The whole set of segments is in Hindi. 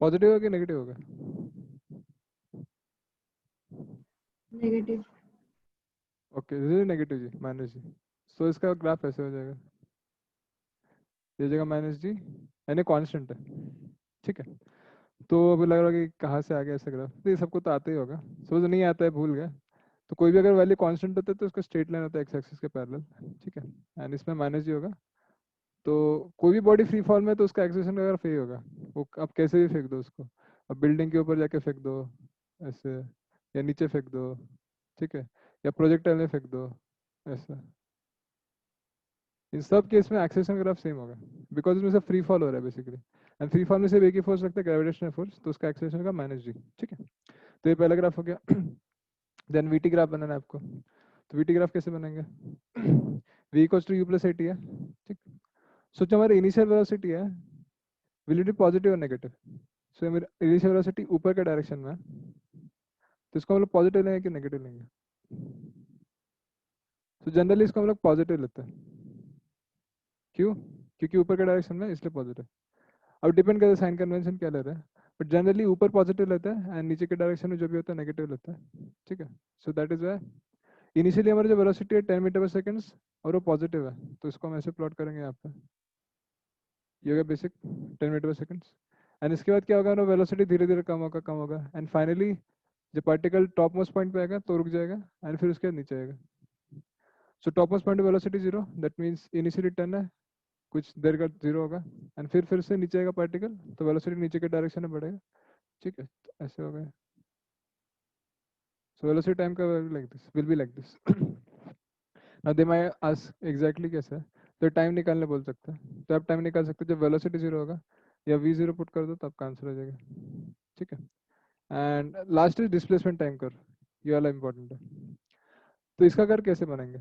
पॉजिटिव होगा कि नेगेटिव होगा? Negative. Okay, this is negative g, minus g. So इसका ग्राफ ऐसे हो जाएगा, ये जगह माइनस जी, यानी कांस्टेंट है। ठीक है, तो अभी लग रहा है कि कहाँ से आ गया ऐसा ग्राफ, तो ये सबको तो आता ही होगा। समझ नहीं आता है, भूल गए। तो कोई भी अगर वैल्यू कांस्टेंट होता है तो उसका स्ट्रेट लाइन होता है एक्स एक्सिस के पैरेलल। ठीक है, एंड इसमें माइनस जी होगा। तो कोई भी बॉडी फ्री फॉल में तो उसका एक्सेशन का ग्राफ यही होगा। वो आप कैसे भी फेंक दो उसको, अब बिल्डिंग के ऊपर जाके फेंक दो ऐसे, या नीचे फेंक दो, ठीक है, या प्रोजेक्टाइल में फेंक दो ऐसा, इन सब केस में एक्सेशन ग्राफ सेम होगा, बिकॉज इसमें से फ्री फॉल हो रहा है बेसिकली। एंड फ्री फॉल में सिर्फ एक ही फोर्स लगता है, ग्रेविटेशनल फोर्स, तो उसका एक्सेशन का माइनस जी। ठीक है, तो ये पहला ग्राफ हो गया। देन वीटी ग्राफ बनाना है आपको। तो वीटी ग्राफ कैसे बनेंगे? V equals to U plus A T है। ठीक, सोचो हमारी इनिशियल वेलोसिटी है, विल इट बी पॉजिटिव और नेगेटिव? सो मेरी इनिशियल वेलोसिटी ऊपर के डायरेक्शन में है, तो इसको हम लोग पॉजिटिव लेंगे कि नेगेटिव लेंगे? तो जनरली इसको हम लोग पॉजिटिव लेते हैं। क्यों? क्योंकि ऊपर के डायरेक्शन में, इसलिए पॉजिटिव। अब डिपेंड करता है साइन कन्वेंशन क्या ले रहे हैं, बट जनरली ऊपर पॉजिटिव लेते हैं एंड नीचे के डायरेक्शन में जो भी होता है नेगेटिव लेता है। ठीक है, so that is why initially हमारी जो वेलोसिटी है 10 मीटर पर सेकेंड्स, और वो पॉजिटिव है, तो इसको हम ऐसे प्लॉट करेंगे यहाँ पे। ये होगा बेसिक 10 मीटर पर सेकेंड्स। एंड इसके बाद क्या होगा ना, वेलोसिटी धीरे धीरे कम होगा एंड फाइनली जब पार्टिकल टॉप मोस्ट पॉइंट पे आएगा तो रुक जाएगा, एंड फिर उसके बाद नीचे आएगा। So top most point velocity zero, that means initially 10 है, कुछ देर का जीरो होगा, एंड फिर से नीचे आएगा पार्टिकल, तो वेलोसिटी नीचे के डायरेक्शन में बढ़ेगा। ठीक है, तो ऐसे हो गया। सो वेलोसिटी टाइम का will be like this. Now they my ask exactly कैसे है, तो टाइम निकालने बोल सकते हैं, तो आप टाइम निकाल सकते हैं जब वेलोसिटी जीरो होगा, या वी जीरो पुट कर दो तो आपका आंसर हो जाएगा। ठीक है, and last is displacement time कर, ये वाला इंपॉर्टेंट है। तो इसका कर कैसे बनेंगे?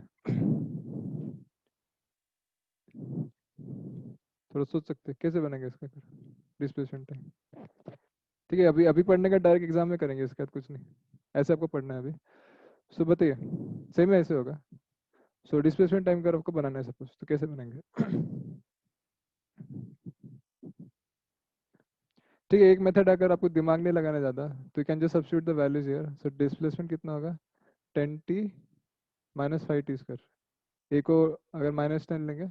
थोड़ा सोच सकते हैं कैसे बनेंगे इसका कर, डिस्प्लेसमेंट टाइम। ठीक है, अभी अभी पढ़ने का, डायरेक्ट एग्जाम में करेंगे, इसके बाद कुछ नहीं, ऐसे आपको पढ़ना है अभी। सो बताइए, सही में ऐसे होगा? सो डिस्प्लेसमेंट टाइम कर आपको बनाना है सपोज, तो कैसे बनेंगे? ठीक है, एक मेथड अगर आपको दिमाग नहीं लगाना ज़्यादा, तो you can just substitute the values here. So displacement कितना होगा, 10t माइनस 5t स्क्वायर। ए को अगर -10 लेंगे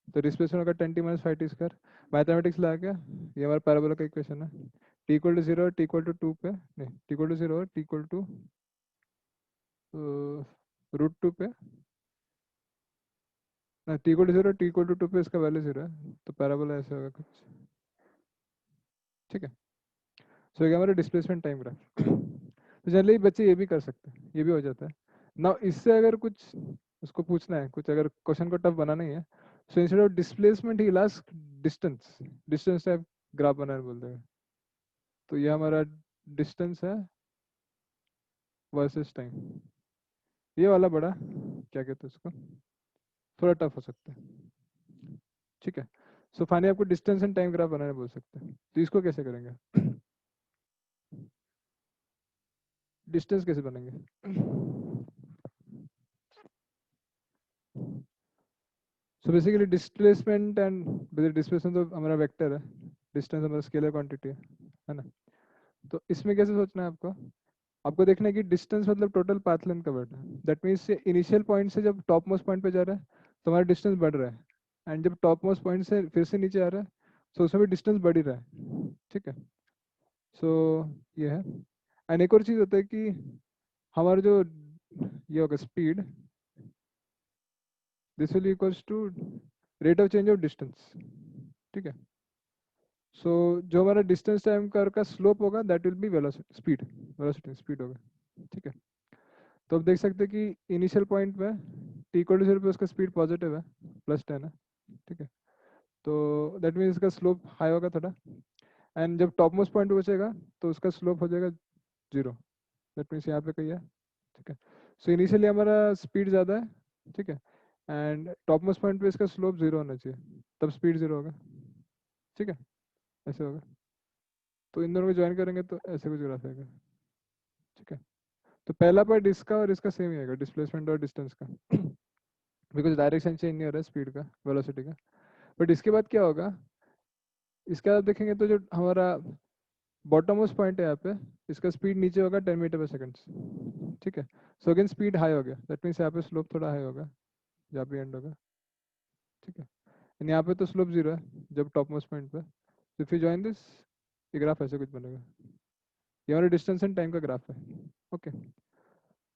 तो डिस्प्लेसमेंट होगा 10t minus 5t square. Mathematics लगा के ये हमारा पैराबोला का इक्वेशन है। T equal to zero, T equal to two पे, नहीं T equal to zero, T equal to √2 पे, ना T equal to zero, T equal to two पे इसका वैल्यू जीरो है, तो पैराबोला ऐसे होगा कुछ। ठीक है, सो ये हमारा डिस्प्लेसमेंट टाइम ग्राफ। तो जनरली बच्चे ये भी कर सकते हैं, ये भी हो जाता है ना। इससे अगर कुछ उसको पूछना है, कुछ अगर क्वेश्चन को टफ बनाना ही है, so instead of displacement he last distance, distance type graph बनाने बोल देगा। तो ये हमारा डिस्टेंस है वर्सेस टाइम, ये वाला बड़ा क्या कहते हैं उसको, थोड़ा टफ हो सकता है। ठीक है, सो फाइनली आपको डिस्टेंस एंड टाइम ग्राफ बनाने बोल सकते हैं, तो इसको कैसे करेंगे? डिस्टेंस कैसे बनेंगे? So basically displacement and, displacement तो हमारा वेक्टर है, डिस्टेंस हमारा स्केलर क्वांटिटी है ना। तो इसमें कैसे सोचना है आपको? आपको देखना है कि डिस्टेंस मतलब टोटल पाथ लेंथ कवर्ड है, दैट मीन्स इनिशियल पॉइंट से जब टॉप मोस्ट पॉइंट पे जा रहा है तो हमारा डिस्टेंस बढ़ रहा है, एंड जब टॉप मोस्ट पॉइंट से फिर से नीचे आ रहा है तो उसमें भी डिस्टेंस बढ़ ही रहा है। ठीक है, सो ये है। एंड एक और चीज़ होता है कि हमारा जो ये होगा speed, this will equals to rate of change of distance. ठीक है, सो जो हमारा डिस्टेंस टाइम कर्व का स्लोप होगा that will be velocity speed, velocity speed होगा। ठीक है, तो अब देख सकते हैं कि इनिशियल पॉइंट पे टी इक्वल टू जीरो पे उसका स्पीड पॉजिटिव है, +10 है। ठीक है, तो दैट मीन्स इसका स्लोप हाई होगा थोड़ा, एंड जब टॉप मोस्ट पॉइंट पे पहुंचेगा तो उसका स्लोप हो जाएगा जीरो, दैट मीन्स यहाँ पे कहीं है। ठीक है, सो इनिशियली हमारा स्पीड ज़्यादा है, ठीक है, एंड टॉप मोस्ट पॉइंट पे इसका स्लोप जीरो होना चाहिए, तब स्पीड जीरो होगा। ठीक है, ऐसे होगा। तो इन दोनों को ज्वाइन करेंगे तो ऐसे कुछ ग्राफ आएगा। ठीक है, तो पहला पार्ट इसका और इसका सेम ही आएगा, डिस्प्लेसमेंट और डिस्टेंस का, बिकॉज डायरेक्शन चेंज नहीं हो रहा है स्पीड का, वेलोसिटी का। बट इसके बाद क्या होगा, इसके बाद देखेंगे तो जो हमारा बॉटम मोस्ट पॉइंट है यहाँ पे, इसका स्पीड नीचे होगा 10 मीटर पर सेकेंड, ठीक है। सो अगेन स्पीड हाई हो गया, दैट मीन्स यहाँ पे स्लोप थोड़ा हाई होगा जहाँ पे एंड होगा, ठीक है। एंड यहाँ पे तो स्लोप जीरो है जब टॉप मोस्ट पॉइंट पे। इफ यू जॉइन दिस, ये ग्राफ ऐसे कुछ बनेगा, ये हमारा डिस्टेंस एंड टाइम का ग्राफ है, ओके।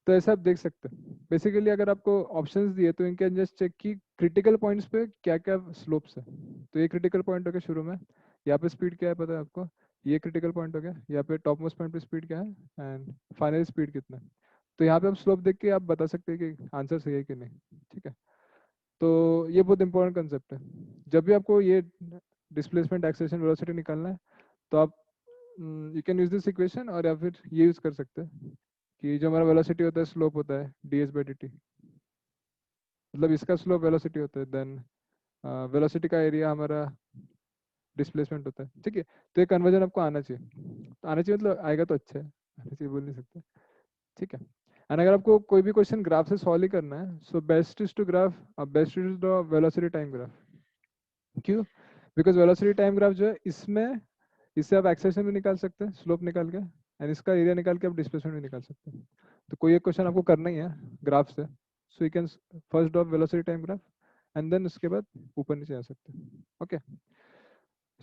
तो ऐसा आप देख सकते हैं बेसिकली, अगर आपको ऑप्शंस दिए तो इनके जस्ट चेक की क्रिटिकल पॉइंट्स पे क्या क्या स्लोप्स है। तो ये क्रिटिकल पॉइंट हो गया शुरू में, यहाँ पे स्पीड क्या है पता है आपको, ये क्रिटिकल पॉइंट हो गया, यहाँ पे टॉप मोस्ट पॉइंट पे स्पीड क्या है एंड फाइनल स्पीड कितना है। तो यहाँ पे आप स्लोप देख के आप बता सकते हैं कि आंसर सही है कि नहीं, ठीक है। तो ये बहुत इंपॉर्टेंट कंसेप्ट है, जब भी आपको ये डिस्प्लेसमेंट एक्सेलरेशन वेलोसिटी निकालना है तो आप you can use this equation, और या फिर ये यूज कर सकते हैं कि जो हमारा वेलोसिटी होता है स्लोप होता है ds/dt, मतलब इसका स्लोप वेलोसिटी होता है, देन वेलोसिटी का एरिया हमारा डिस्प्लेसमेंट होता है, ठीक है। तो ये कन्वर्जन आपको आना चाहिए, तो आना चाहिए मतलब आएगा तो अच्छा है, आना चाहिए बोल नहीं सकते, ठीक है। एंड अगर आपको कोई भी क्वेश्चन ग्राफ से सॉल्व ही करना है, so best is to graph, best is to velocity time graph. क्यों? बिकॉज वेलोसिटी टाइम ग्राफ जो है इसमें, इससे आप एक्सेलरेशन भी निकाल सकते हैं स्लोप निकाल के, एंड इसका एरिया निकाल के आप डिस्प्लेसमेंट भी निकाल सकते हैं। तो कोई एक क्वेश्चन आपको करना ही है ग्राफ से, so you can first drop velocity time graph and then उसके बाद ऊपर नीचे आ सकते हैं, ओके।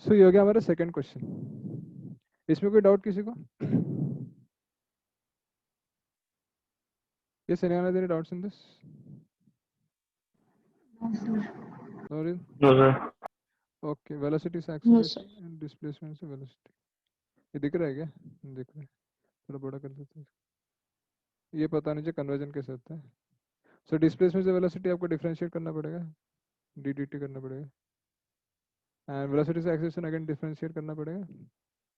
सो ये हो गया हमारा सेकंड क्वेश्चन। इसमें कोई डाउट किसी को? Yes, anyone has any doubts in this? Sorry. No, sir. Okay, velocity से No, sir. acceleration and displacement से velocity. ये दिख रहा है क्या? दिख रहा है, थोड़ा बड़ा कर देते हैं। ये पता नहीं चाहिए कन्वर्जन कैसे होता है। सो डिस्प्लेसमेंट से वेलोसिटी आपको डिफरेंशिएट करना पड़ेगा, डी डी टी करना पड़ेगा, एंड वेलोसिटी से एक्सेलरेशन अगेन डिफरेंशिएट करना पड़ेगा।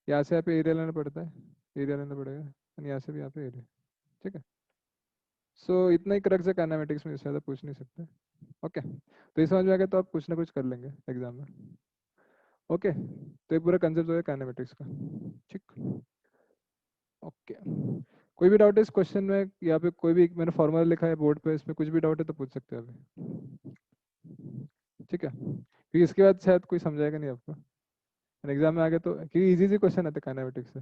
यहाँ से यहाँ पे एरिया लेना पड़ता है, एरिया लेना पड़ेगा, एंड यहाँ से भी यहाँ पे एरिया, ठीक है। सो इतना ही क्रक्स है काइनेमेटिक्स में, इससे ज़्यादा पूछ नहीं सकते, ओके। तो ये समझ में आ गया तो आप कुछ ना कुछ कर लेंगे एग्जाम में, ओके। तो ये पूरा कंसेप्ट हो गया काइनेमेटिक्स का, ठीक, ओके। कोई भी डाउट है इस क्वेश्चन में, यहाँ पे कोई भी मैंने फॉर्मूला लिखा है बोर्ड पे, इसमें कुछ भी डाउट है तो पूछ सकते हैं अभी, ठीक है। क्योंकि इसके बाद शायद कोई समझाएगा नहीं आपको एग्जाम में आ गया, तो क्योंकि इजी इजी क्वेश्चन आते हैं काइनेमेटिक्स से,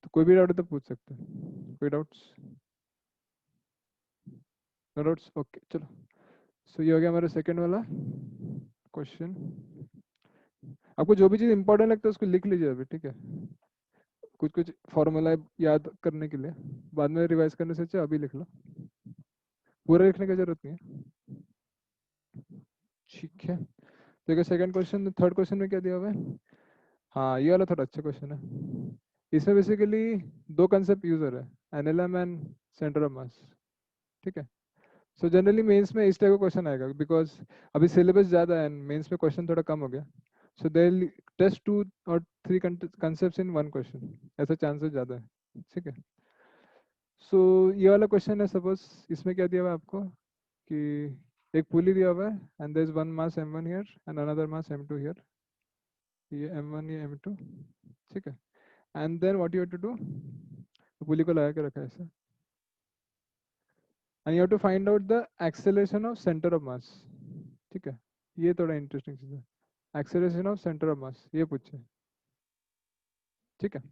तो कोई भी डाउट है तो पूछ सकते हैं। कोई डाउट्स? नो डाउट्स, ओके चलो। सो ये हो गया हमारा सेकंड वाला क्वेश्चन। आपको जो भी चीज़ इंपॉर्टेंट लगता है उसको लिख लीजिए अभी, ठीक है। कुछ कुछ फॉर्मूला याद करने के लिए, बाद में रिवाइज करने से अच्छा अभी लिख लो, पूरा लिखने की जरूरत नहीं है, ठीक है। देखो सेकंड क्वेश्चन, थर्ड क्वेश्चन में क्या दिया हुआ है? हाँ ये वाला थोड़ा अच्छा क्वेश्चन है। इसमें बेसिकली दो कंसेप्ट यूज हो रहा है, NLM and centre of mass, ठीक है। सो जनरली मेंस में इस टाइप का क्वेश्चन आएगा, बिकॉज अभी सिलेबस ज़्यादा है एंड मेंस में क्वेश्चन थोड़ा कम हो गया, सो दे टेस्ट 2 और 3 कंसेप्ट इन वन क्वेश्चन, ऐसा चांसेस ज़्यादा है, ठीक है। सो ये वाला क्वेश्चन है, सपोज इसमें क्या दिया हुआ है आपको कि एक पुली दिया हुआ है and there is one mass m1 here and another mass m2 here, ये m1 ये m2, ठीक है। And then what you have to do, pulley को लगा के रखा है ऐसे, and you have to find out the acceleration of centre of mass, ठीक है। ये थोड़ा इंटरेस्टिंग चीज़ है, acceleration of centre of mass ये पूछे, ठीक है।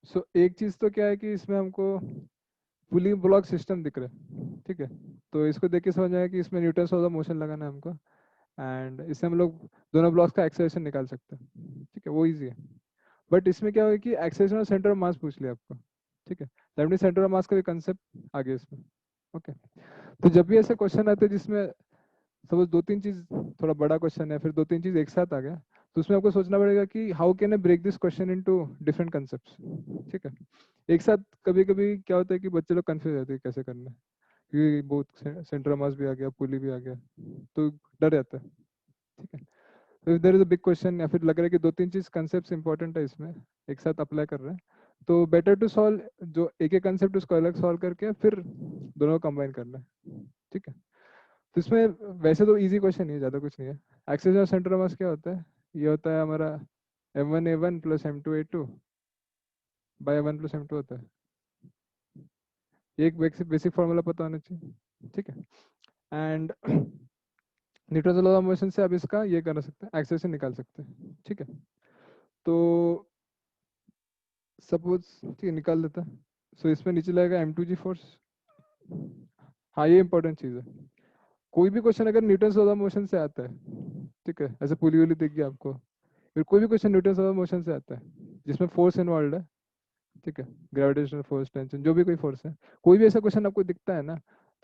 सो एक चीज़ तो क्या है कि इसमें हमको पुली ब्लॉक सिस्टम दिख रहा है, ठीक है। तो इसको देख के समझ आया कि इसमें न्यूटन ऑफ द मोशन लगाना है हमको, एंड इससे हम लोग दोनों ब्लॉक्स का एक्सेलरेशन निकाल सकते हैं, ठीक है, वो इजी है। बट इसमें क्या होगा कि एक्सेलरेशन और सेंटर ऑफ मास पूछ लिया आपको, ठीक है। दैट मींस सेंटर ऑफ मास का भी कंसेप्ट आ गया इसमें, ओके। तो जब भी ऐसे क्वेश्चन आते हैं जिसमें सपोज 2-3 चीज, थोड़ा बड़ा क्वेश्चन है फिर 2-3 चीज एक साथ आ गया, तो उसमें आपको सोचना पड़ेगा कि how can I break this question into different concepts, ठीक है। एक साथ कभी कभी क्या होता है कि बच्चे लोग कंफ्यूज रहते हैं कैसे करना है, क्योंकि बहुत सेंटर ऑफ मास भी आ गया, पुली भी आ गया, तो डर जाता है, ठीक है। तो if there is a big question या फिर लग रहा है कि 2-3 चीज कंसेप्ट इंपॉर्टेंट है इसमें, एक साथ अप्लाई कर रहे हैं, तो बेटर टू सॉल्व जो एक एक कंसेप्ट उसको अलग सॉल्व करके फिर दोनों कंबाइन करना है, ठीक है। तो इसमें वैसे तो इजी क्वेश्चन ही है, ज़्यादा कुछ नहीं है। एक्सेस और सेंटर ऑफ मास क्या होता है? ये होता है हमारा m1 a1 plus m2 a2 bye m1 plus m2 होता है, ये एक बेसिक बेसिक फॉर्मूला पता होना चाहिए, ठीक है। And Newton law of motion से आप इसका ये कर सकते हैं, एक्सेलरेशन निकाल सकते हैं। ठीक है, तो सपोज ठीक है निकाल देता है। सो इसमें नीचे लगेगा m2g फोर्स। हाँ ये इंपॉर्टेंट चीज़ है, कोई भी क्वेश्चन अगर न्यूटन लॉ ऑफ मोशन से आता है, ठीक है, ऐसे पुली वुली दिख गया आपको, फिर कोई भी question Newton law of motion से आता है जिसमें फोर्स इन्वॉल्व है, ठीक है, ग्रेविटेशनल फोर्स, टेंशन, जो भी कोई फोर्स है, कोई भी ऐसा क्वेश्चन आपको दिखता है ना,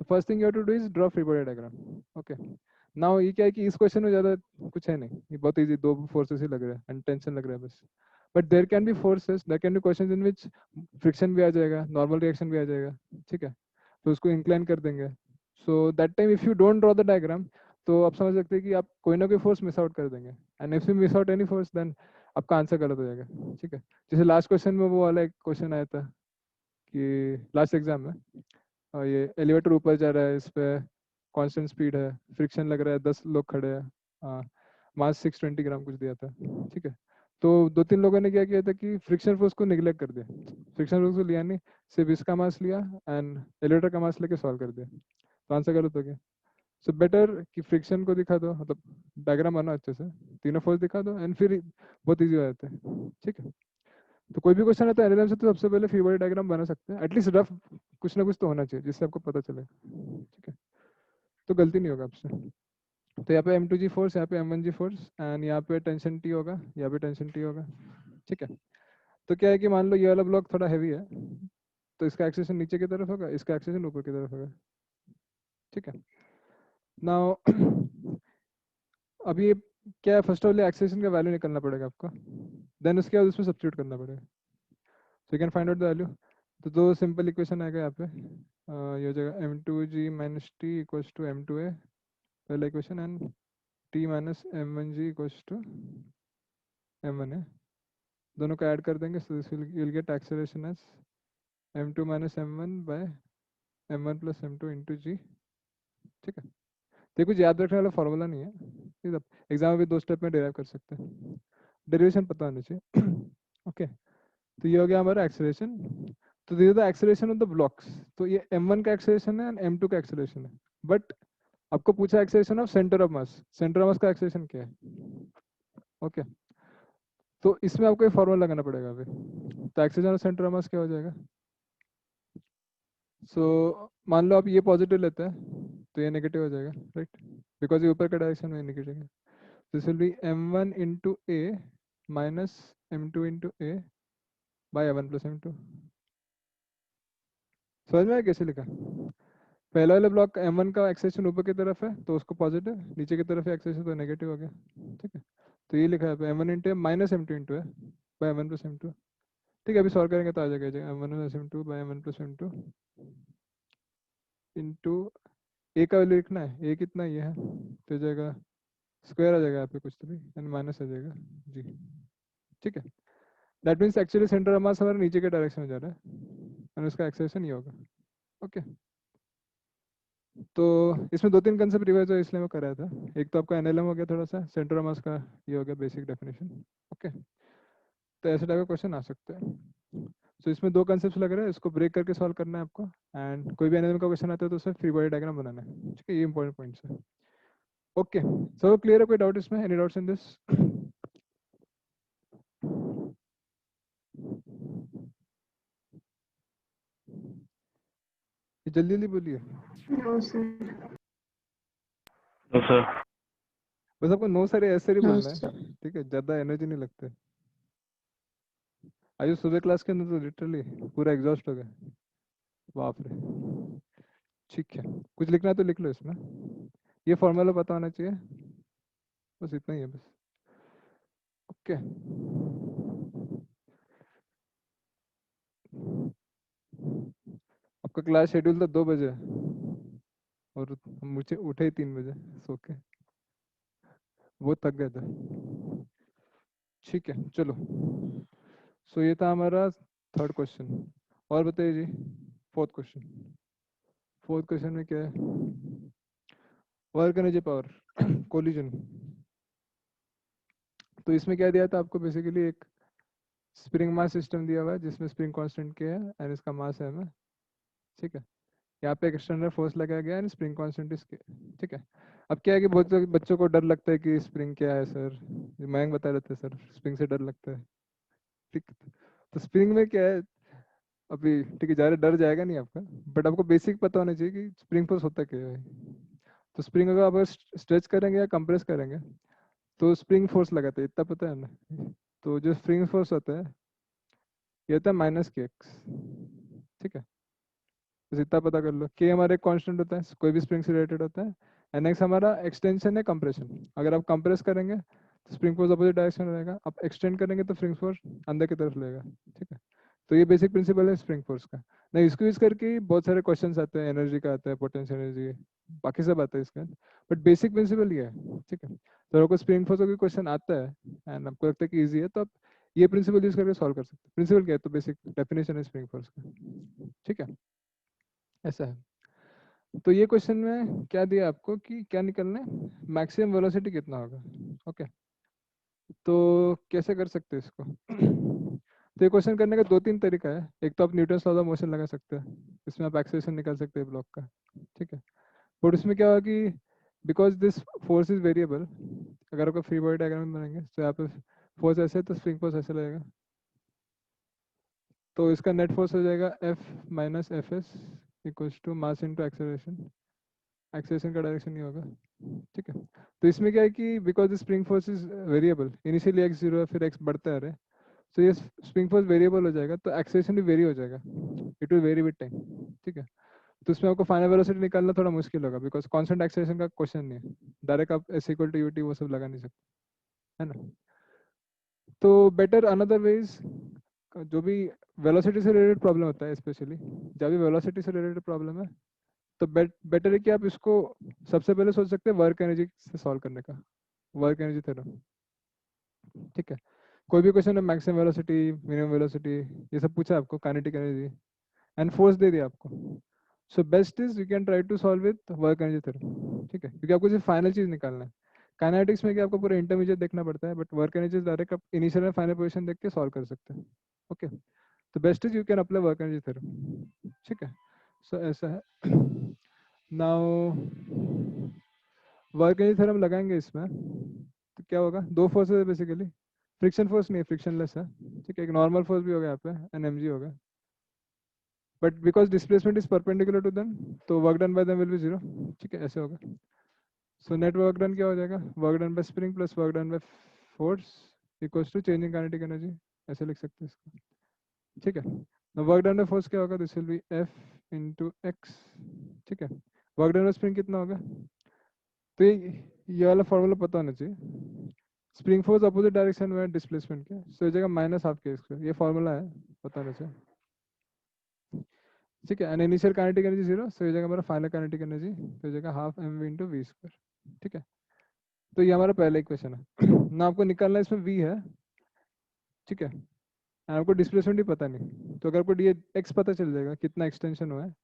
तो first thing you have to do is draw free body diagram. Okay, now ये क्या है कि इस क्वेश्चन में ज़्यादा कुछ है नहीं, ये बहुत इजी, दो फोर्सेस ही लग रहे हैं एंड टेंशन लग रहा है बस। But there can be forces, there can be question in which friction भी आ जाएगा, नॉर्मल रिएक्शन भी आ जाएगा, ठीक है, तो उसको इंक्लाइन कर देंगे। So that time if you don't draw the diagram, तो आप समझ सकते हैं कि आप कोई ना कोई फोर्स मिस आउट कर देंगे, and if you miss out any force then आपका आंसर गलत हो जाएगा। ठीक है, जैसे लास्ट क्वेश्चन में वो वाला एक क्वेश्चन आया था कि लास्ट एग्जाम में, और ये एलिवेटर ऊपर जा रहा है, इस पे कांस्टेंट स्पीड है, फ्रिक्शन लग रहा है, 10 लोग खड़े हैं, मास 620 ग्राम कुछ दिया था। ठीक है, तो दो तीन लोगों ने क्या किया था कि फ्रिक्शन फोर्स को निगलेक्ट कर दिया, फ्रिक्शन फोर्स को लिया नहीं, सिर्फ इसका मास लिया एंड एलिवेटर का मास लेके सॉल्व कर दिया, तो आंसर गलत हो गया। सो बेटर कि फ्रिक्शन को दिखा दो, मतलब डायग्राम बना अच्छे से, तीनों फोर्स दिखा दो एंड फिर बहुत ईजी हो जाता है। ठीक है, तो कोई भी क्वेश्चन आता है एलएलएम से, तो सबसे पहले फ्री बॉडी डायग्राम बना सकते हैं, एटलीस्ट रफ कुछ ना कुछ तो होना चाहिए जिससे आपको पता चले। ठीक है, तो गलती नहीं होगा आपसे। तो यहाँ पे m2g फोर्स, यहाँ पे m1g फोर्स, एंड यहाँ पे टेंशन t होगा, यहाँ पे टेंशन t होगा। ठीक है, तो क्या है कि मान लो ये वाला ब्लॉक थोड़ा हैवी है, तो इसका एक्सेशन नीचे की तरफ होगा, इसका एक्सेशन ऊपर की तरफ होगा। ठीक है, नाउ अभी क्या है, फर्स्ट ऑफ ऑल एक्सेशन का वैल्यू निकलना पड़ेगा आपको, देन उसके बाद उसमें सब्स्टिट्यूट करना पड़ेगा, सो you can find out the value. तो दो सिंपल इक्वेशन आएगा यहाँ पे, ये हो जाएगा m2g minus T equals to m2a, पहला equation, and t minus m1g equals to m1a, दोनों को ऐड कर देंगे, so this will get acceleration as m2 minus m1 by m1 plus m2 into g. ठीक है, तो ये कुछ याद रखने वाला फॉर्मूला नहीं है, ठीक है, एग्जाम में भी दो स्टेप में डिराइव कर सकते हैं, डेरिवेशन पता होनी चाहिए। ओके, तो ये हो गया हमारा एक्सेलरेशन। तो this is the acceleration of the blocks, तो ये m1 का एक्सेलरेशन है एंड m2 का एक्सेलरेशन है, बट आपको पूछा acceleration of centre of mass, centre of मास का एक्सेलरेशन क्या है। ओके, तो इसमें आपको एक फॉर्मूला लगाना पड़ेगा अभी, तो एक्सेलरेशन ऑफ सेंटर ऑफ मास क्या हो जाएगा। सो मान लो आप ये पॉजिटिव लेते हैं तो ये नेगेटिव हो जाएगा, राइट, बिकॉज ये ऊपर का डायरेक्शन में नेगेटिव है। This will B m1 into A minus m2 into A by m1 plus m2। समझ में आया कैसे लिखा। पहला वाले ब्लॉक का m1 का एक्सेशन ऊपर की तरफ है तो उसको पॉजिटिव, नीचे की तरफ एक्सेशन तो नेगेटिव हो गया। ठीक है, तो ये लिखा है m1 into minus m2 into है बाई m1 प्लस m2। ठीक है, अभी सॉल्व करेंगे तो आ जाएगा m1 plus m2 by m1 plus m2 into a का वैल्यू लिखना है, ए कितना ये है, तो जाएगा स्क्वायर आ जाएगा यहाँ पे कुछ तो भी, एंड माइनस आ जाएगा जी। ठीक है, that means actually centre of मास हमारा नीचे के डायरेक्शन में जा रहा है और उसका एक्सेलेरेशन ये होगा। ओके, तो इसमें दो तीन कंसेप्ट रिवाइज हो इसलिए मैं कराया था, एक तो आपका एनएलएम हो गया थोड़ा सा, सेंटर ऑफ मास का ये हो गया बेसिक डेफिनेशन। ओके, तो ऐसे टाइप का क्वेश्चन आ सकते हैं। तो इसमें दो कंसेप्ट लग रहे हैं, इसको ब्रेक करके सॉल्व करना है आपको, एंड कोई भी एनएलएम का क्वेश्चन आता है तो उसमें फ्री बॉडी डायग्राम बनाना है। ठीक है, ये इंपॉर्टेंट पॉइंट्स है। ओके, सब क्लियर है, कोई डाउट इसमें, एनी डाउट्स इन दिस। जल्दी जल्दी बोलिए, नो सर। No sir. बस आपको नो सर ऐसे ही नो बोलना है, सर। ठीक है, ज़्यादा एनर्जी नहीं लगते। आज सुबह क्लास के अंदर तो लिटरली पूरा एग्जॉस्ट हो गया, बाप रे। ठीक है, कुछ लिखना है तो लिख लो इसमें, ये फॉर्मूला पता होना चाहिए, बस इतना ही है बस। ओके, आपका क्लास शेड्यूल था 2 बजे और मुझे उठे ही 3 बजे सो के, वो थक गए थे। ठीक है, चलो, सो ये था हमारा थर्ड क्वेश्चन, और बताइए जी फोर्थ क्वेश्चन। फोर्थ क्वेश्चन में क्या है, वर्क एनर्जी पावर कोलिजन। तो इसमें क्या दिया था आपको, बेसिकली एक स्प्रिंग मास सिस्टम दिया हुआ है जिसमें स्प्रिंग कांस्टेंट के है एंड इसका मास है m है। ठीक है, यहाँ पे एक्सटर्नल फोर्स लगाया गया एंड स्प्रिंग कांस्टेंट इज, ठीक है। अब क्या है कि बहुत से बच्चों को डर लगता है कि स्प्रिंग क्या है सर, मयंक बता रहे थे सर स्प्रिंग से डर लगता है, ठीक। तो स्प्रिंग में क्या है, अभी ठीक है ज़्यादा डर जाएगा नहीं आपका, बट आपको बेसिक पता होना चाहिए कि स्प्रिंग फोर्स होता क्या है। तो स्प्रिंग अगर आप स्ट्रेच करेंगे या कंप्रेस करेंगे तो स्प्रिंग फोर्स लगाते हैं, इतना पता है ना। तो जो स्प्रिंग फोर्स होता है ये होता है माइनस के एक्स, ठीक है। बस इतना पता कर लो, के हमारा एक कांस्टेंट होता है कोई भी स्प्रिंग से रिलेटेड होता है, एन एक्स हमारा एक्सटेंशन है कंप्रेशन। अगर आप कंप्रेस करेंगे तो स्प्रिंग फोर्स अपोजिट डायरेक्शन में रहेगा, आप एक्सटेंड करेंगे तो स्प्रिंग फोर्स अंदर की तरफ रहेगा, ठीक है। तो ये बेसिक प्रिंसिपल है स्प्रिंग फोर्स का। नहीं इसको यूज करके बहुत सारे क्वेश्चंस आते हैं, एनर्जी का आता है, पोटेंशियल एनर्जी, बाकी सब आता है इसका, बट बेसिक प्रिंसिपल ये है, ठीक है। तो आपको स्प्रिंग फोर्स का कोई क्वेश्चन आता है एंड आपको लगता है कि ईजी है तो आप ये प्रिंसिपल यूज करके सॉल्व कर सकते हैं। प्रिंसिपल क्या है, तो बेसिक डेफिनेशन है स्प्रिंग फोर्स का, ठीक है। ऐसा है। तो ये क्वेश्चन में क्या दिया आपको कि क्या निकलना है, मैक्सिमम वेलोसिटी कितना होगा, ओके। तो कैसे कर सकते हैं इसको तो ये क्वेश्चन करने का दो तीन तरीका है। एक तो आप न्यूटन लॉ ऑफ मोशन लगा सकते हैं, इसमें आप एक्सेलरेशन निकाल सकते हैं ब्लॉक का, ठीक है। और इसमें क्या होगा कि because this force is variable, अगर आपको फ्री बॉडी डायग्राम बनाएंगे तो यहाँ पे फोर्स ऐसे है तो स्प्रिंग फोर्स ऐसे लगेगा, तो इसका नेट फोर्स हो जाएगा F minus F S equals to mass into acceleration, acceleration का डायरेक्शन नहीं होगा, ठीक है। तो इसमें क्या है कि because spring force is variable, initially X zero है फिर एक्स बढ़ता है रहे, तो ये स्प्रिंग फोर्स वेरिएबल हो जाएगा तो एक्सेलरेशन भी वेरी हो जाएगा, it will very with time, ठीक है। तो इसमें आपको फाइनल वेलोसिटी निकालना थोड़ा मुश्किल होगा बिकॉज कांस्टेंट एक्सेलरेशन का क्वेश्चन नहीं है, डायरेक्ट आप एस इक्वल टू यूटी वो सब लगा नहीं सकते, है ना। तो बेटर अनदर वेज, जो भी वेलोसिटी से रिलेटेड प्रॉब्लम होता है स्पेशली, जब भी वेलोसिटी से रिलेटेड प्रॉब्लम है तो बेटर है कि आप इसको सबसे पहले सोच सकते हैं वर्क एनर्जी से सॉल्व करने का, वर्क एनर्जी थ्योरम, ठीक है। कोई भी क्वेश्चन है मैक्सिमम वेलोसिटी मिनिमम वेलोसिटी ये सब पूछा आपको, काइनेटिक एनर्जी एंड फोर्स दे दिया आपको, so best is you can try to solve with work energy theorem, ठीक है, क्योंकि आपको सिर्फ फाइनल चीज निकालना है। काइनेटिक्स में क्या आपको पूरा इंटरमीडिएट देखना पड़ता है, बट वर्क एनर्जी डायरेक्ट आप इनिशियल और फाइनल पोजीशन देख के सॉल्व कर सकते हैं, ओके। तो best is you can apply work energy theorem, ठीक है। सो ऐसा है। नाउ वर्क एनर्जी थ्योरम लगाएंगे इसमें तो क्या होगा, दो फोर्सेस है बेसिकली, फ्रिक्शन फोर्स नहीं है, फ्रिक्शनलेस है, ठीक है। एक नॉर्मल फोर्स भी होगा यहाँ पे एन एम जी होगा, but because displacement is perpendicular to them तो work done by them will be zero, ठीक है, ऐसे होगा। सो नेट वर्क डन क्या हो जाएगा, work done by spring plus work done by force equals to changing kinetic energy, ऐसे लिख सकते हैं इसको, ठीक है। वर्क डन बाय फोर्स क्या होगा, this will B F into x, ठीक है। वर्क डन बाय स्प्रिंग कितना होगा, तो ये वाला फॉर्मूला पता होना चाहिए, स्प्रिंग फोर्स अपोजिट डायरेक्शन में डिस्प्लेसमेंट के, सो ये जगह माइनस हाफ के स्क्वायर, ये फॉर्मूला है, पता होना चाहिए, ठीक है। And initial kinetic energy zero, so ये जगह हमारा फाइनल काइनेटिक एनर्जी, तो ये जगह half m v into v square, ठीक है। तो ये हमारा पहला इक्वेशन है ना, आपको निकालना है इसमें वी है, ठीक है। and आपको डिस्प्लेसमेंट ही पता नहीं, तो अगर आपको ये एक्स पता चल जाएगा कितना एक्सटेंशन हुआ है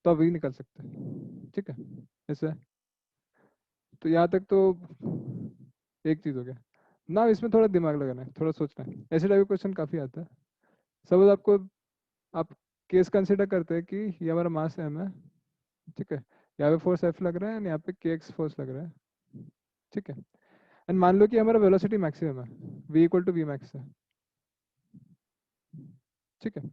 तो आप वी निकाल सकते हैं, ठीक है। ऐसा है। तो यहाँ तक तो एक चीज़ हो गया ना, इसमें थोड़ा दिमाग लगाना है, थोड़ा सोचना है, ऐसे टाइप के क्वेश्चन काफ़ी आता है। सपोज आपको, आप केस कंसिडर करते हैं कि ये हमारा मास एम है, ठीक है, यहाँ पे फोर्स एफ लग रहा है एंड यहाँ पे के एक्स फोर्स लग रहा है, ठीक है। एंड मान लो कि हमारा वेलोसिटी मैक्सिमम है, V equal to V max है, ठीक है।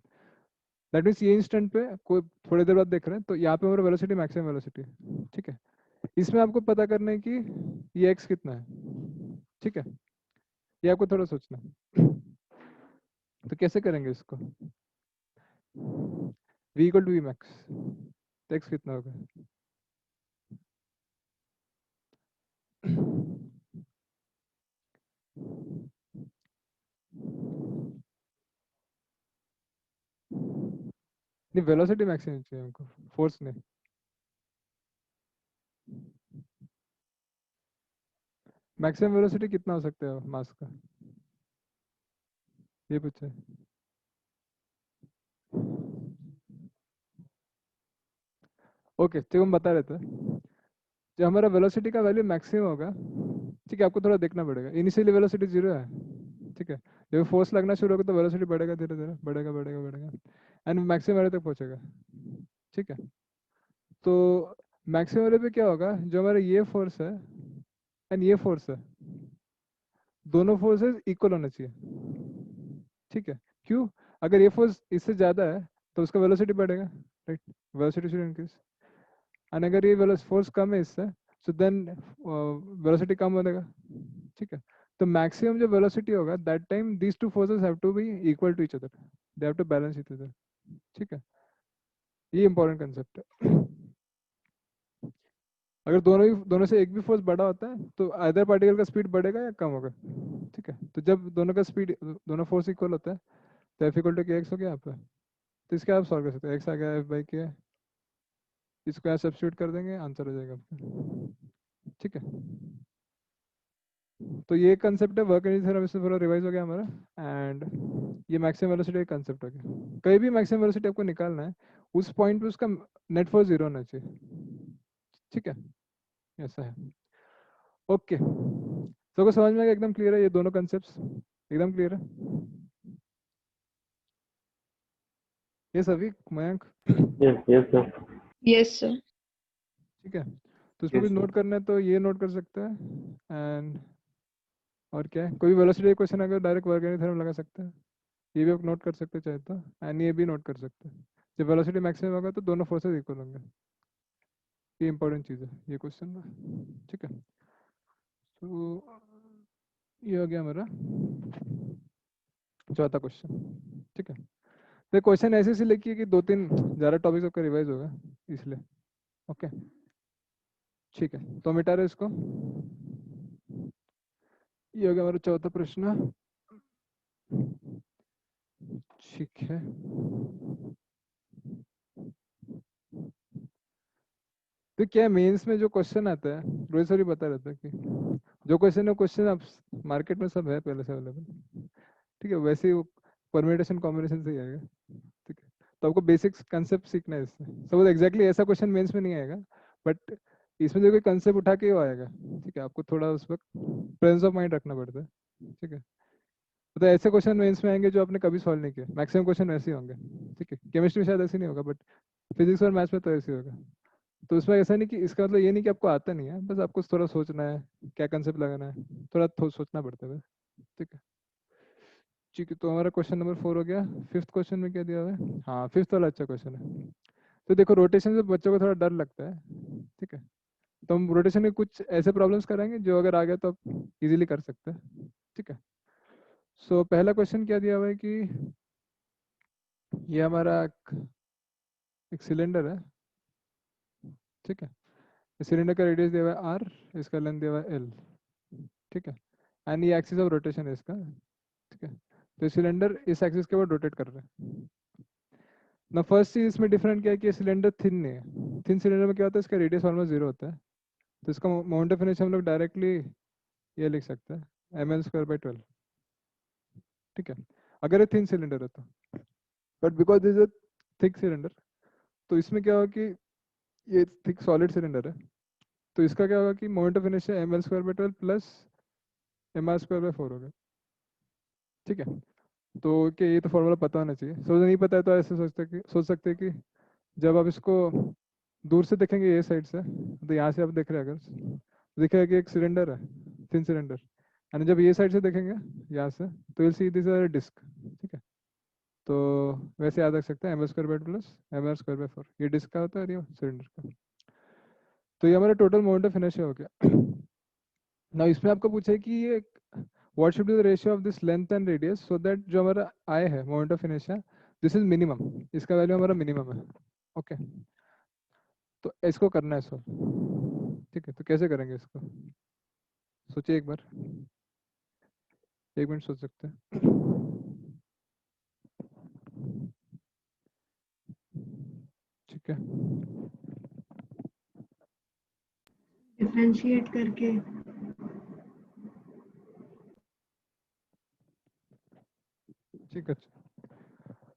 दैट मीन्स ये इंस्टेंट पे कोई थोड़ी देर बाद देख रहे हैं तो यहाँ पे हमारा वेलोसिटी मैक्सिमम वेलोसिटी है, ठीक है। इसमें आपको पता करना है कि ये एक्स कितना है, ठीक है, ये आपको थोड़ा सोचना है। तो कैसे करेंगे इसको, V equal to V max, तो एक्स कितना होगा, नहीं वेलोसिटी मैक्सिमम चाहिए हमको, फोर्स नहीं। मैक्सिमम वेलोसिटी कितना हो सकता है मास का, ये पूछे। ओके तो हम बता रहे थे, जो हमारा वेलोसिटी का वैल्यू मैक्सिमम होगा, ठीक है, आपको थोड़ा देखना पड़ेगा, इनिशियली वेलोसिटी जीरो है, ठीक है। जब फोर्स लगना शुरू होगा तो वेलोसिटी बढ़ेगा, धीरे धीरे बढ़ेगा बढ़ेगा बढ़ेगा एंड मैक्सिमम वैल्यू तक पहुंचेगा, ठीक है। तो मैक्सिमम वाले पे क्या होगा, जो हमारा ये फोर्स है एंड ये फोर्स है, दोनों फोर्सेस इक्वल होना चाहिए। ठीक है, क्यों? अगर ये फोर्स इससे ज़्यादा है तो उसका वेलोसिटी बढ़ेगा, right? Velocity should increase. And अगर ये फोर्स कम है इससे, सो देन वेलोसिटी कम हो जाएगा। ठीक है, तो मैक्सिमम जो वेलोसिटी होगा that time these two forces have to be equal to each other, they have to balance each other. ठीक है, ये इंपॉर्टेंट कंसेप्ट है। अगर दोनों से एक भी फोर्स बड़ा होता है तो आइदर पार्टिकल का स्पीड बढ़ेगा या कम होगा। ठीक है, तो जब दोनों का स्पीड, दोनों फोर्स इक्वल होता है तो एफ इक्वल टू के एक्स हो गया यहाँ पे। तो इसके आप सॉल्व कर सकते हैं, एक्स आ गया एफ बाई के है, इसको यहाँ सब्स्टिट्यूट कर देंगे, आंसर हो जाएगा आपका। ठीक है, तो ये कंसेप्ट है वर्क एनर्जी थ्योरम, इससे पूरा रिवाइज हो गया हमारा। एंड ये मैक्सिमम वेलोसिटी का कंसेप्ट हो गया। कहीं भी मैक्सिमम वेलोसिटी आपको निकालना है, उस पॉइंट पे उसका नेट फोर्स जीरो होना चाहिए। ठीक है, ऐसा है। ओके, सबको समझ में आ गया? एकदम क्लियर है ये दोनों कंसेप्ट्स? एकदम क्लियर है ये सभी, Mayank? Yes yes sir. Yes sir. ठीक है, तो इसमें कुछ Yes, sir. नोट करना है तो ये नोट कर सकते हैं। एंड और क्या है, कोई वेलोसिटी क्वेश्चन अगर डायरेक्ट वर्क एनर्जी थ्योरम लगा सकते हैं, ये भी आप नोट कर सकते हैं चाहे तो। एंड ये भी नोट कर सकते हैं, जब वेलोसिटी मैक्सिमम होगा तो दोनों फोर्सेस इक्वल होंगे। ये इंपॉर्टेंट चीज़ है ये क्वेश्चन में। ठीक है, तो ये हो गया हमारा चौथा क्वेश्चन। ठीक है, तो क्वेश्चन ऐसे से लिखिए कि दो तीन ज़्यादा टॉपिक्स आपका रिवाइज होगा इसलिए। ओके, ठीक है, तो मिटा रहे इसको। ये हो गया हमारा चौथा प्रश्न। ठीक है, तो क्या मेंस में जो क्वेश्चन आता है, रोहित सर ही बता रहता है कि जो क्वेश्चन है क्वेश्चन अब मार्केट में सब है पहले से अवेलेबल। ठीक है, वैसे ही वो परम्यूटेशन कॉम्बिनेशन से ही आएगा। ठीक है, तो आपको बेसिक्स कंसेप्ट सीखना है इससे। सपोज एग्जैक्टली ऐसा क्वेश्चन मेंस में नहीं आएगा, बट इसमें जो कोई कंसेप्ट उठा के वो आएगा। ठीक है, आपको थोड़ा उस वक्त प्रेजेंस ऑफ माइंड रखना पड़ता है। ठीक है, तो ऐसे क्वेश्चन मेंस में आएंगे जो आपने कभी सॉल्व नहीं किया, मैक्सिमम क्वेश्चन वैसे ही होंगे। ठीक है, केमिस्ट्री में शायद ऐसे नहीं होगा, बट फिजिक्स और मैथ्स में तो ऐसे ही होगा। तो उसमें ऐसा नहीं कि इसका मतलब ये नहीं कि आपको आता नहीं है, बस आपको थोड़ा सोचना है क्या कंसेप्ट लगाना है, थोड़ा सोचना पड़ता है बस। ठीक है, ठीक है, तो हमारा क्वेश्चन नंबर 4 हो गया। फिफ्थ क्वेश्चन में क्या दिया हुआ है? हाँ, फिफ्थ वाला अच्छा क्वेश्चन है। तो देखो, रोटेशन से बच्चों को थोड़ा डर लगता है। ठीक है, तो हम रोटेशन में कुछ ऐसे प्रॉब्लम्स कराएंगे जो अगर आ गया तो आप इजीली कर सकते हैं। ठीक है, सो पहला क्वेश्चन क्या दिया हुआ है कि ये हमारा एक सिलेंडर है। ठीक है, सिलेंडर का रेडियस दिया हुआ है आर, इसका लेंथ दिया हुआ है एल। ठीक है, एंड ये एक्सिस ऑफ रोटेशन है इसका। ठीक है, तो सिलेंडर इस एक्सिस के ऊपर रोटेट कर रहा है ना। फर्स्ट चीज इसमें डिफरेंट क्या है कि सिलेंडर थिन नहीं है। थिन सिलेंडर में क्या होता है, इसका रेडियस ऑलमोस्ट जीरो होता है। तो इसका मोमेंट ऑफ इनर्शिया हम लोग डायरेक्टली ये लिख सकते हैं ml²/12। ठीक है, अगर ये थिन सिलेंडर है तो, but because this is a thick cylinder, तो इसमें क्या होगा कि ये थिक सॉलिड सिलेंडर है, तो इसका क्या होगा कि moment of inertia ml²/12 plus mr²/4 होगा। ठीक है, तो कि ये तो फॉर्मूला पता होना चाहिए। सोच नहीं पता है तो ऐसे सोच सकते हैं कि जब आप इसको दूर से देखेंगे ये साइड से, तो यहाँ से आप देख रहे हैं अगर, तो दिखेगा कि एक सिलेंडर है, थिन सिलेंडर। एंड जब ये साइड से देखेंगे यहाँ से, तो विल सी दिस डिस्क। ठीक है, तो वैसे याद रख सकते हैं ml² प्लस mr²/4, ये डिस्क का होता है और ये सिलेंडर का। तो ये हमारा टोटल मोमेंट ऑफ इनर्शिया हो गया। ना इसमें आपको पूछा है कि ये what should be the ratio of this length and radius so that जो हमारा आई है moment of inertia, this is minimum, इसका वैल्यू हमारा मिनिमम है। ओके, तो इसको करना है सॉल्व। ठीक है, तो कैसे करेंगे इसको, सोचिए एक बार, 1 मिनट सोच सकते हैं। ठीक है, डिफरेंशिएट करके। ठीक है,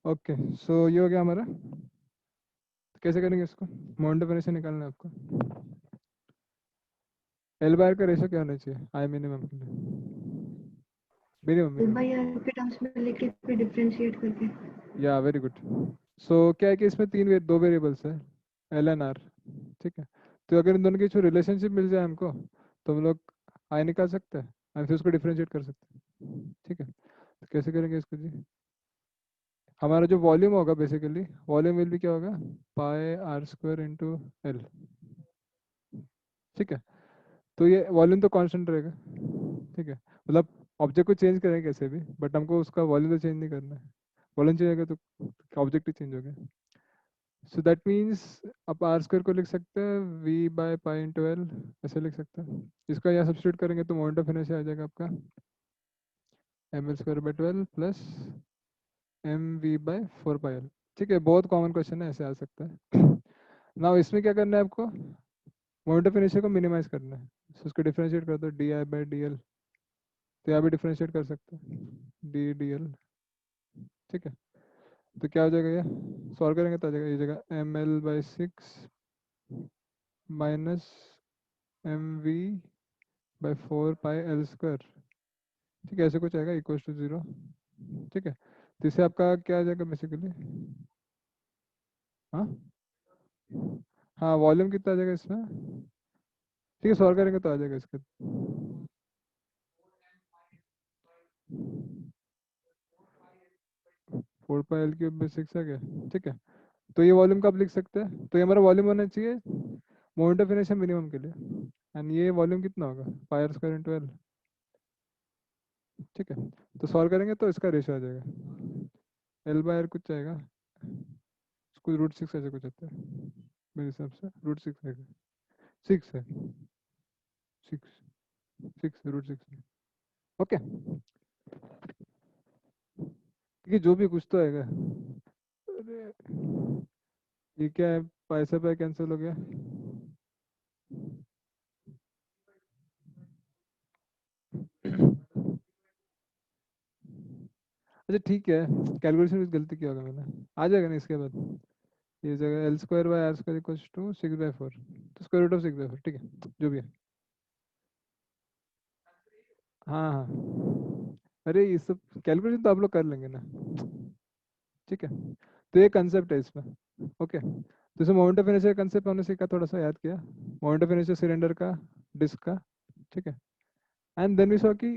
ओके, सो ये हो गया हमारा। तो कैसे करेंगे इसको, मोमेंट ऑफ इनर्शिया निकालना है आपको। एल बार का रेशियो क्या होना चाहिए आई मिनिमम के लिए? Minimum L minimum, by R के टर्म्स में लिख के फिर डिफरेंशिएट करके। या वेरी गुड। सो क्या है कि इसमें दो वेरिएबल्स है, एल एंड आर। ठीक है। तो अगर इन दोनों की जो रिलेशनशिप मिल जाए हमको तो हम लोग आई निकाल सकते हैं और फिर उसको डिफ्रेंशिएट कर सकते हैं। ठीक है, तो कैसे करेंगे इसको जी? हमारा जो वॉल्यूम होगा बेसिकली, वॉल्यूम विल भी क्या होगा, पाई आर स्क्वायर इंटू एल। ठीक है, तो ये वॉल्यूम तो कांस्टेंट रहेगा। ठीक है, मतलब ऑब्जेक्ट को चेंज करें कैसे भी, बट हमको उसका वॉल्यूम तो चेंज नहीं करना है। वॉल्यूम चेंज होगा तो ऑब्जेक्ट ही चेंज हो गया। सो दैट मीन्स आप आर स्क्वायर को लिख सकते हैं V by pi into L, ऐसे लिख सकते हैं। इसका यहाँ सब्स्टिट्यूट करेंगे तो मोमेंट ऑफ इनर्शिया आ जाएगा आपका M L square by 12 plus M V by 4 pi L. ठीक है, बहुत कॉमन क्वेश्चन है, ऐसे आ सकता है। नाउ इसमें क्या करना है आपको, मोमेंट ऑफ इनर्शिया को मिनिमाइज करना है। So, उसको डिफरेंशिएट कर दो D I by D L, तो यहाँ भी डिफरेंशिएट कर सकते हैं डी डी एल। ठीक है, तो क्या हो जाएगा, ये सॉल्व करेंगे तो आ जाएगा, ये जगह M L by 6 minus M V by 4 pi L square. ठीक है, ऐसे कुछ आएगा इक्वल टू 0। ठीक है, तो इससे आपका क्या आ जाएगा बेसिकली, हाँ हाँ, वॉल्यूम कितना आ जाएगा इसमें। ठीक है, सॉल्व करेंगे तो आ जाएगा इसका 4 पाई एल क्यूब बाई 6 आ गया। ठीक है, तो ये वॉल्यूम का आप लिख सकते हैं, तो ये हमारा वॉल्यूम होना चाहिए मोमेंट ऑफ इनर्शिया मिनिमम के लिए। एंड ये वॉल्यूम कितना होगा, पाई आर स्क्वायर इंटू एल। ठीक है, तो सॉल्व करेंगे तो इसका रेशियो आ जाएगा एल बाय आर कुछ आएगा, कुछ √6 ऐसे कुछ आता है मेरे हिसाब से, √6 आएगा, 6 है, 6 √6। ओके, ठीक है, जो भी कुछ तो आएगा। अरे ये क्या है, पैसा पे कैंसिल हो गया। अच्छा ठीक है, कैलकुलेशन में गलती किया होगा मैंने, आ जाएगा ना इसके बाद। ये जगह L square by R square equal to 6/4, तो स्क्वायर रूट ऑफ 6/4। ठीक है, जो भी है। हाँ हाँ, अरे ये सब कैलकुलेशन तो आप लोग कर लेंगे ना। ठीक है, तो ये कंसेप्ट है इसमें। ओके, तो इसमें मोमेंट ऑफ इनर्शिया कंसेप्ट हमने सीखा, थोड़ा सा याद किया। मोमेंट ऑफ इनर्शिया सिलेंडर का, डिस्क का। ठीक है, एंड देन वी सॉ कि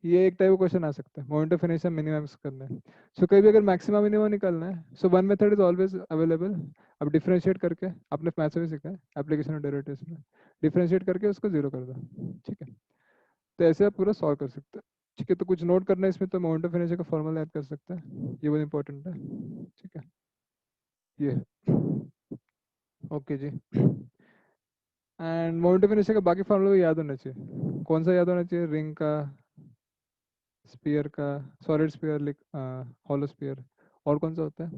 ये एक टाइप का क्वेश्चन आ सकता है, मोमेंट ऑफ इनर्शिया मिनिमम करना है। सो कहीं भी अगर मैक्सिमम मिनिमम निकालना है, so one method is always available. अब डिफरेंशिएट करके, आपने मैथ्स में भी सीखा है एप्लीकेशन ऑफ डेरिवेटिव्स में, डिफरेंशिएट करके उसको जीरो कर दो। ठीक है, तो ऐसे आप पूरा सॉल्व कर सकते हैं। ठीक है, तो कुछ नोट करना है इसमें, तो मोमेंट ऑफ इनर्शिया का फॉर्मूला याद कर सकते हैं, ये बहुत इंपॉर्टेंट है। ठीक है, ये okay ji. And moment of inertia का बाकी फॉर्मूला भी याद होना चाहिए। कौन सा याद होना चाहिए, रिंग का, स्पीयर का, सॉलिड स्पीयर, हॉलो स्पीयर, और कौन सा होता है,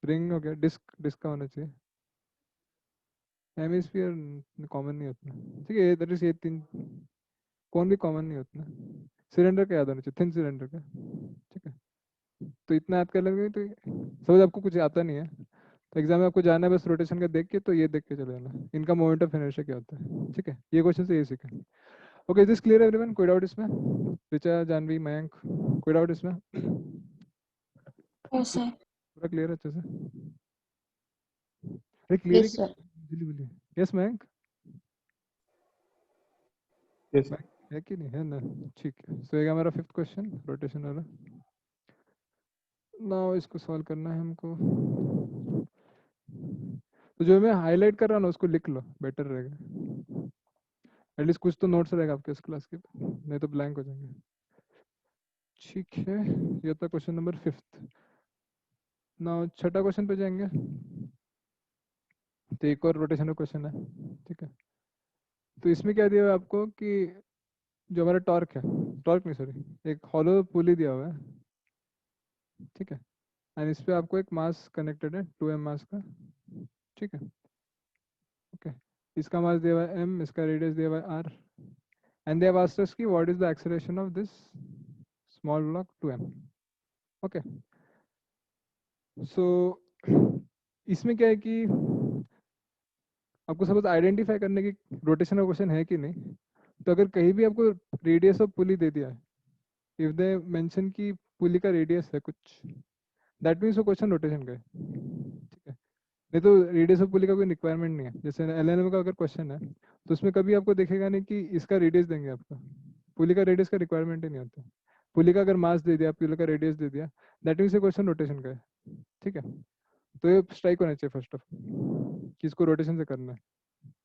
रिंग हो गया, डिस्क, डिस्क का होना चाहिए, हेमिस्फीयर कॉमन नहीं होता। ठीक है, दैट इज ये तीन, कौन भी कॉमन नहीं होता। सिलेंडर का याद होना चाहिए, थिन सिलेंडर का। ठीक है, तो इतना याद कर लेंगे तो समझ, आपको कुछ आता नहीं है तो एग्जाम में आपको जाना है बस रोटेशन का देख के, तो ये देख के चले जाना इनका मोमेंट ऑफ इनर्शिया क्या होता है। ठीक है, ये क्वेश्चन से ये सीखा। ओके, दिस क्लियर एवरीवन, कोई डाउट इसमें, ऋचा, जानवी, मयंक, कोई डाउट इसमें, Yes, sir. पूरा क्लियर है अच्छे से। अरे क्लियर है Yes, कि sir. नहीं, बोलिए। यस मयंक, यस मयंक है कि नहीं है ना। ठीक है, सो ये हमारा 5th क्वेश्चन रोटेशन वाला। नाउ इसको सॉल्व करना है हमको, तो जो मैं हाईलाइट कर रहा हूँ ना उसको लिख लो, बेटर रहेगा। एटलीस्ट कुछ तो नोट्स रहेगा आपके इस क्लास के, नहीं तो ब्लैंक हो जाएंगे। ठीक है, ये था क्वेश्चन नंबर 5th। नाउ छठा क्वेश्चन पे जाएंगे, तो एक और रोटेशन का क्वेश्चन है। ठीक है, तो इसमें क्या दिया हुआ है आपको कि जो हमारा टॉर्क है, टॉर्क नहीं सॉरी, एक हॉलो पुली दिया हुआ है। ठीक है, एंड इस पे आपको एक मास कनेक्टेड है 2m मास का। ठीक है, ओके, इसका मास दिया हुआ है m, इसका रेडियस दिया हुआ है r, and they have asked us कि what is the acceleration of this small block 2m। Okay, so इसमें क्या है कि आपको सपोज आइडेंटिफाई करने की रोटेशन का क्वेश्चन है कि नहीं, तो अगर कहीं भी आपको रेडियस ऑफ पुली दे दिया है, इफ दे मेंशन की पुली का रेडियस है कुछ, दैट मीन्स वो क्वेश्चन रोटेशन का है। ठीक है, नहीं तो रेडियस ऑफ पुली का कोई रिक्वायरमेंट नहीं है। जैसे एलएनएम का अगर क्वेश्चन है तो उसमें कभी आपको दिखेगा नहीं कि इसका रेडियस देंगे आपका, पुली का रेडियस का रिक्वायरमेंट ही नहीं होता। पुली का अगर मास दे दिया, पुली का रेडियस दे दिया, दैट मीन्स क्वेश्चन रोटेशन का है। ठीक है, तो ये स्ट्राइक होना चाहिए फर्स्ट ऑफ कि इसको रोटेशन से करना है।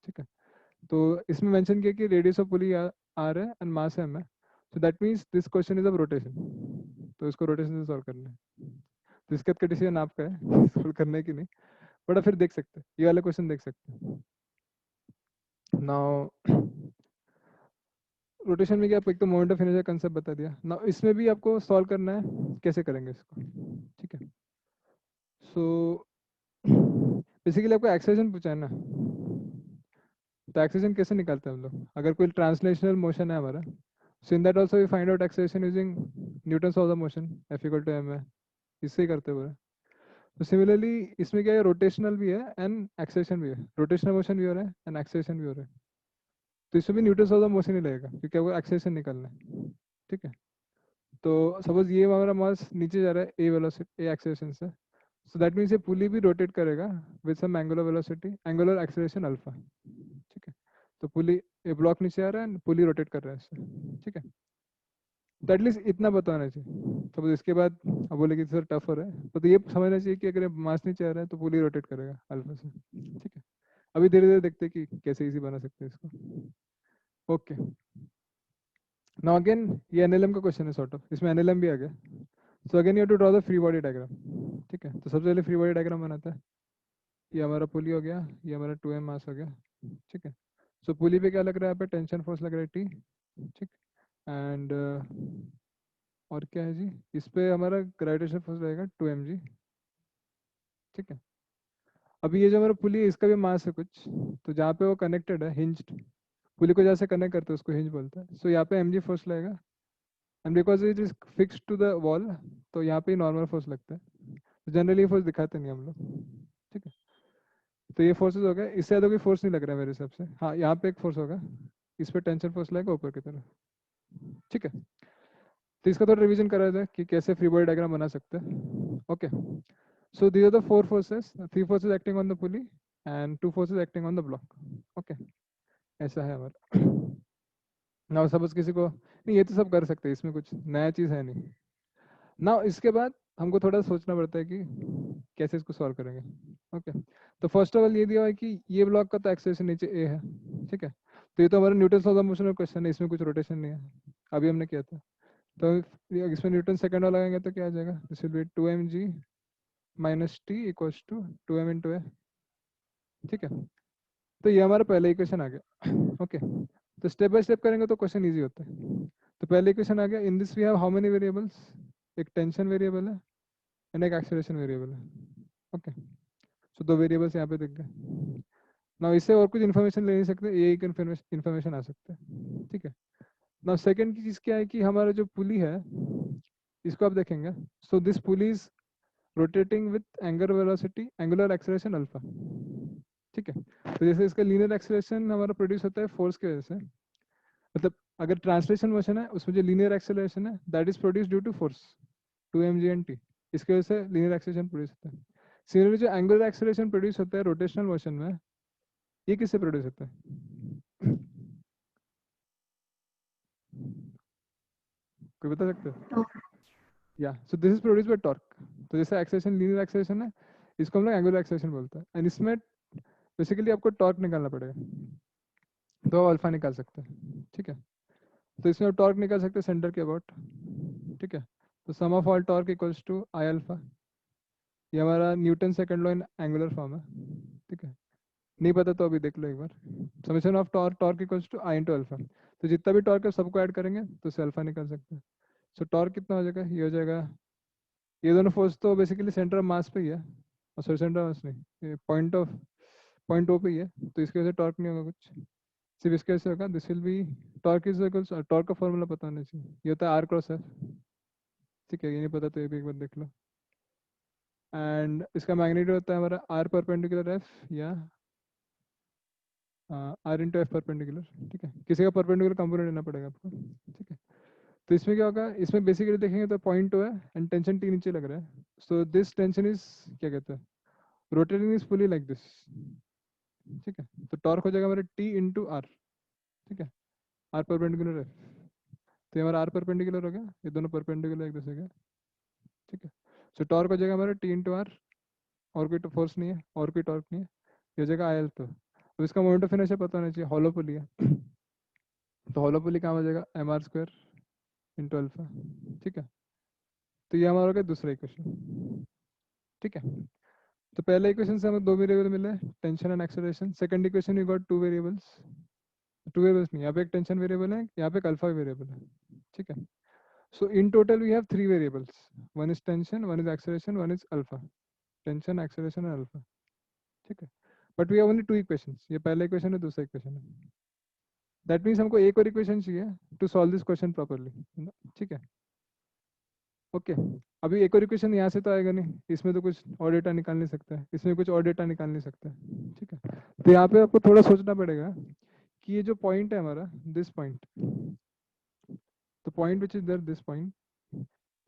ठीक है, तो इसमें मेंशन किया कि रेडियस ऑफ पुली आर है एंड मास एम है, तो that means this question is of rotation, तो इसको रोटेशन से सॉल्व करना है। तो इसका डिसीजन आपका है सॉल्व करने की नहीं, बट फिर देख सकते हैं, ये वाला क्वेश्चन देख सकते हैं। नाउ रोटेशन में क्या, आपको एक तो मोमेंट ऑफ इनर्शिया कंसेप्ट बता दिया। नाउ इसमें भी आपको सॉल्व करना है कैसे करेंगे इसको। ठीक है, सो बेसिकली आपको एक्सेलरेशन पूछा है ना, तो एक्सेलरेशन कैसे निकालते हैं हम लोग, अगर कोई ट्रांसलेशनल मोशन है हमारा, so in that also we find out acceleration using Newton's of the motion, F equal to m है, इससे ही करते हुए। तो सिमिलरली इसमें क्या है, रोटेशनल भी है एंड एक्सेलरेशन भी है, रोटेशनल मोशन भी हो रहा है एंड एक्सेलरेशन भी हो रहा है, तो इसमें भी न्यूटन्स ऑफ द मोशन ही लगेगा क्योंकि आपको एक्सेलरेशन निकालना है। ठीक है, तो सपोज ये हमारा मास नीचे जा रहा है ए वेलोसिटी, ए एक्सेलरेशन से, सो दैट मीन्स ये पुली भी रोटेट करेगा with some angular velocity, angular acceleration alpha. ठीक है, तो पुली, ये ब्लॉक नीचे आ रहा है, पुली रोटेट कर रहा है इससे। ठीक है, तो एटलीस्ट इतना बताना चाहिए। सपोज इसके बाद अब बोले कि सर टफ हो रहा है, तो ये समझना चाहिए कि अगर मास नीचे आ रहा है तो पुली रोटेट करेगा अल्फा से। ठीक है, अभी धीरे धीरे देखते हैं कि कैसे इजी बना सकते हैं इसको। ओके, नाउ अगेन ये एनएलएम का क्वेश्चन है सॉर्ट ऑफ, इसमें एनएलएम भी आ गया। So again you to draw the free body diagram. ठीक है, तो सबसे पहले फ्री बॉडी डायग्राम बनाता है। ये हमारा पुली हो गया, ये हमारा 2m मास हो गया। ठीक है, सो पुली पे क्या लग रहा है, यहाँ पे टेंशन फोर्स लग रहा है टी। ठीक, एंड और क्या है जी, इस पे हमारा ग्रेविटेशन फोर्स रहेगा 2mg। ठीक है, अभी ये जो हमारा पुली है इसका भी मास है कुछ, तो जहाँ पे वो कनेक्टेड है हिंज्ड, पुली को जैसे कनेक्ट करते हैं उसको हिंज बोलते हैं, सो यहाँ पे mg फोर्स लगेगा and because it is fix to the wall, तो यहाँ पे नॉर्मल फोर्स लगता है, जनरली फोर्स दिखाते नहीं हम लोग। ठीक है, तो ये फोर्सेस हो गए, इससे ज़्यादा कोई फोर्स नहीं लग रहा है मेरे हिसाब से। हाँ, यहाँ पे एक फोर्स होगा, इस पे टेंशन फोर्स लगेगा ऊपर की तरफ। ठीक है, तो इसका थोड़ा रिवीजन करा जाए कि कैसे फ्री बॉडी डायग्राम बना सकते हैं। Okay, so these are the 4 forces, 3 forces acting on the pulley and 2 forces acting on the block. Okay, ऐसा है हमारा। ना सपोज किसी को, नहीं ये तो सब कर सकते हैं, इसमें कुछ नया चीज़ है नहीं ना। इसके बाद हमको थोड़ा सोचना पड़ता है कि कैसे इसको सॉल्व करेंगे। ओके, तो फर्स्ट ऑफ ऑल ये दिया हुआ है कि ये ब्लॉक का तो एक्सेलरेशन नीचे ए है। ठीक है, तो ये तो हमारा न्यूटन ऑफ द मोशन का क्वेश्चन है, इसमें कुछ रोटेशन नहीं है, अभी हमने किया था। तो इसमें न्यूटन सेकंड वाला लगाएंगे तो क्या आ जाएगा, this will be 2mg minus T equals to 2m into a. ठीक है, तो ये हमारा पहला इक्वेशन आ गया। ओके, तो स्टेप बाय स्टेप करेंगे तो क्वेश्चन ईजी होता है। तो पहले इक्वेशन आ गया, in this we have how many variables, एक टेंशन वेरिएबल है एंड एक एक्सेलरेशन वेरिएबल है। ओके, सो 2 वेरिएबल्स यहाँ पे दिख गए। ना इससे और कुछ इन्फॉर्मेशन ले नहीं सकते, ये एक इन्फॉर्मेशन आ सकता है। ठीक है, ना सेकंड की चीज़ क्या है कि हमारा जो पुली है इसको आप देखेंगे, so this pulley is rotating with angular velocity, angular acceleration alpha. ठीक है, तो जैसे इसका लीनियर एक्सेलरेशन हमारा प्रोड्यूस होता है फोर्स की वजह से, मतलब अगर ट्रांसलेशन मोशन है उसमें जो लीनियर एक्सेलरेशन है that is produce due to force 2mg and T, इसकी वजह से लीनियर एक्सेलरेशन प्रोड्यूस होता है। सिमिलरली जो एंगुलर एक्सेलरेशन प्रोड्यूस होता है रोटेशनल मोशन में, ये किससे प्रोड्यूस होता है, कोई बता सकते हो? तो या so this is produce by torque. तो जैसे एक्सेलरेशन लीनियर एक्सेलरेशन है, इसको हम लोग एंगुलर एक्सेलरेशन बोलते हैं, एंड इसमें बेसिकली आपको टॉर्क निकालना पड़ेगा, तो आप अल्फा निकाल सकते हैं। ठीक है, तो इसमें आप टॉर्क निकाल सकते हैं सेंटर के अबाउट। ठीक है, तो sum of all torque equals to I alpha, ये हमारा Newton second law in angular form है। ठीक है, नहीं पता तो अभी देख लो एक बार, summation of torque, torque equals to I into alpha, तो जितना भी टॉर्क है सबको ऐड करेंगे तो उससे अल्फा निकाल सकते हैं। सो टॉर्क कितना हो जाएगा, ये हो जाएगा, ये दोनों फोर्स तो बेसिकली सेंटर ऑफ मास पे ही है, और सॉरी सेंटर ऑफ मास नहीं, ये पॉइंट ओ पे ही है, तो इसकी वजह से टॉर्क नहीं होगा कुछ, सिर्फ इसके वजह से होगा, this will B torque is equals, torque का फॉर्मूला पता होना चाहिए, ये होता है आर क्रॉस एफ। ठीक है, ये नहीं पता तो ये भी एक बार देख लो, एंड इसका मैग्नीट्यूड होता है हमारा आर परपेंडिकुलर एफ या आर इंटू एफ परपेंडिकुलर। ठीक है, किसी का परपेंडिकुलर कंपोनेंट लेना पड़ेगा आपको। ठीक है, तो इसमें क्या होगा, इसमें बेसिकली देखेंगे तो पॉइंट टू है एंड टेंशन टी नीचे लग रहा है, सो दिस टेंशन इज क्या कहते हैं, rotating is pulley like this, ठीक है। तो टॉर्क हो जाएगा हमारा टी इंटू आर, ठीक है, आर परपेंडिकुलर है, तो ये हमारा आर परपेंडिकुलर हो गया, ये दोनों परपेंडिकुलर एक दूसरे के, ठीक है। सो टॉर्क हो जाएगा हमारा टी इंटू आर, और कोई फोर्स नहीं है और कोई टॉर्क नहीं है, ये हो जाएगा आई एल। तो अब इसका मोमेंट ऑफ इनर्शिया पता होना चाहिए, हॉलो पुली है तो हॉलो पुली कहाँ हो जाएगा, M R square into alpha, ठीक है। तो ये हमारा हो गया दूसरा इक्वेशन, ठीक है। तो पहले इक्वेशन से हमें दो वेरिएबल मिले, tension and acceleration. Second equation you got two variables, two variables नहीं, यहाँ पे एक टेंशन वेरिएबल है, यहाँ पे एक अल्फा वेरिएबल है, ठीक है। So in total we have three variables, one is tension, one is acceleration, one is alpha, tension acceleration and alpha, ठीक है। But we have only two equations, ये पहला इक्वेशन है, दूसरा इक्वेशन है। दैट मीन्स हमको एक और इक्वेशन चाहिए to solve this question properly, ठीक है। ओके, अभी एक और इक्वेशन यहाँ से तो आएगा नहीं, इसमें तो कुछ और डेटा निकाल नहीं सकता है, इसमें कुछ और डेटा निकाल नहीं सकता है, ठीक है। तो यहाँ पे आपको थोड़ा सोचना पड़ेगा कि ये जो पॉइंट है हमारा, दिस पॉइंट, तो point which is there, this point,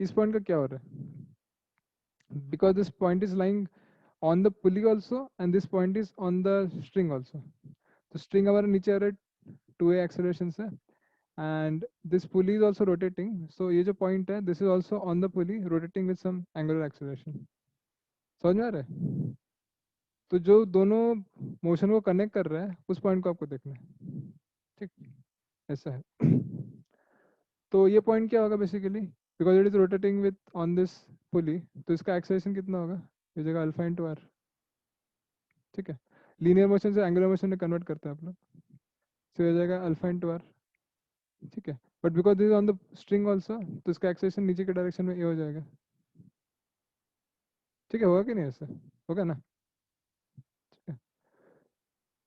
इस पॉइंट का क्या हो रहा है, because this point is lying on the pulley also and this point is on the string also. तो स्ट्रिंग हमारा नीचे आ रहा है 2a एक्सेलरेशन से, and this pulley is also rotating, so ये जो point है, this is also on the pulley rotating with some angular acceleration। समझ में आ रहा है? तो जो दोनों मोशन को कनेक्ट कर रहा है उस पॉइंट को आपको देखना है, ठीक, ऐसा है। तो ये पॉइंट क्या होगा basically, because it is rotating with on this pulley, तो इसका एक्सेलरेशन कितना होगा, ये जगह अल्फा इंटू आर, ठीक है। लीनियर मोशन से एंगुलर मोशन में कन्वर्ट करते हैं आप लोग, तो ये हो जाएगा अल्फा इंटू आर, ठीक है। But because this on the string also, तो इसका एक्सेलरेशन नीचे के डायरेक्शन में ये हो जाएगा, ठीक है। होगा कि नहीं, ऐसा होगा ना, ठीक है।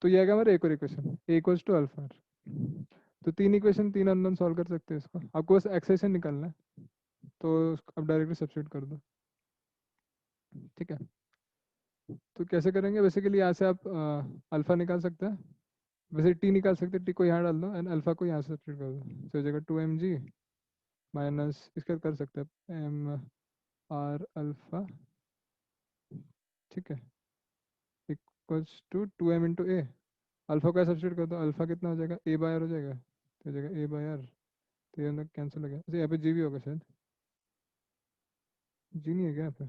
तो ये आएगा हमारा एक और equation, A equals to alpha. तो तीन इक्वेशन, तीन अननोन सॉल्व कर सकते हैं इसको, आपको बस एक्सेशन निकालना है, तो अब डायरेक्टली सब्स्टिट्यूट कर दो, ठीक है। तो कैसे करेंगे, बेसिकली यहाँ से आप अल्फा निकाल सकते हैं, वैसे टी निकाल सकते हैं, टी को यहाँ डाल दो एंड अल्फा को यहाँ से सब्स्टिट्यूट कर दो, तो जगह 2mg माइनस इसका कर सकते हैं एम आर अल्फा, ठीक है, equals to 2m into A, alpha का सब्स्टिट्यूट कर दो, अल्फा कितना हो जाएगा, ए बाय आर हो जाएगा, तो जगह ए बाय आर, तो ये अंदर कैंसिल हो गया, अच्छा यहाँ पे जी भी होगा शायद, जी नहीं है क्या यहाँ पे,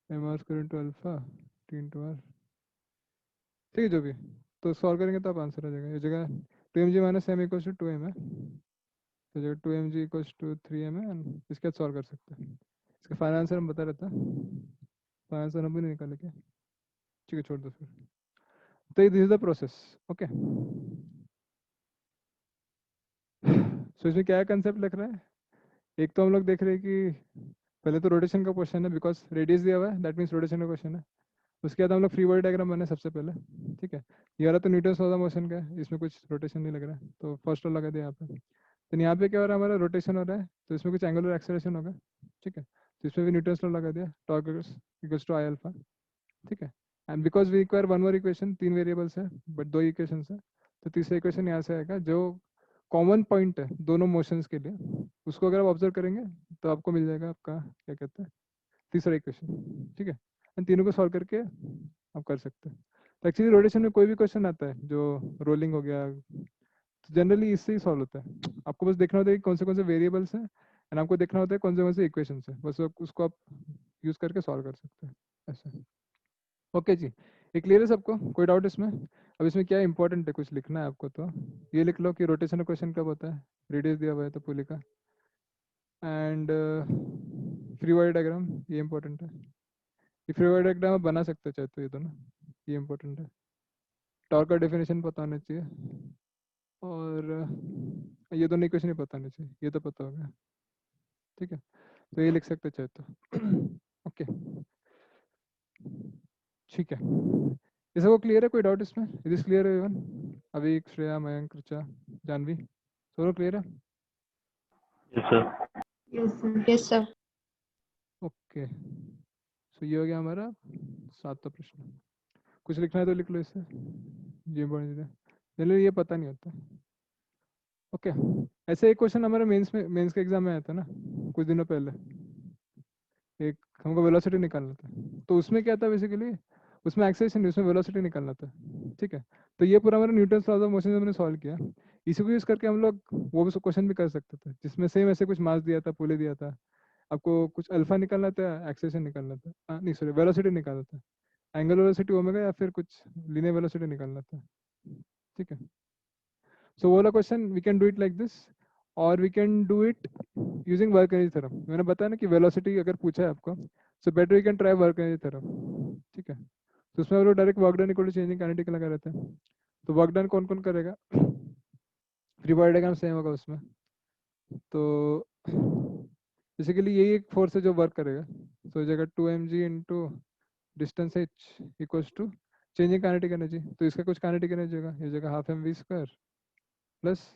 M R square into alpha T into R, ठीक है जो भी, तो सॉल्व करेंगे तो आप आंसर आ जाएगा, ये जगह 2mg minus M equals to 2m है, तो जगह 2mg इक्वल्स टू 3m है, एंड इसके बाद सॉल्व कर सकते हैं। इसका फाइनल आंसर हम बता रहता है, फाइनल आंसर हम भी नहीं निकाले क्या, ठीक है छोड़ दो फिर। तो this is the process, okay. So इसमें क्या कंसेप्ट लिख रहा है, एक तो हम लोग देख रहे हैं कि पहले तो रोटेशन का क्वेश्चन है, बिकॉज रेडियस दिया हुआ है, दैट मीन्स रोटेशन का क्वेश्चन है। उसके बाद हम लोग फ्री बॉडी डायग्राम बने सबसे पहले, ठीक है। ये वाला तो न्यूटन लॉ मोशन का है, इसमें कुछ रोटेशन नहीं लग रहा है, तो फर्स्ट लॉ लगा दिया यहाँ पे। तो यहाँ पे क्या हो रहा है, हमारा रोटेशन हो रहा है, तो इसमें कुछ एंगुलर एक्सेलरेशन होगा, ठीक है। तो इसमें भी न्यूटन लॉ लगा दिया, torque equals to I alpha, ठीक है। And because we require one more equation, तीन वेरिएबल्स है बट दो इक्वेशन है, तो तीसरा इक्वेशन यहाँ से आएगा, जो कॉमन पॉइंट है दोनों मोशंस के लिए, उसको अगर आप ऑब्जर्व करेंगे तो आपको मिल जाएगा आपका क्या कहते हैं, तीसरा इक्वेशन, ठीक है। एंड तीनों को सॉल्व करके आप कर सकते हैं। तो एक्चुअली रोटेशन में कोई भी क्वेश्चन आता है जो रोलिंग हो गया, तो जनरली इससे ही सॉल्व होता है, आपको बस देखना होता है कि कौन से वेरिएबल्स हैं, एंड आपको देखना होता है कौन से इक्वेशंस हैं, बस उसको आप यूज करके सॉल्व कर सकते हैं, ऐसा। ओके जी, ये क्लियर है सबको, कोई डाउट इसमें। अब इसमें क्या इंपॉर्टेंट है, कुछ लिखना है आपको, तो ये लिख लो कि रोटेशन क्वेश्चन कब होता है, रेडियस दिया हुआ है तो पुली का, एंड फ्री बॉडी डायग्राम ये इंपॉर्टेंट है, ये फ्री बॉडी डायग्राम आप बना सकते हो चाहे तो, ये दोनों ये इंपॉर्टेंट है। टॉर्क का डेफिनेशन पता होना चाहिए, और ये दोनों इक्वेशन ही पता होनी चाहिए, ये तो पता होगा, ठीक है। तो ये लिख सकते चाहे तो। ओके, ठीक है, ये सबको क्लियर है, कोई डाउट इसमें, इट इज क्लियर एवरीवन, अभी श्रेया, मयंक, ऋचा, जानवी, सब क्लियर है। Yes sir. Yes, sir. Yes, sir. Okay, so ये हो गया हमारा सातवां प्रश्न। कुछ लिखना है तो लिख लो इससे, ये बढ़ जाए, जनरली ये पता नहीं होता। ओके, ऐसे एक क्वेश्चन हमारे मेंस के एग्जाम में आया था ना कुछ दिनों पहले, एक हमको वेलोसिटी निकालना था, तो उसमें क्या था बेसिकली, उसमें एक्सेलरेशन नहीं, उसमें वेलोसिटी निकालना था। ठीक है, तो ये पूरा हमारा न्यूटन लॉज ऑफ मोशन हमने सॉल्व किया। इसी को यूज करके हम लोग वो भी क्वेश्चन भी कर सकते थे, जिसमें सेम ऐसे कुछ मास दिया था, पुले दिया था, आपको कुछ अल्फा निकालना था, एक्सेलरेशन निकालना था, नहीं सॉरी वेलोसिटी निकालना था, एंगल वेलोसिटी ओमेगा या फिर कुछ लीनियर वेलोसिटी निकालना था। ठीक है, सो वो वाला question we can do it like this, और we can do it using work energy theorem. मैंने बताया ना कि वेलोसिटी अगर पूछा है आपको, so better you can try work energy theorem. ठीक है, तो उसमें वो लोग direct work done equal to changing kinetic लगा रहते हैं। तो वर्क डन कौन कौन करेगा, फ्री बॉडी डायग्राम सेम होगा उसमें। तो बेसिकली यही एक फोर्स है जो वर्क करेगा। तो जगह 2 mg into distance h equals to changing kinetic energy. तो इसका कुछ काइनेटिक एनर्जी होगा, ये जगह half mv² plus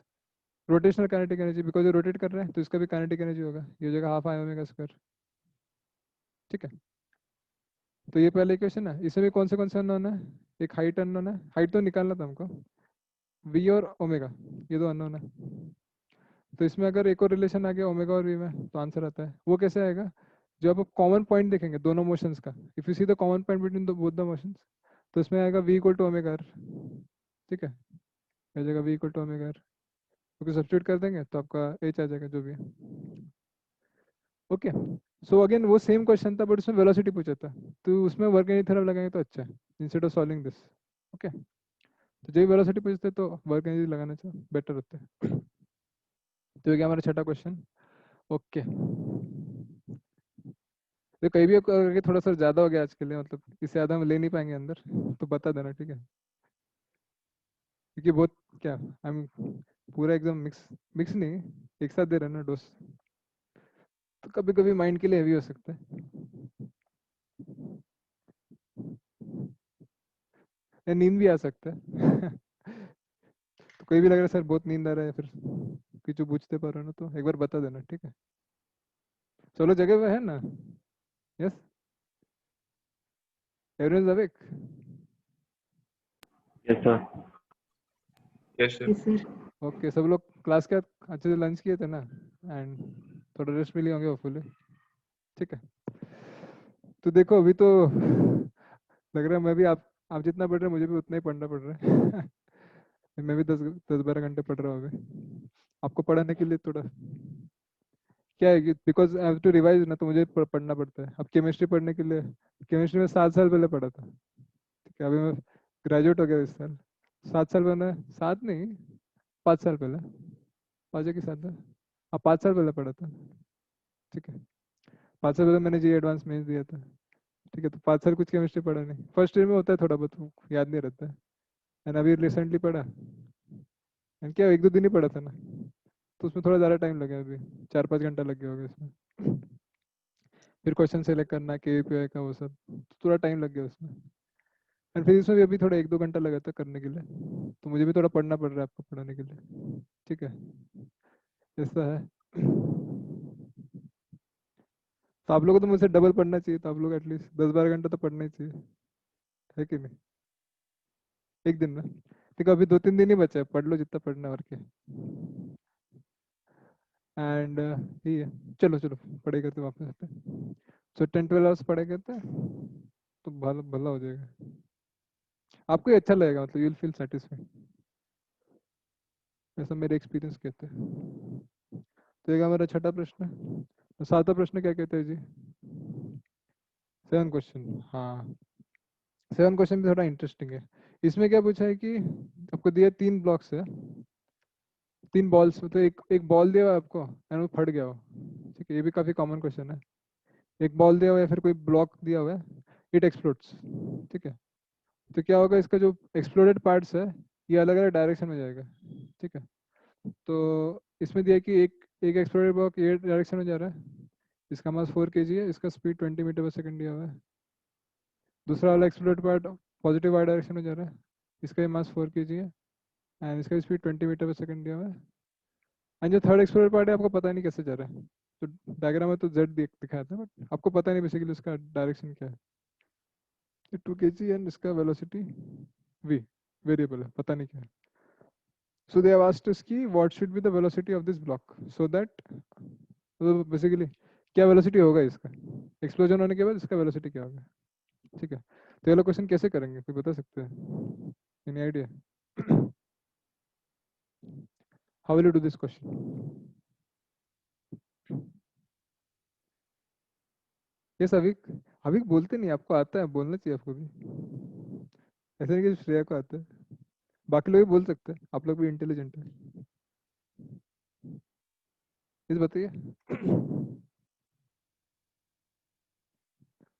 rotational kinetic energy, because ये रोटेट कर रहा है तो इसका भी काइनेटिक एनर्जी होगा, ये जगह हाफ i ओमेगा²। ठीक है, तो ये पहले इक्वेशन है। इसमें भी कौन से अननोन है, एक हाइट अननोन है, हाइट तो निकालना था हमको, v और ओमेगा, ये दो अननोन है। तो इसमें अगर एक और रिलेशन आ गया ओमेगा और v में, तो आंसर आता है। वो कैसे आएगा, जो आप कॉमन पॉइंट देखेंगे दोनों मोशंस का, if you see the common point between both the motions, तो इसमें आएगा v equal to omega r। ठीक है, आ जाएगा v equal to omega r, क्योंकि सब्स्टिट्यूट कर देंगे तो आपका h आ जाएगा जो भी है। ओके, सो अगेन वो सेम क्वेश्चन था, बट उसमें वेलोसिटी पूछा था, तो उसमें वर्क एनर्जी थ्योरम लगाएंगे तो अच्छा है, instead of solving this. Okay, तो जब वेलोसिटी पूछते तो वर्क एनर्जी लगाना चाहिए, बेटर होता है। तो ये गया हमारा छठा क्वेश्चन। ओके, तो कहीं भी करके थोड़ा सा ज़्यादा हो गया आज के लिए, मतलब इससे ज़्यादा हम ले नहीं पाएंगे अंदर, तो बता देना, ठीक है, क्योंकि बहुत क्या हम पूरा एकदम मिक्स मिक्स नहीं, एक साथ दे रहे हैं ना डोज, तो कभी कभी माइंड के लिए हेवी हो सकता है, या नींद भी आ सकता है। तो कोई भी लग रहा है सर बहुत नींद आ रहा है, फिर कुछ पूछते पर हो ना, तो एक बार बता देना, ठीक है। चलो जगह पे है ना, yes, everyone is awake. Yes, sir. Yes, sir. Yes, sir. Okay, सब लोग क्लास के अच्छे से लंच किए थे ना, एंड थोड़ा रेस्ट भी लिए होंगे होपफुली। ठीक है, तो देखो अभी तो लग रहा है मैं भी आप जितना पढ़ रहे हैं मुझे भी उतना ही पढ़ना पड़ रहा है। मैं भी 10-12 घंटे पढ़ रहा हूँ अभी, आपको पढ़ाने के लिए थोड़ा क्या है कि because I have to revise ना, तो मुझे पढ़ना पड़ता है। अब केमिस्ट्री पढ़ने के लिए, केमिस्ट्री में 7 साल पहले पढ़ा था, ठीक है, अभी मैं ग्रेजुएट हो गया इस साल। 7 साल पहले, 7 नहीं, 5 साल पहले, 5 है कि 7 है, हाँ 5 साल पहले पढ़ा था। ठीक है, 5 साल पहले मैंने जी एडवांस मेंस दिया था। ठीक है, तो 5 साल कुछ केमिस्ट्री पढ़ा नहीं, फर्स्ट ईयर में होता है थोड़ा बहुत, वो याद नहीं रहता है। एंड अभी रिसेंटली पढ़ा, एंड क्या 1-2 दिन ही पढ़ा था ना, तो उसमें थोड़ा ज़्यादा टाइम लगा, अभी 4-5 घंटा लग गया होगा इसमें। फिर क्वेश्चन सेलेक्ट करना के का वो सब, तो थोड़ा टाइम लग गया उसमें। एंड फिर इसमें भी अभी थोड़ा 1-2 घंटा लगा था करने के लिए, तो मुझे भी थोड़ा पढ़ना पड़ रहा है आपको पढ़ाने के लिए। ठीक है, ऐसा है। तो आप लोगों को तो मुझसे डबल पढ़ना चाहिए, तो आप लोग एटलीस्ट 10-12 घंटा तो पढ़ना ही चाहिए, है कि नहीं, एक दिन में। देखो अभी 2-3 दिन ही बचा है, पढ़ लो जितना पढ़ना और क्या। एंड ये है, चलो चलो पढ़ाई करते वापस आते हैं। सो 10-12 आवर्स पढ़ाई करते हैं, तो भला भला हो जाएगा, आपको ही अच्छा लगेगा, मतलब यू विल फील सेटिस्फाइड, ऐसा मेरे एक्सपीरियंस कहते हैं। तो ये हमारा छठा प्रश्न है। तो सातवां प्रश्न क्या कहते हैं जी, 7 क्वेश्चन, हाँ 7 क्वेश्चन भी थोड़ा इंटरेस्टिंग है। इसमें क्या पूछा है कि आपको दिया 3 ब्लॉक्स है, 3 बॉल्स, मतलब एक बॉल दिया हुआ है आपको एंड वो फट गया हो। ठीक है, ये भी काफी कॉमन क्वेश्चन है। एक बॉल दिया हुआ है या फिर कोई ब्लॉक दिया हुआ है, इट एक्सप्लोड्स। ठीक है, तो क्या होगा, इसका जो एक्सप्लोडेड पार्ट्स है ये अलग अलग डायरेक्शन में जाएगा। ठीक है, तो इसमें दिया है कि एक एक्सप्लोडेड ब्लॉक ये डायरेक्शन में जा रहा है, इसका मास 4 kg है, इसका स्पीड 20 मीटर पर सेकंड दिया हुआ है। दूसरा वाला exploded part positive Y direction में जा रहा है, इसका भी मास 4 kg है, एंड इसका स्पीड 20 मीटर पर सेकंड दिया हुआ है। एंड जो थर्ड एक्सप्लोडेड पार्ट है आपको पता नहीं कैसे जा रहा है, तो डायग्राम में तो जेड दिखाया था, बट आपको पता नहीं बेसिकली उसका डायरेक्शन क्या है। 2 kg एंड इसका वेलोसिटी v वेरिएबल है, पता नहीं क्या है। So they have asked us ki what should be the velocity of this block so that, so basically क्या वेलोसिटी होगा इसका, एक्सप्लोजन होने के बाद इसका वेलोसिटी क्या होगा। ठीक है, तो ये लोग क्वेश्चन कैसे करेंगे, कोई बता सकते हैं, any idea? How will you do this question? Yes Avik, Avik बोलते नहीं, आपको आता है, बोलना चाहिए आपको भी, ऐसा नहीं कि श्रेया को आता है, बाकी लोग भी बोल सकते हैं, आप लोग भी इंटेलिजेंट है। इस बताइए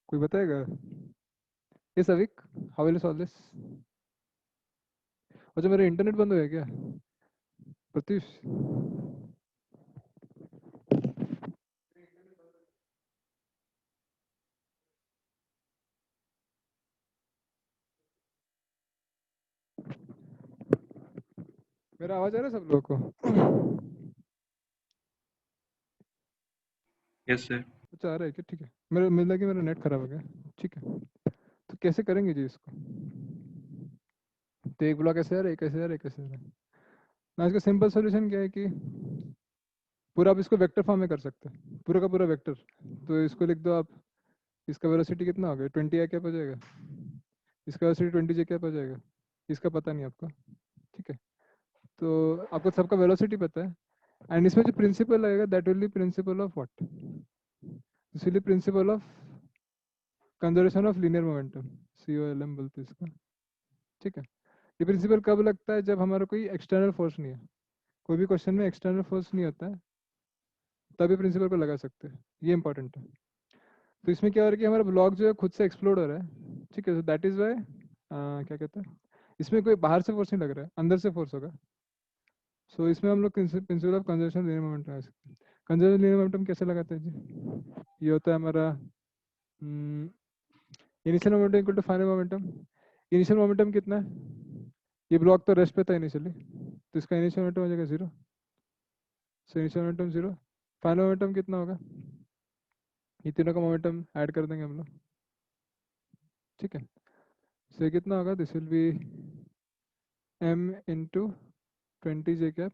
कोई बताएगा? Yes Avik, how will you solve this? अच्छा मेरा इंटरनेट बंद हो गया क्या प्रत्युष? मेरा आवाज आ रहा है सब लोगों को? Yes, sir. अच्छा आ रहा है क्या? ठीक है, मेरा मिल रहा कि मेरा नेट खराब हो गया। ठीक है, तो कैसे करेंगे जी इसको? तो एक ब्लॉक ऐसे आ रहा है, एक ऐसे आ रहा है, एक ऐसे आ रहा है ना। इसका सिंपल सोल्यूशन क्या है कि पूरा आप इसको वेक्टर फॉर्म में कर सकते हैं, पूरा का पूरा वेक्टर। तो इसको लिख दो आप, इसका वेलोसिटी कितना हो गया, 20 आई कैप हो जाएगा, इसका वेलोसिटी 20 जे कैप हो जाएगा, इसका पता नहीं आपको। ठीक है, तो आपको सबका वेलोसिटी पता है, एंड इसमें जो प्रिंसिपल लगेगा that will B principle of what, this will B principle of conservation of linear momentum, COLM बोलते हैं इसको। ठीक है, ये प्रिंसिपल कब लगता है, जब हमारा कोई एक्सटर्नल फोर्स नहीं है, कोई भी क्वेश्चन में एक्सटर्नल फोर्स नहीं होता है, तभी प्रिंसिपल को लगा सकते हैं, ये इंपॉर्टेंट है। तो इसमें क्या हो रहा है कि हमारा ब्लॉक जो है खुद से एक्सप्लोड हो रहा है। ठीक है, दैट इज वाई क्या कहते हैं, इसमें कोई बाहर से फोर्स नहीं लग रहा है, अंदर से फोर्स होगा। सो इसमें हम लोग principle of conservation linear momentum लगा सकते हैं। कंजर्वेशन लीनियर मोमेंटम कैसे लगाते हैं जी? ये होता है हमारा initial momentum equal to final momentum. Initial momentum कितना है, ये ब्लॉक तो रेस्ट पे था इनिशियली, तो इसका इनिशियल मोमेंटम हो जाएगा 0। So initial momentum 0, final momentum कितना होगा, ये तीनों का मोमेंटम ऐड कर देंगे हम लोग। ठीक है, सो कितना होगा, this will be m into 20 J cap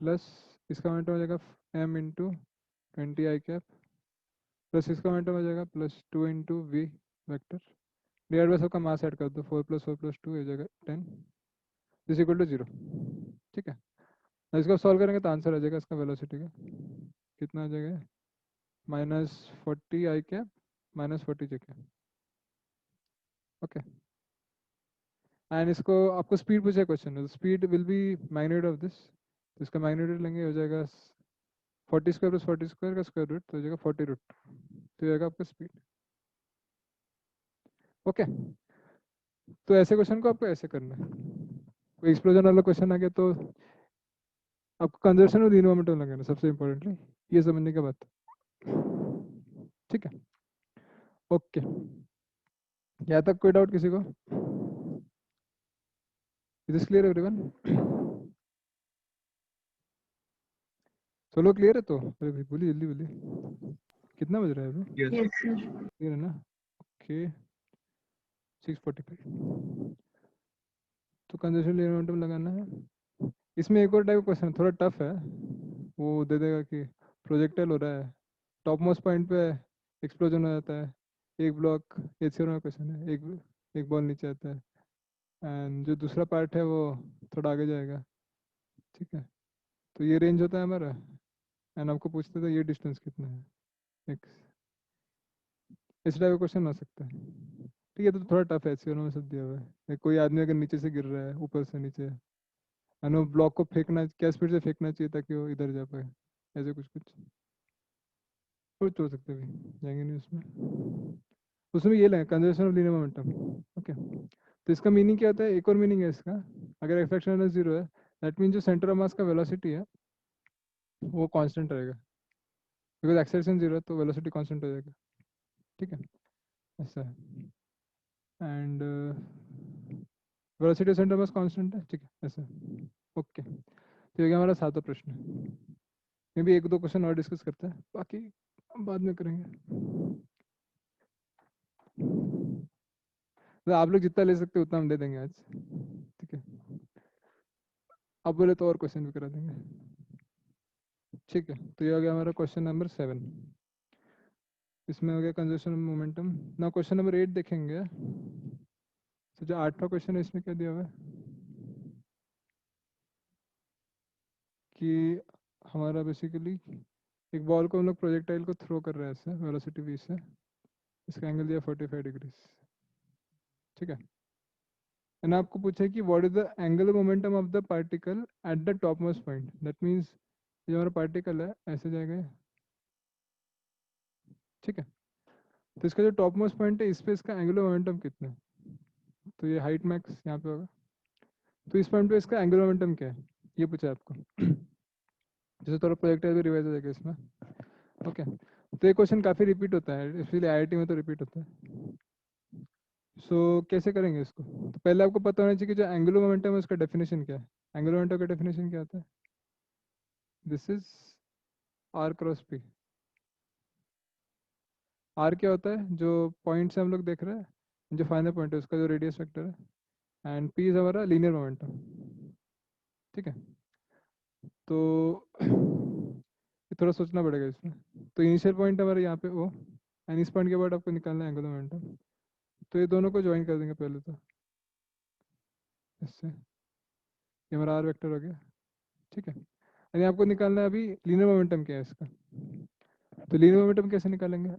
plus इसका मोमेंटम हो जाएगा m into 20 I cap plus इसका मोमेंटम हो जाएगा plus 2 into V vector divide by सबका मास ऐड कर दो, 4 + 4 + 2 हो जाएगा 10, दिस इक्वल टू 0। ठीक है, अब इसको सॉल्व करेंगे तो आंसर आ जाएगा इसका वेलोसिटी का, कितना आ जाएगा, -40 i cap -40 j cap. Okay, and इसको आपको स्पीड पूछा क्वेश्चन में, speed will be magnitude of this, तो इसका मैग्नीट्यूड लेंगे, हो जाएगा 40² + 40² का स्क्वायर रूट, तो हो जाएगा 40 रूट, तो हो जाएगा आपका स्पीड। ओके, तो ऐसे क्वेश्चन को आपको ऐसे करना है, कोई एक्सप्लोजन वाला क्वेश्चन आ गया तो आपको कंजर्वेशन और लीनियर मोमेंटम लगाना, सबसे इंपॉर्टेंटली ये समझने के बाद। ठीक है, ओके, यहाँ तक कोई डाउट किसी को? Is this clear everyone? चलो क्लियर है तो, अरे भाई बोलिए जल्दी बोलिए, कितना बज रहा है अभी? Yes. Yes, sir. क्लियर है ना? ओके, 6:45। तो कंजर्वेशन लीनियर मोमेंटम लगाना है। इसमें एक और टाइप का क्वेश्चन थोड़ा टफ है, वो दे देगा कि प्रोजेक्टाइल हो रहा है, टॉप मोस्ट पॉइंट पे एक्सप्लोजन हो जाता है, एक ब्लॉक HCR में क्वेश्चन है, एक बॉल नीचे आता है, एंड जो दूसरा पार्ट है वो थोड़ा आगे जाएगा। ठीक है, तो ये रेंज होता है हमारा, एंड आपको पूछते थे ये डिस्टेंस कितना है, एक इस टाइप का क्वेश्चन हो सकता है। ठीक है, तो थोड़ा टफ है, HCR में सब दिया हुआ है, कोई आदमी अगर नीचे से गिर रहा है ऊपर से नीचे, एंड वो ब्लॉक को फेंकना, क्या स्पीड से फेंकना चाहिए ताकि वो इधर जा पाए, ऐसे कुछ कुछ कुछ हो सकते हैं, जाएंगे नहीं उसमें। उसमें ये लेंगे conservation of linear momentum. Okay, तो इसका मीनिंग क्या होता है, एक और मीनिंग है इसका, अगर एक्सट्रैक्शन एनर्जी 0 है, दैट मीन जो सेंटर ऑफ मास का वेलोसिटी है वो कांस्टेंट रहेगा, बिकॉज एक्सेलरेशन 0 है तो वेलोसिटी कांस्टेंट हो जाएगा। ठीक है, ऐसा है, and velocity centre mass constant है। ठीक है, ऐसा है। ओके, तो ये हमारा 7वां प्रश्न है, मे भी 1-2 क्वेश्चन और डिस्कस करते हैं, बाकी बाद में करेंगे। तो आप लोग जितना ले सकते हो उतना हम दे देंगे आज। ठीक है, अब बोले तो और क्वेश्चन भी करा देंगे। ठीक है, तो ये हो गया हमारा क्वेश्चन नंबर 7। इसमें हो गया कंजर्वेशन ऑफ मोमेंटम। ना क्वेश्चन नंबर 8 देखेंगे। तो जो 8वां क्वेश्चन है इसमें क्या दिया हुआ है कि हमारा बेसिकली एक बॉल को हम लोग प्रोजेक्टाइल को थ्रो कर रहे हैं ऐसे वेलोसिटी v से। इसका एंगल दिया 45 डिग्रीज। ठीक है, एंड आपको पूछा कि what is the angular momentum of the particle at the top most point. That means ये हमारा पार्टिकल है ऐसे जाएगा ये। ठीक है, तो इसका जो टॉप मोस्ट पॉइंट है इस पे इसका एंगुलर मोमेंटम कितना है। तो ये हाइट मैक्स यहाँ पे होगा। तो इस पॉइंट पे इसका एंगुलर मोमेंटम क्या है ये पूछा आपको। जैसे थोड़ा प्रोजेक्टाइल भी रिवाइज हो जाएगा इसमें। ओके, तो ये क्वेश्चन काफ़ी रिपीट होता है, इसलिए आईआईटी में तो रिपीट होता है। सो कैसे करेंगे इसको। तो पहले आपको पता होना चाहिए कि जो एंगुलर मोमेंटम है उसका डेफिनेशन क्या है। एंगुलर मोमेंटम का डेफिनेशन क्या होता है। This is R cross P. R क्या होता है, जो पॉइंट से हम लोग देख रहे हैं जो फाइनल पॉइंट है उसका जो रेडियस वेक्टर है। एंड पी इज हमारा लीनियर मोमेंटम। ठीक है, तो ये थोड़ा सोचना पड़ेगा इसमें। तो इनिशियल पॉइंट हमारे यहाँ पे ओ, एंड इस पॉइंट के बाद आपको निकालना है एंगुलर मोमेंटम। तो ये दोनों को ज्वाइन कर देंगे पहले तो इससे। ये हमारा आर वेक्टर हो गया। ठीक है, यानी आपको निकालना है अभी लीनियर मोमेंटम क्या है इसका। तो लीनियर मोमेंटम कैसे निकालेंगे।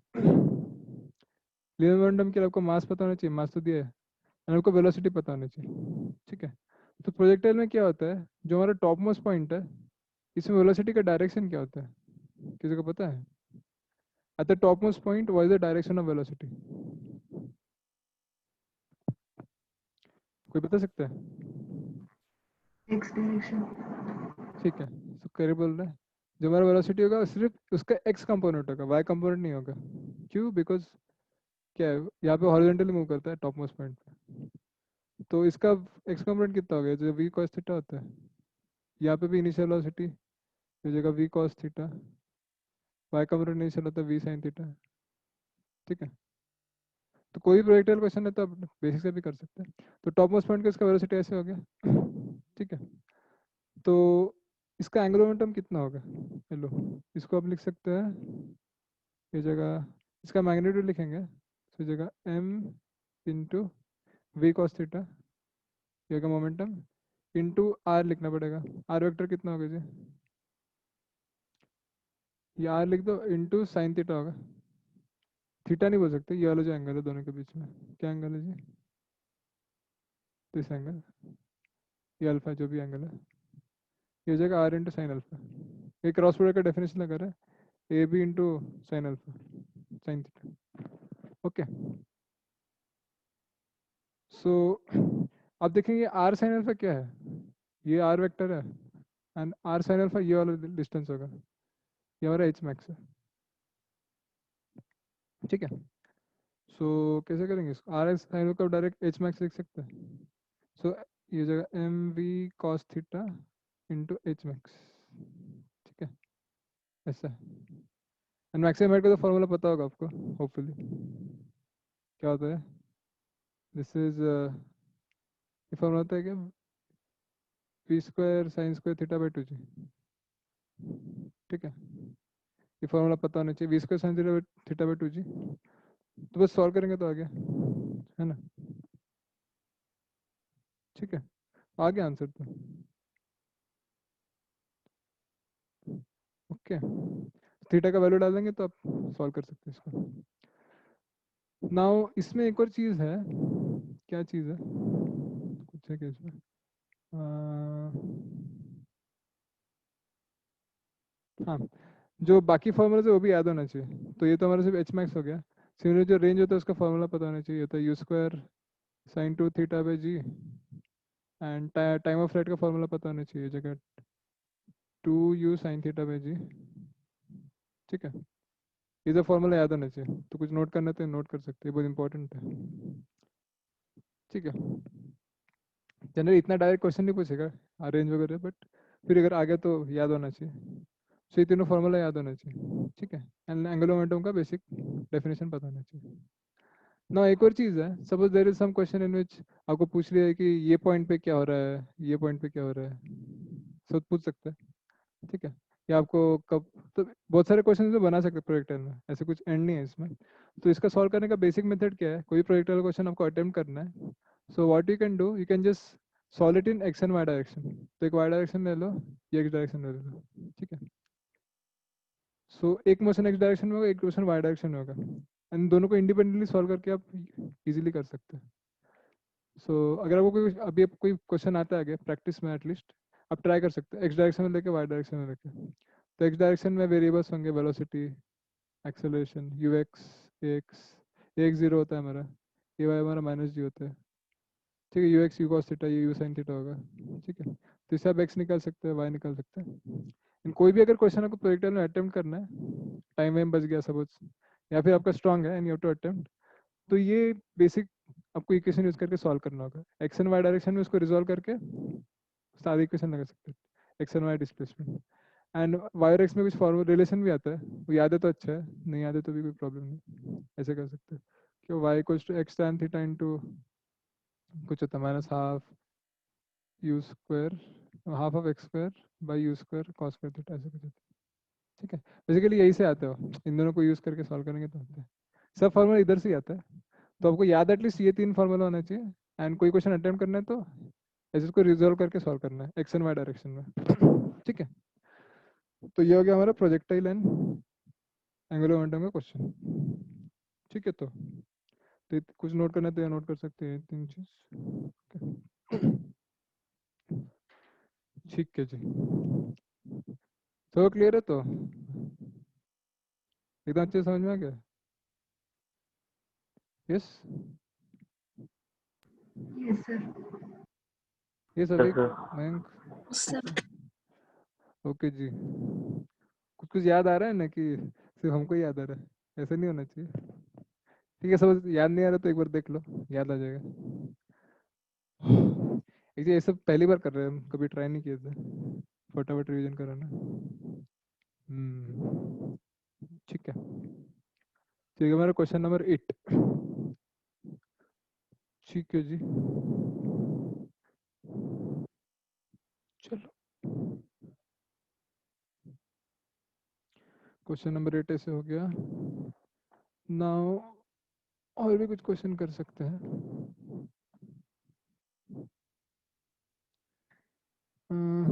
लीनियर मोमेंटम के लिए आपको मास पता होना चाहिए, मास तो दिया है, और आपको वेलोसिटी पता होनी चाहिए। ठीक है, तो प्रोजेक्टाइल में क्या होता है, जो हमारा टॉप मोस्ट पॉइंट है इसमें वेलोसिटी का डायरेक्शन क्या होता है, किसी को पता है। At the top most point what is the direction of velocity, कोई बता सकता है। X direction. ठीक है, तो करे बोल रहे हैं जो हमारा वेलोसिटी होगा सिर्फ उसका एक्स कंपोनेंट होगा, वाई कंपोनेंट नहीं होगा। क्यों, बिकॉज क्या है यहाँ पे हॉरिजॉन्टली मूव करता है टॉप मोस्ट पॉइंट पे। तो इसका एक्स कंपोनेंट कितना हो गया, जो वी कॉस थीटा होता है। यहाँ पे भी इनिशियल वेलोसिटी इस जगह V cos theta, Y component initial होता है वी साइन थीटा। ठीक है, तो कोई प्रोजेक्टाइल क्वेश्चन है तो आप बेसिक से भी कर सकते हैं। तो टॉप मोस्ट पॉइंट का इसका वेलोसिटी ऐसे हो गया। ठीक है, तो इसका एंगुलर मोमेंटम कितना होगा। हेलो, इसको आप लिख सकते हैं ये जगह, इसका मैग्नीट्यूड लिखेंगे तो जगह m into V cos theta, ये होगा मोमेंटम, इंटू आर लिखना पड़ेगा। आर वेक्टर कितना होगा जी, ये आर लिख दो, इंटू साइन थीटा होगा। थीटा नहीं बोल सकते, ये वाला जो एंगल है दोनों के बीच में, क्या एंगल है जी, दिस एंगल, ये अल्फा जो भी एंगल है, ये हो जाएगा आर इंटू साइन अल्फा। ये क्रॉस प्रोडक्ट का डेफिनेशन लगा रहा है, a b into sine alpha sine theta. Okay, so आप देखेंगे आर साइन अल्फा क्या है, ये आर वेक्टर है, एंड आर साइन अल्फा ये वाला डिस्टेंस होगा, ये हमारा एच मैक्स है। ठीक है, सो कैसे करेंगे इसको, आर एस साइन को डायरेक्ट एच मैक्स लिख सकते हैं। सो ये जगह M V cos theta into H max. ठीक है, ऐसा। एंड मैक्सिमम हाइट का तो फॉर्मूला पता होगा आपको होपफुली, क्या होता है, दिस इज ये फॉर्मूला होता है क्या, V square sine square theta by 2 G. ठीक है, ये फॉर्मूला पता होना चाहिए, V square sine theta by 2 G. तो बस सॉल्व करेंगे तो आ गया है ना। ठीक है, आ गया आंसर तो। ओके, थीटा का वैल्यू डाल देंगे तो आप सॉल्व कर सकते हैं इसको। नाउ इसमें एक और चीज़ है, क्या चीज़ है, कुछ है क्या इसमें, हाँ, जो बाकी फॉर्मूला है वो भी याद होना चाहिए। तो ये तो हमारा सिर्फ एच मैक्स हो गया। सिमिलर जो रेंज होता है उसका फॉर्मूला पता होना चाहिए, होता है U square sine 2 theta by G, and time of flight का फॉर्मूला पता होना चाहिए जगह 2u साइन थीटा बाई जी। ठीक है, ये तो फॉर्मूला याद होना चाहिए, तो कुछ नोट करना तो नोट कर सकते हैं, बहुत इंपॉर्टेंट है। ठीक है, जनरली इतना डायरेक्ट क्वेश्चन नहीं पूछेगा रेंज वगैरह, बट फिर अगर आ गया तो याद होना चाहिए। सो ये तीनों फॉर्मूला याद होना चाहिए। ठीक है, एंड एंगुलर मोमेंटम का बेसिक डेफिनेशन पता होना चाहिए। ना एक और चीज़ है, suppose there is some question in which आपको पूछ लिया है कि ये पॉइंट पे क्या हो रहा है, ये पॉइंट पे क्या हो रहा है, सब पूछ सकते हैं। ठीक है, या आपको कब, तो बहुत सारे क्वेश्चन तो बना सकते हैं प्रोजेक्टाइल में, ऐसे कुछ एंड नहीं है इसमें। तो इसका सॉल्व करने का बेसिक मेथड क्या है, कोई प्रोजेक्टाइल क्वेश्चन आपको अटेम्प्ट करना है, so what you can do, you can just solve it in X and Y direction. तो एक वाई डायरेक्शन ले लो, ये एक्स डायरेक्शन ले लो, ठीक है। सो एक मोशन एक्स डायरेक्शन में होगा, एक मोशन वाई डायरेक्शन में होगा, एंड दोनों को इंडिपेंडेंटली सॉल्व करके आप इजीली कर सकते हैं। सो अगर आपको कोई अभी आपको कोई क्वेश्चन आता है आगे प्रैक्टिस में एटलीस्ट, आप ट्राई कर सकते हैं एक्स डायरेक्शन में लेके वाई डायरेक्शन में लेके। तो एक्स डायरेक्शन में वेरिएबल्स होंगे velocity, acceleration, you x, A x zero होता है हमारा, ए वाई हमारा माइनस जी होता है, ठीक है। You x you cos theta, ये यू साइन थीटा होगा, ठीक है। तो इससे आप एक्स निकाल सकते हैं, वाई निकाल सकते हैं। इन कोई भी अगर क्वेश्चन आपको प्रोजेक्टाइल में अटेम्प्ट करना है, टाइम वाइम बच गया सपोज, या फिर आपका स्ट्रांग है and you have to attempt, तो ये बेसिक आपको इक्वेशन यूज करके सॉल्व करना होगा। एक्स एंड वाई डायरेक्शन में उसको रिजॉल्व करके सारी इक्वेशन लगा सकते हैं, X and Y displacement. And Y और एक्स में कुछ फॉर्मूला रिलेशन भी आता है, वो याद है तो अच्छा है, नहीं याद है तो भी कोई प्रॉब्लम नहीं, ऐसे कर सकते हैं कि Y equals to X tan theta into कुछ होता है minus half U square, half of X square by U square cos square theta, ऐसे कुछ होता है, ठीक है। बेसिकली यही से आते हो, इन दोनों को यूज करके सॉल्व करेंगे तो होता है, सब फॉर्मूला इधर से ही आता है। तो आपको याद एटलीस्ट ये 3 फॉर्मूला होना चाहिए, एंड कोई क्वेश्चन अटेम्प्ट करना है तो ऐसे इसको रिजॉल्व करके सॉल्व करना है एक्स एंड वाई डायरेक्शन में, ठीक है। तो ये हो गया हमारा प्रोजेक्टाइल एंड एंगुलर मोमेंटम का क्वेश्चन, ठीक है। तो कुछ नोट करना है तो नोट कर सकते हैं 3 चीज, ठीक है जी। तो क्लियर है, तो एकदम अच्छे से समझ में आ गया, यस Yes, sir. ये Yes, सभी sir. मयंक, Sir. ओके जी। कुछ कुछ याद आ रहा है ना कि सिर्फ हमको ही याद आ रहा है, ऐसा नहीं होना चाहिए, ठीक है। सब याद नहीं आ रहा तो एक बार देख लो, याद आ जाएगा। एक ये सब पहली बार कर रहे हैं हम, कभी ट्राई नहीं किए थे, फटाफट रिवीजन कराना। ठीक है, ठीक है। हमारा क्वेश्चन नंबर 8, ठीक है जी, चलो क्वेश्चन नंबर 8 ऐसे हो गया। नाउ और भी कुछ क्वेश्चन कर सकते हैं।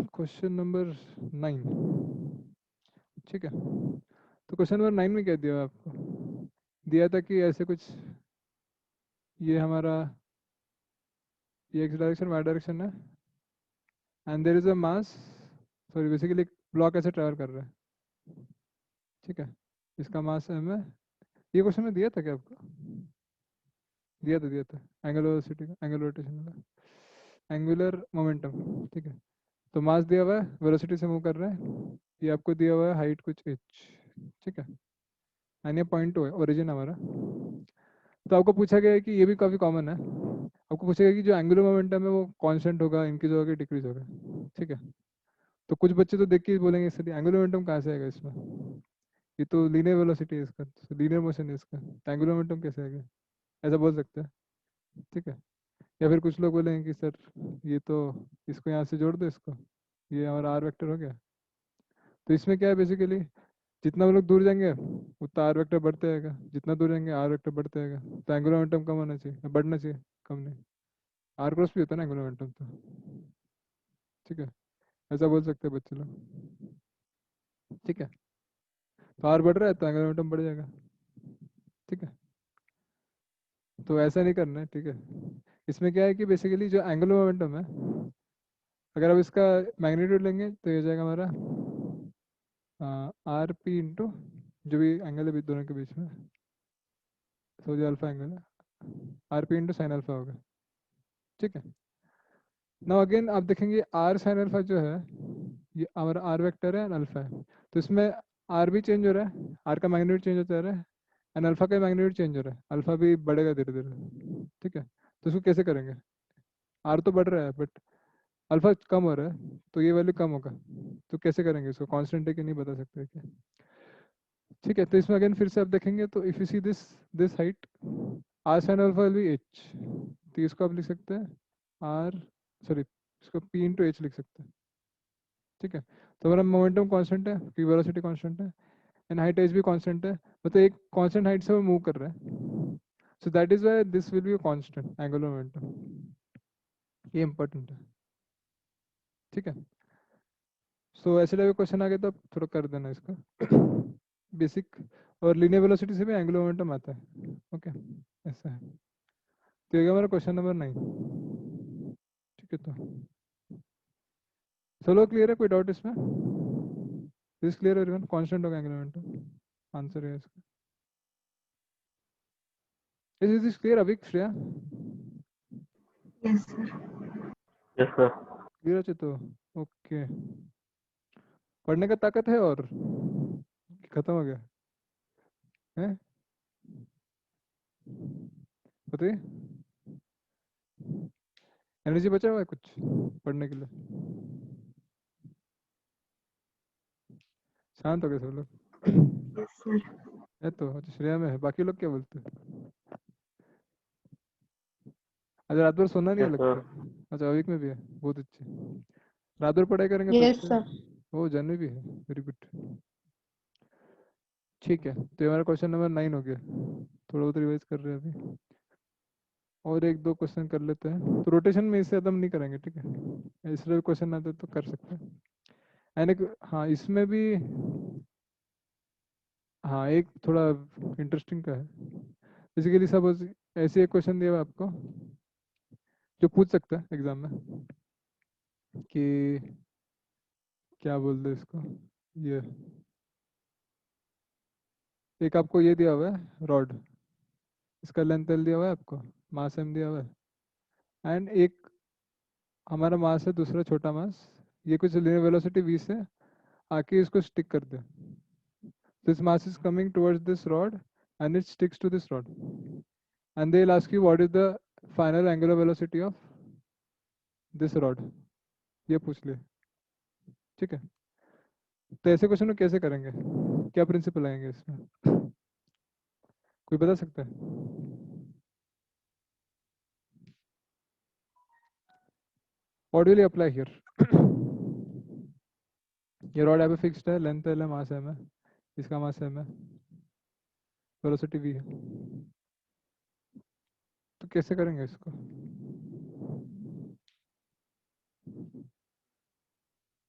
क्वेश्चन नंबर 9, ठीक है। तो क्वेश्चन नंबर 9 में क्या दिया आपको, दिया था कि ऐसे कुछ, ये हमारा ये एक्स डायरेक्शन वाई डायरेक्शन है, and there is a mass, sorry basically block ऐसे ट्रैवल कर रहा है, ठीक है। इसका मास m है। ये क्वेश्चन में दिया था क्या आपको, दिया था एंगुलर वेलोसिटी का, एंगुलर रोटेशन का, एंगुलर मोमेंटम, ठीक है। तो मास दिया हुआ है, वेलोसिटी से मूव कर रहा है, ये आपको दिया हुआ है हाइट कुछ h, ठीक है। एंड ये पॉइंट 2 है ओरिजिन हमारा। तो आपको पूछा गया है कि ये भी काफ़ी कॉमन है, आपको पूछा गया कि जो एंगुलर मोमेंटम है वो कांस्टेंट होगा, इंक्रीज होगा कि डिक्रीज होगा, ठीक है। तो कुछ बच्चे तो देख के ही बोलेंगे इससे एंगुलर मोमेंटम कहाँ से आएगा इसमें, ये तो लीनियर वेलोसिटी है इसका, लीनियर मोशन है इसका, तो एंगुलर मोमेंटम कैसे आएगा, ऐसा बोल सकते हैं, ठीक है। या फिर कुछ लोग बोलेंगे कि सर ये तो, इसको यहाँ से जोड़ दो इसको, ये हमारा आर वेक्टर हो गया। तो इसमें क्या है बेसिकली, जितना हम लोग दूर जाएंगे उतना आर वेक्टर बढ़ते जाएगा, जितना दूर जाएंगे आर वेक्टर बढ़ते जाएगा, तो एंगुलर मोमेंटम कम होना चाहिए, बढ़ना चाहिए, कम नहीं। आर क्रॉस भी होता है ना एंगुलर मोमेंटम तो, ठीक है। ऐसा बोल सकते हैं बच्चे लोग, ठीक है। तो आर बढ़ रहा है तो एंगुलर मोमेंटम बढ़ जाएगा, ठीक है। तो ऐसा नहीं करना है, ठीक है। इसमें क्या है कि बेसिकली जो एंगुलर मोमेंटम है, अगर आप इसका मैग्नीट्यूड लेंगे तो ये हो जाएगा हमारा आर पी इंटू जो भी एंगल है दोनों के बीच में, तो जो अल्फा एंगल है R P into sine alpha होगा, ठीक है। नाउ अगेन आप देखेंगे आर साइन अल्फा जो है, ये हमारा आर वेक्टर है एंड अल्फा है, तो इसमें आर भी चेंज हो रहा है, आर का मैग्नीट्यूड चेंज होता रहा है, एंड अल्फा का मैग्नीट्यूड चेंज हो रहा है, अल्फा भी बढ़ेगा धीरे धीरे, ठीक है। तो इसको कैसे करेंगे, आर तो बढ़ रहा है बट अल्फा कम हो रहा है, तो ये वैल्यू कम होगा, तो कैसे करेंगे इसको, कांस्टेंट है कि नहीं बता सकते क्या, ठीक है। तो इसमें अगेन फिर से आप देखेंगे तो if you see this height, R sine alpha will be H, तो इसको आप लिख सकते हैं आर, सॉरी इसको पी इंटू एच लिख सकते हैं, ठीक है, तो हमारा मोमेंटम कांस्टेंट है क्योंकि वेलोसिटी कांस्टेंट है, एंड हाइट एच भी कांस्टेंट है, मतलब एक कांस्टेंट हाइट से वो मूव कर रहा है, so that is why this will be a constant angular momentum, ये इंपॉर्टेंट है। ठीक है, सो ऐसे टाइप क्वेश्चन आ गया तो आप थोड़ा कर देना इसका बेसिक, और लीनियर वेलोसिटी से भी एंगुलर मोमेंटम आता है। ओके, ऐसा है, तो ये हमारा क्वेश्चन नंबर 9। ठीक है, तो चलो क्लियर है, कोई डाउट इसमें? दिस क्लियर एवरीवन, कांस्टेंट होगा एंगुलर मोमेंटम, आंसर है इसका। इज दिस क्लियर अभी Shreya? Yes, sir. Yes, sir. Clear है तो ओके। पढ़ने का ताकत है और खत्म हो गया है, बताइए, एनर्जी बचा हुआ है कुछ पढ़ने के लिए? शांत हो गए सब लोग? Yes, sir. है तो अच्छा, श्रेया में है, बाकी लोग क्या बोलते हैं? अच्छा, रात भर सोना नहीं है Yes, लगता sir. है। अच्छा, अविक में भी है, बहुत अच्छे, रात भर पढ़ाई करेंगे तो Yes, अच्छा sir. है। ओ जानवी भी है, वेरी गुड। ठीक है, तो ये हमारा क्वेश्चन नंबर 9 हो गया, थोड़ा बहुत रिवाइज कर रहे हैं अभी, और एक दो क्वेश्चन कर लेते हैं, तो रोटेशन में इससे ज़्यादा हम नहीं करेंगे, ठीक है, इसलिए क्वेश्चन आते तो कर सकते हैं। एंड एक हाँ इसमें भी, हाँ एक थोड़ा इंटरेस्टिंग का है, बेसिकली सपोज ऐसे एक क्वेश्चन दिया हुआ है आपको जो पूछ सकता है एग्जाम में कि क्या बोल दो इसको, ये एक आपको ये दिया हुआ है रॉड, इसका लेंथ एल दिया हुआ है आपको, मास एम दिया हुआ है, एंड एक हमारा मास है दूसरा छोटा मास, ये कुछ लीनियर वेलोसिटी v से आके इसको स्टिक कर दे, this mass is coming towards this rod and it sticks to this rod, and they will ask you what is the final angular velocity of this rod, ये पूछ ले। ठीक है, तो ऐसे क्वेश्चन में कैसे करेंगे, क्या प्रिंसिपल आएंगे इसमें, कोई बता सकता है? What will you apply here? ये रॉड यहाँ पे फिक्स्ड है, लेंथ एल है, मास एम है, इसका मास एम है, वेलोसिटी v है, तो कैसे करेंगे इसको?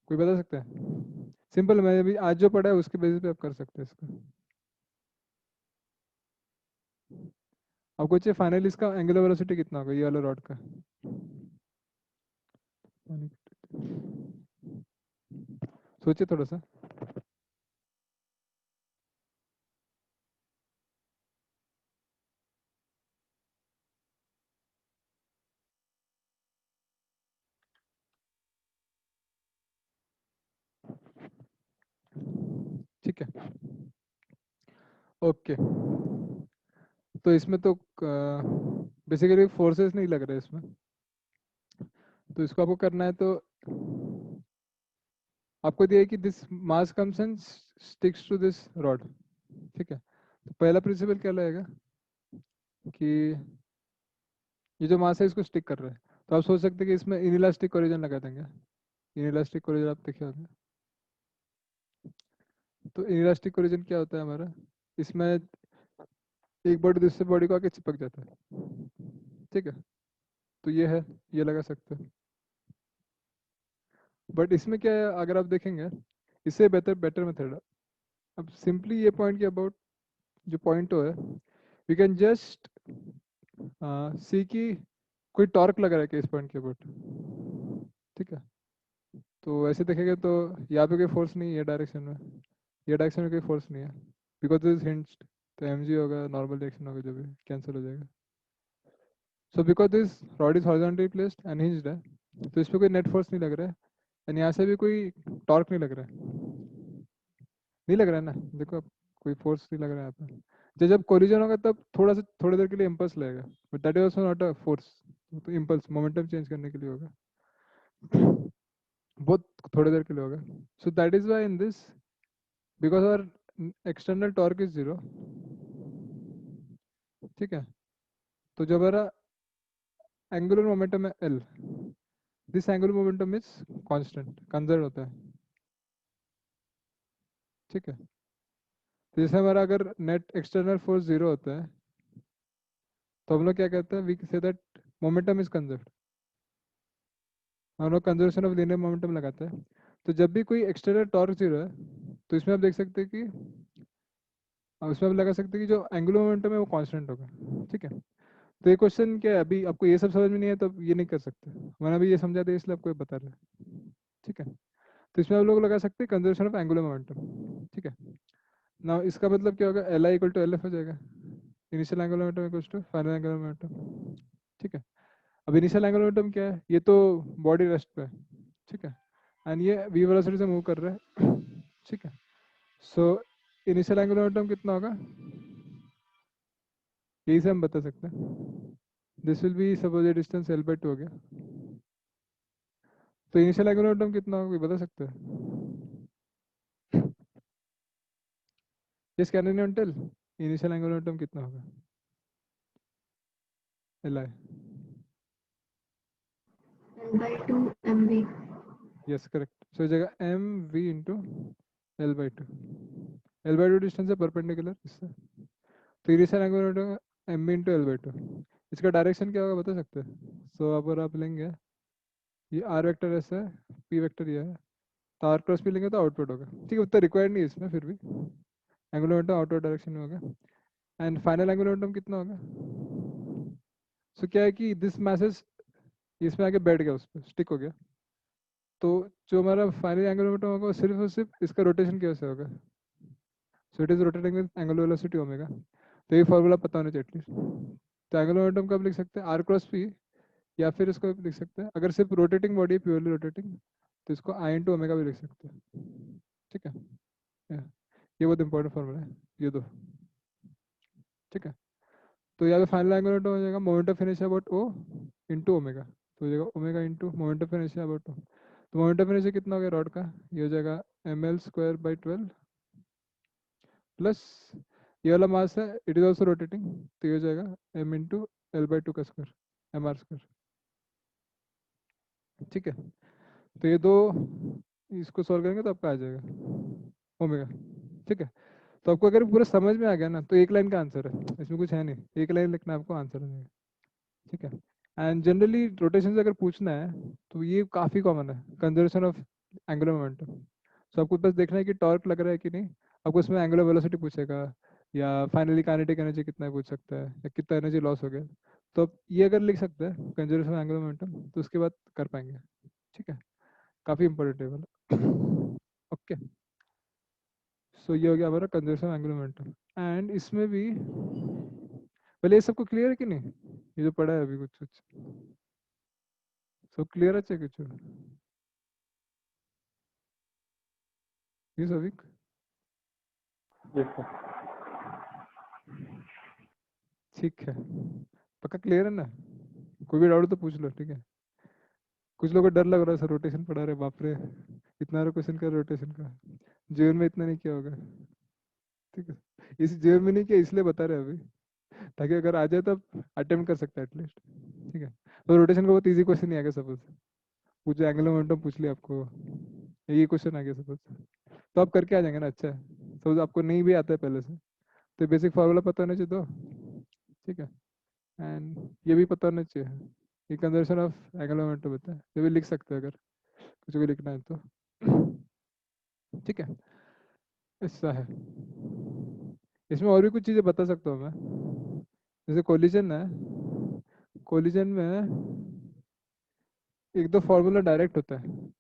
कोई बता सकता है? सिंपल, मैं अभी आज जो पढ़ा है उसके बेसिस पे आप कर सकते हैं इसको। आपको चाहिए फाइनल इसका एंगुलर वेलोसिटी कितना होगा ये वाला रॉड का? सोचिए थोड़ा सा। ठीक है, ओके, तो इसमें तो बेसिकली फोर्सेस नहीं लग रहे इसमें, तो इसको आपको करना है तो आपको दिया है कि this mass comes and sticks to this rod. ठीक है, तो पहला प्रिंसिपल क्या लगेगा कि ये जो मास है इसको स्टिक कर रहा है, तो आप सोच सकते हैं कि इसमें इनइलास्टिक कोरिजन लगा देंगे। इनइलास्टिक कोरिजन आप देखे होंगे, तो इनइलास्टिक कोरिजन क्या होता है हमारा, इसमें एक बॉडी दूसरे बॉडी को आके चिपक जाता है। ठीक है, तो ये है, ये लगा सकते हैं, बट इसमें क्या है अगर आप देखेंगे, इससे बेटर बेटर मेथड है। अब सिंपली ये पॉइंट के अबाउट जो पॉइंट हो है, वी कैन जस्ट सी कि कोई टॉर्क लग रहा है कि इस पॉइंट के अबाउट। ठीक है, तो ऐसे देखेंगे तो यहाँ पे कोई फोर्स नहीं है डायरेक्शन में, ये डायरेक्शन में कोई फोर्स नहीं है, बिकॉज दिस हिंज्ड, तो एम जी होगा, नॉर्मल डायरेक्शन होगा, जो भी कैंसिल हो जाएगा। So because this rod is horizontally placed and hinged है, तो इस पर कोई नेट फोर्स नहीं लग रहा है, एंड यहाँ से भी कोई टॉर्क नहीं लग रहा है, नहीं लग रहा है ना, देखो अब कोई फोर्स नहीं लग रहा है यहाँ पे। जब कोलिजन होगा तब थोड़ा सा थोड़ी देर के लिए इम्पल्स लगेगा, but that is also not a force, तो इम्पल्स मोमेंटम चेंज करने के लिए होगा, बहुत थोड़ी देर के लिए होगा। So that is why in this, because our external torque is 0। ठीक है, तो जब हमारा एंगुलर मोमेंटम है L, this angular momentum is constant, conserve होता है, ठीक है। तो जैसे हमारा अगर नेट एक्सटर्नल फोर्स 0 होता है तो हम लोग क्या कहते हैं, we say that momentum is conserved. हम लोग कंजर्वेशन ऑफ लीनियर मोमेंटम लगाते हैं। तो जब भी कोई एक्सटर्नल टॉर्क 0 है तो इसमें आप देख सकते हैं कि उसमें आप लगा सकते हैं कि जो एंगुलर मोमेंटम है वो कांस्टेंट होगा। ठीक है। तो ये क्वेश्चन क्या है, अभी आपको ये सब समझ में नहीं है तो ये नहीं कर सकते, मैंने अभी ये समझा दिया इसलिए आपको ये बता रहे हैं। ठीक है। तो इसमें आप लोग लगा सकते हैं कंजर्वेशन ऑफ एंगुलर मोमेंटम। ठीक है। ना इसका मतलब क्या होगा, L I equal to L F हो जाएगा, initial angular momentum equal to final angular momentum. ठीक है। अब इनिशियल एंगुलर मोमेंटम क्या है, ये तो बॉडी रेस्ट पे है। ठीक है। एंड ये वी वेलोसिटी से मूव कर रहा है। ठीक है। सो इनिशियल एंगुलर मोमेंटम कितना होगा, यही से हम बता सकते हैं। दिस विल बी सपोज ये डिस्टेंस एल बाई टू हो गया, तो इनिशियल एंगुलर मोमेंटम कितना होगा ये बता सकते हैं। Yes can anyone tell initial angular momentum कितना होगा, L i. L by 2 mv. Yes correct. So इस जगह M v into L by two. L by two distance है परपेंडिकुलर इससे, तो initial angular momentum m v into L by two. इसका डायरेक्शन क्या होगा बता सकते हैं। सो अगर आप लेंगे ये आर वेक्टर ऐसा है, पी वेक्टर ये है, तो आर क्रॉस पी लेंगे तो आउटवर्ड होगा। ठीक है, उतना रिक्वायर्ड नहीं है इसमें, फिर भी एंगुलर मोमेंटम आउटवर्ड डायरेक्शन में होगा। एंड फाइनल एंगुलर मोमेंटम कितना होगा। सो क्या है कि दिस मैसेज इसमें आके बैठ गया, उस पर स्टिक हो गया, तो जो हमारा फाइनल एंगुलर मोमेंटम होगा वो सिर्फ और सिर्फ इसका रोटेशन की वजह से होगा। So it is rotating with angular velocity omega. तो ये फॉर्मूला पता होना चाहिए एटलीस्ट। तो एंगुलर मोमेंटम कब लिख सकते हैं, आर क्रॉस पी, या फिर इसको लिख सकते हैं अगर सिर्फ रोटेटिंग बॉडी प्योरली रोटेटिंग तो इसको आई इंटू ओमेगा भी लिख सकते हैं। ठीक है। Yeah. ये बहुत इंपॉर्टेंट फॉर्मूला है ये दो। ठीक है। तो यहाँ पे फाइनल एंगुलर मोमेंटम हो जाएगा moment of inertia about O into omega, तो हो जाएगा omega into moment of inertia about O. तो मोमेंट ऑफ इनर्शिया कितना हो गया रॉड का, ये हो जाएगा M L square by 12 plus ये वाला मास है इट इज ऑल्सो रोटेटिंग, तो ये हो जाएगा M into L by two का स्क्वायर, एम आर स्क्वायर। ठीक है। तो ये दो इसको सॉल्व करेंगे तो आपका आ जाएगा ओमेगा। ठीक है। तो आपको अगर पूरा समझ में आ गया ना तो एक लाइन का आंसर है, इसमें कुछ है नहीं, एक लाइन लिखना आपको आंसर हो जाएगा। ठीक है। एंड जनरली रोटेशन से अगर पूछना है तो ये काफ़ी कॉमन है, कंजर्वेशन ऑफ एंगुलर मोमेंटम। सो आपको बस देखना है कि टॉर्क लग रहा है कि नहीं, आपको उसमें एंगुलर वेलोसिटी पूछेगा, या फाइनली काइनेटिक एनर्जी कितना है पूछ सकता है, या कितना एनर्जी लॉस हो गया। तो आप ये अगर लिख सकते हैं कंजर्वेशन ऑफ एंगुलर मोमेंटम तो उसके बाद कर पाएंगे। ठीक है। काफ़ी इंपॉर्टेंट है वाला। ओके। सो ये हो गया हमारा conservation of angular momentum. And इसमें भी पहले ये सबको क्लियर है कि नहीं, ये जो पढ़ा है अभी कुछ कुछ सब क्लियर है कुछ ये सभी। Yes, sir. ठीक है, पक्का क्लियर है ना, कोई भी डाउट तो पूछ लो। ठीक है। कुछ लोगों को डर लग रहा है सर रोटेशन पढ़ा रहे, बाप रे इतना क्वेश्चन कर रोटेशन का, जीवन में इतना नहीं किया होगा। ठीक है। इस जीवन में नहीं किया इसलिए बता रहे अभी, ताकि अगर आ जाए तो अटेम्प्ट कर सकते हैं एटलीस्ट। ठीक है। तो रोटेशन का बहुत इजी क्वेश्चन नहीं आ गया सपोज, पूछो एंगुलर मोमेंटम पूछ लिया आपको, ये क्वेश्चन आ गया सपोज, तो आप करके आ जाएंगे ना। अच्छा है, सपोज आपको नहीं भी आता है पहले से तो बेसिक फार्मूला पता होना चाहिए तो। ठीक है। एंड ये भी पता होना चाहिए, ये कंजर्वेशन ऑफ एंगुलर मोमेंटम होता है, ये भी लिख सकते हैं अगर कुछ भी लिखना है तो। ठीक है। ऐसा है। इसमें और भी कुछ चीज़ें बता सकता हूँ मैं, जैसे कोलिजन है, कोलिजन में एक दो फार्मूला डायरेक्ट होता है,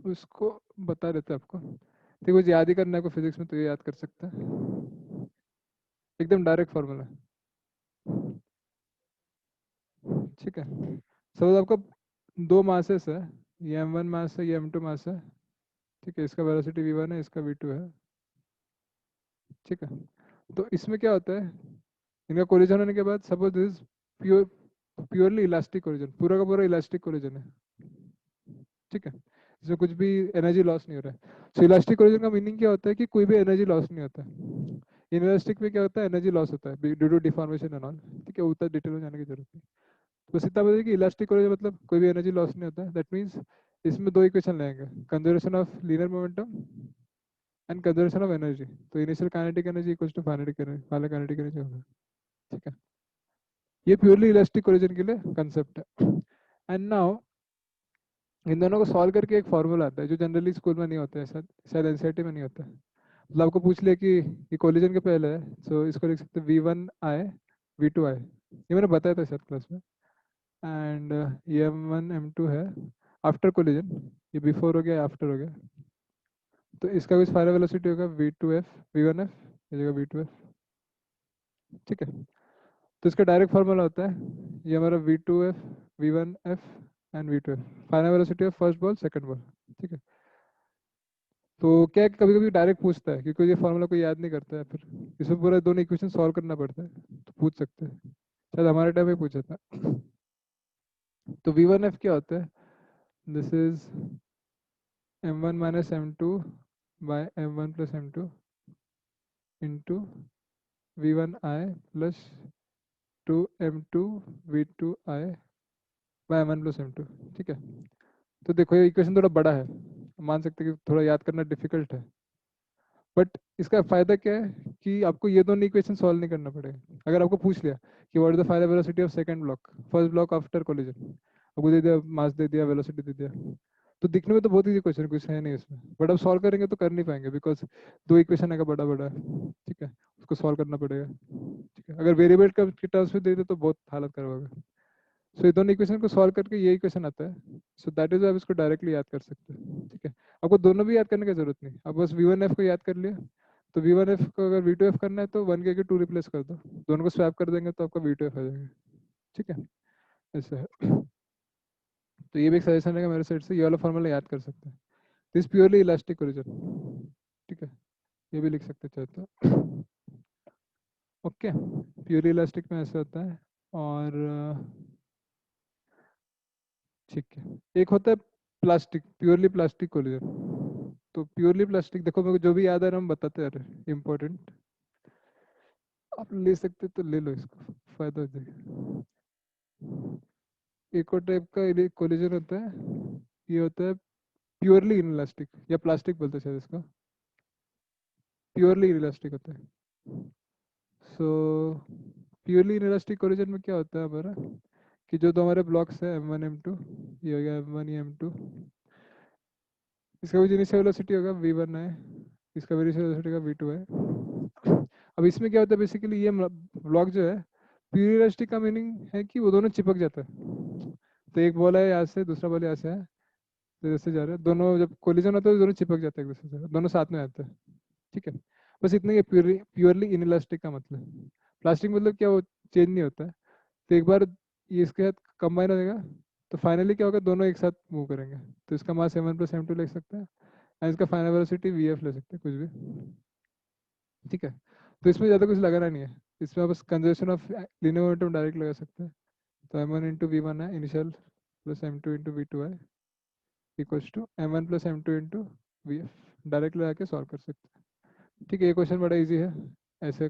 उसको बता देते हैं आपको। ठीक है, कुछ याद ही करना है आपको फिजिक्स में तो ये याद कर सकते हैं, एकदम डायरेक्ट फार्मूला। ठीक है। सपोज आपको दो मासेस है, ये m1 मास है, ये m2 मास है। ठीक है, इसका वेलोसिटी v1 है, इसका v2 है। ठीक है। तो इसमें क्या होता है, इनका कोलिजन होने के बाद suppose this pure purely elastic collision, पूरा का पूरा इलास्टिक कोलिजन है। ठीक है। इसमें कुछ भी एनर्जी लॉस नहीं हो रहा है। सो इलास्टिक कोलिजन का मीनिंग क्या होता है कि कोई भी एनर्जी लॉस नहीं होता है। इनइलास्टिक में क्या होता है, एनर्जी लॉस होता है due to deformation and all. ठीक है, उतना डिटेल में जाने की जरूरत नहीं, बस इतना बताइए कि इलास्टिक कोलिजन मतलब कोई भी एनर्जी लॉस नहीं होता है। दैट मीन्स इसमें दो इक्वेशन लेंगे, conservation of linear momentum and conservation of energy. तो initial kinetic energy equals to final kinetic energy होगा। ठीक है, ये प्योरली इलास्टिक कोलिजन के लिए कंसेप्ट है। एंड नाउ इन दोनों को सॉल्व करके एक फॉर्मूला आता है जो जनरली स्कूल में नहीं होता है, शायद एनसीईआरटी में नहीं होता है। मतलब आपको पूछ लिया कि ये कोलिजन के पहले है, सो इसको लिख सकते हैं V1I V2I। ये मैंने बताया था शायद क्लास में। एंड ये M1 M2 है आफ्टर कोलिजन, ये बिफोर हो गया आफ्टर हो गया। तो इसका कुछ फाइनल वेलोसिटी होगा V2F V1F, ये जगह V2F। ठीक है, तो इसका डायरेक्ट फार्मूला होता है ये हमारा V2F V1F and V2F, final velocity of first ball second ball. ठीक है, तो क्या कभी कभी डायरेक्ट पूछता है क्योंकि ये फार्मूला को याद नहीं करता है, फिर इसमें पूरा दोनों इक्वेशन सॉल्व करना पड़ता है, तो पूछ सकते हैं। शायद हमारे टाइम में पूछा था। तो V1F क्या होता है, this is M1 minus M2 by M1 plus M2 into V1I plus 2M2 V2I by M1 plus M2। ठीक है, तो देखो ये इक्वेशन थोड़ा बड़ा है, मान सकते हैं कि थोड़ा याद करना डिफिकल्ट है, बट इसका फायदा क्या है कि आपको ये दोनों इक्वेशन सॉल्व नहीं करना पड़ेगा। अगर आपको पूछ लिया कि what is the final velocity of second block first block after collision, आपको दे दिया मास दे दिया वेलोसिटी दे दिया, तो दिखने में तो बहुत इजी क्वेश्चन, कुछ है नहीं इसमें, बट अब सॉल्व करेंगे तो कर नहीं पाएंगे बिकॉज दो इक्वेशन है का बड़ा बड़ा है। ठीक है, उसको सॉल्व करना पड़ेगा। ठीक है, अगर वेरिएबल का टर्म्स में दे दे तो बहुत हालत करवाएगा। सो ये दोनों इक्वेशन को सॉल्व करके ये इक्वेशन आता है, सो दैट इज आप इसको डायरेक्टली याद कर सकते हैं। ठीक है, आपको दोनों भी याद करने की जरूरत नहीं, आप बस V1F को याद कर लिया, तो V1F को अगर V2F करना है तो 1 के 2 रिप्लेस कर दो, दोनों को स्वैप कर देंगे तो आपका V2F आ जाएगा। ठीक है, ऐसा है। तो ये भी एक सजेशन रहेगा मेरे साइड से, ये वाला फॉर्मूला याद कर सकते हैं। This purely elastic origin. ठीक है, ये भी लिख सकते चाहे तो। ओके, प्योरली इलास्टिक में ऐसा होता है। और ठीक है, एक होता है प्लास्टिक, प्योरली प्लास्टिक कोलिजन। तो प्योरली प्लास्टिक देखो, मेरे को जो भी याद आ रहा है हम बताते आ रहे हैं, इम्पोर्टेंट आप ले सकते तो ले लो, इसको फायदा हो जाएगा। एक और टाइप का कोलिजन होता है, ये होता है प्योरली इनइलास्टिक, या प्लास्टिक बोलते हैं शायद इसको, प्योरली इनइलास्टिक होता है। सो प्योरली इनइलास्टिक कोलिजन में क्या होता है हमारा कि जो दो हमारे ब्लॉक्स है M1 M2, ये हो गया M1 ये M2, इसका भी इनिशियल वेलोसिटी होगा V1 है, इसका भी इनिशियल वेलोसिटी का V2 है। अब इसमें क्या होता है बेसिकली, ये ब्लॉक जो है प्योरली इलास्टिक का मीनिंग है कि वो दोनों चिपक जाता है। तो एक बॉल है यहाँ से, दूसरा बॉल यहाँ से है, तो जैसे जा रहे हैं दोनों, जब कोलिजन होता है तो दोनों चिपक जाते हैं एक दूसरे से, दोनों साथ में आते हैं। ठीक है, बस इतना ही प्योरली इनइलास्टिक का मतलब। प्लास्टिक मतलब क्या, वो चेंज नहीं होता है, तो एक बार ये इसके साथ कंबाइन हो जाएगा तो फाइनली क्या होगा, दोनों एक साथ मूव करेंगे, तो इसका मास M1 प्लस M2 ले सकते हैं, और इसका फाइनल वेलोसिटी VF ले सकते हैं कुछ भी। ठीक है, तो इसमें ज़्यादा कुछ लगाना नहीं है, इसमें आप बस conservation of linear momentum direct लगा सकते हैं। तो M1 इंटू V1 है initial, plus M2 into V2 है equals to M1 plus M2 into VF, direct लगा के सॉल्व कर सकते हैं। ठीक है, ये क्वेश्चन बड़ा इजी है, ऐसे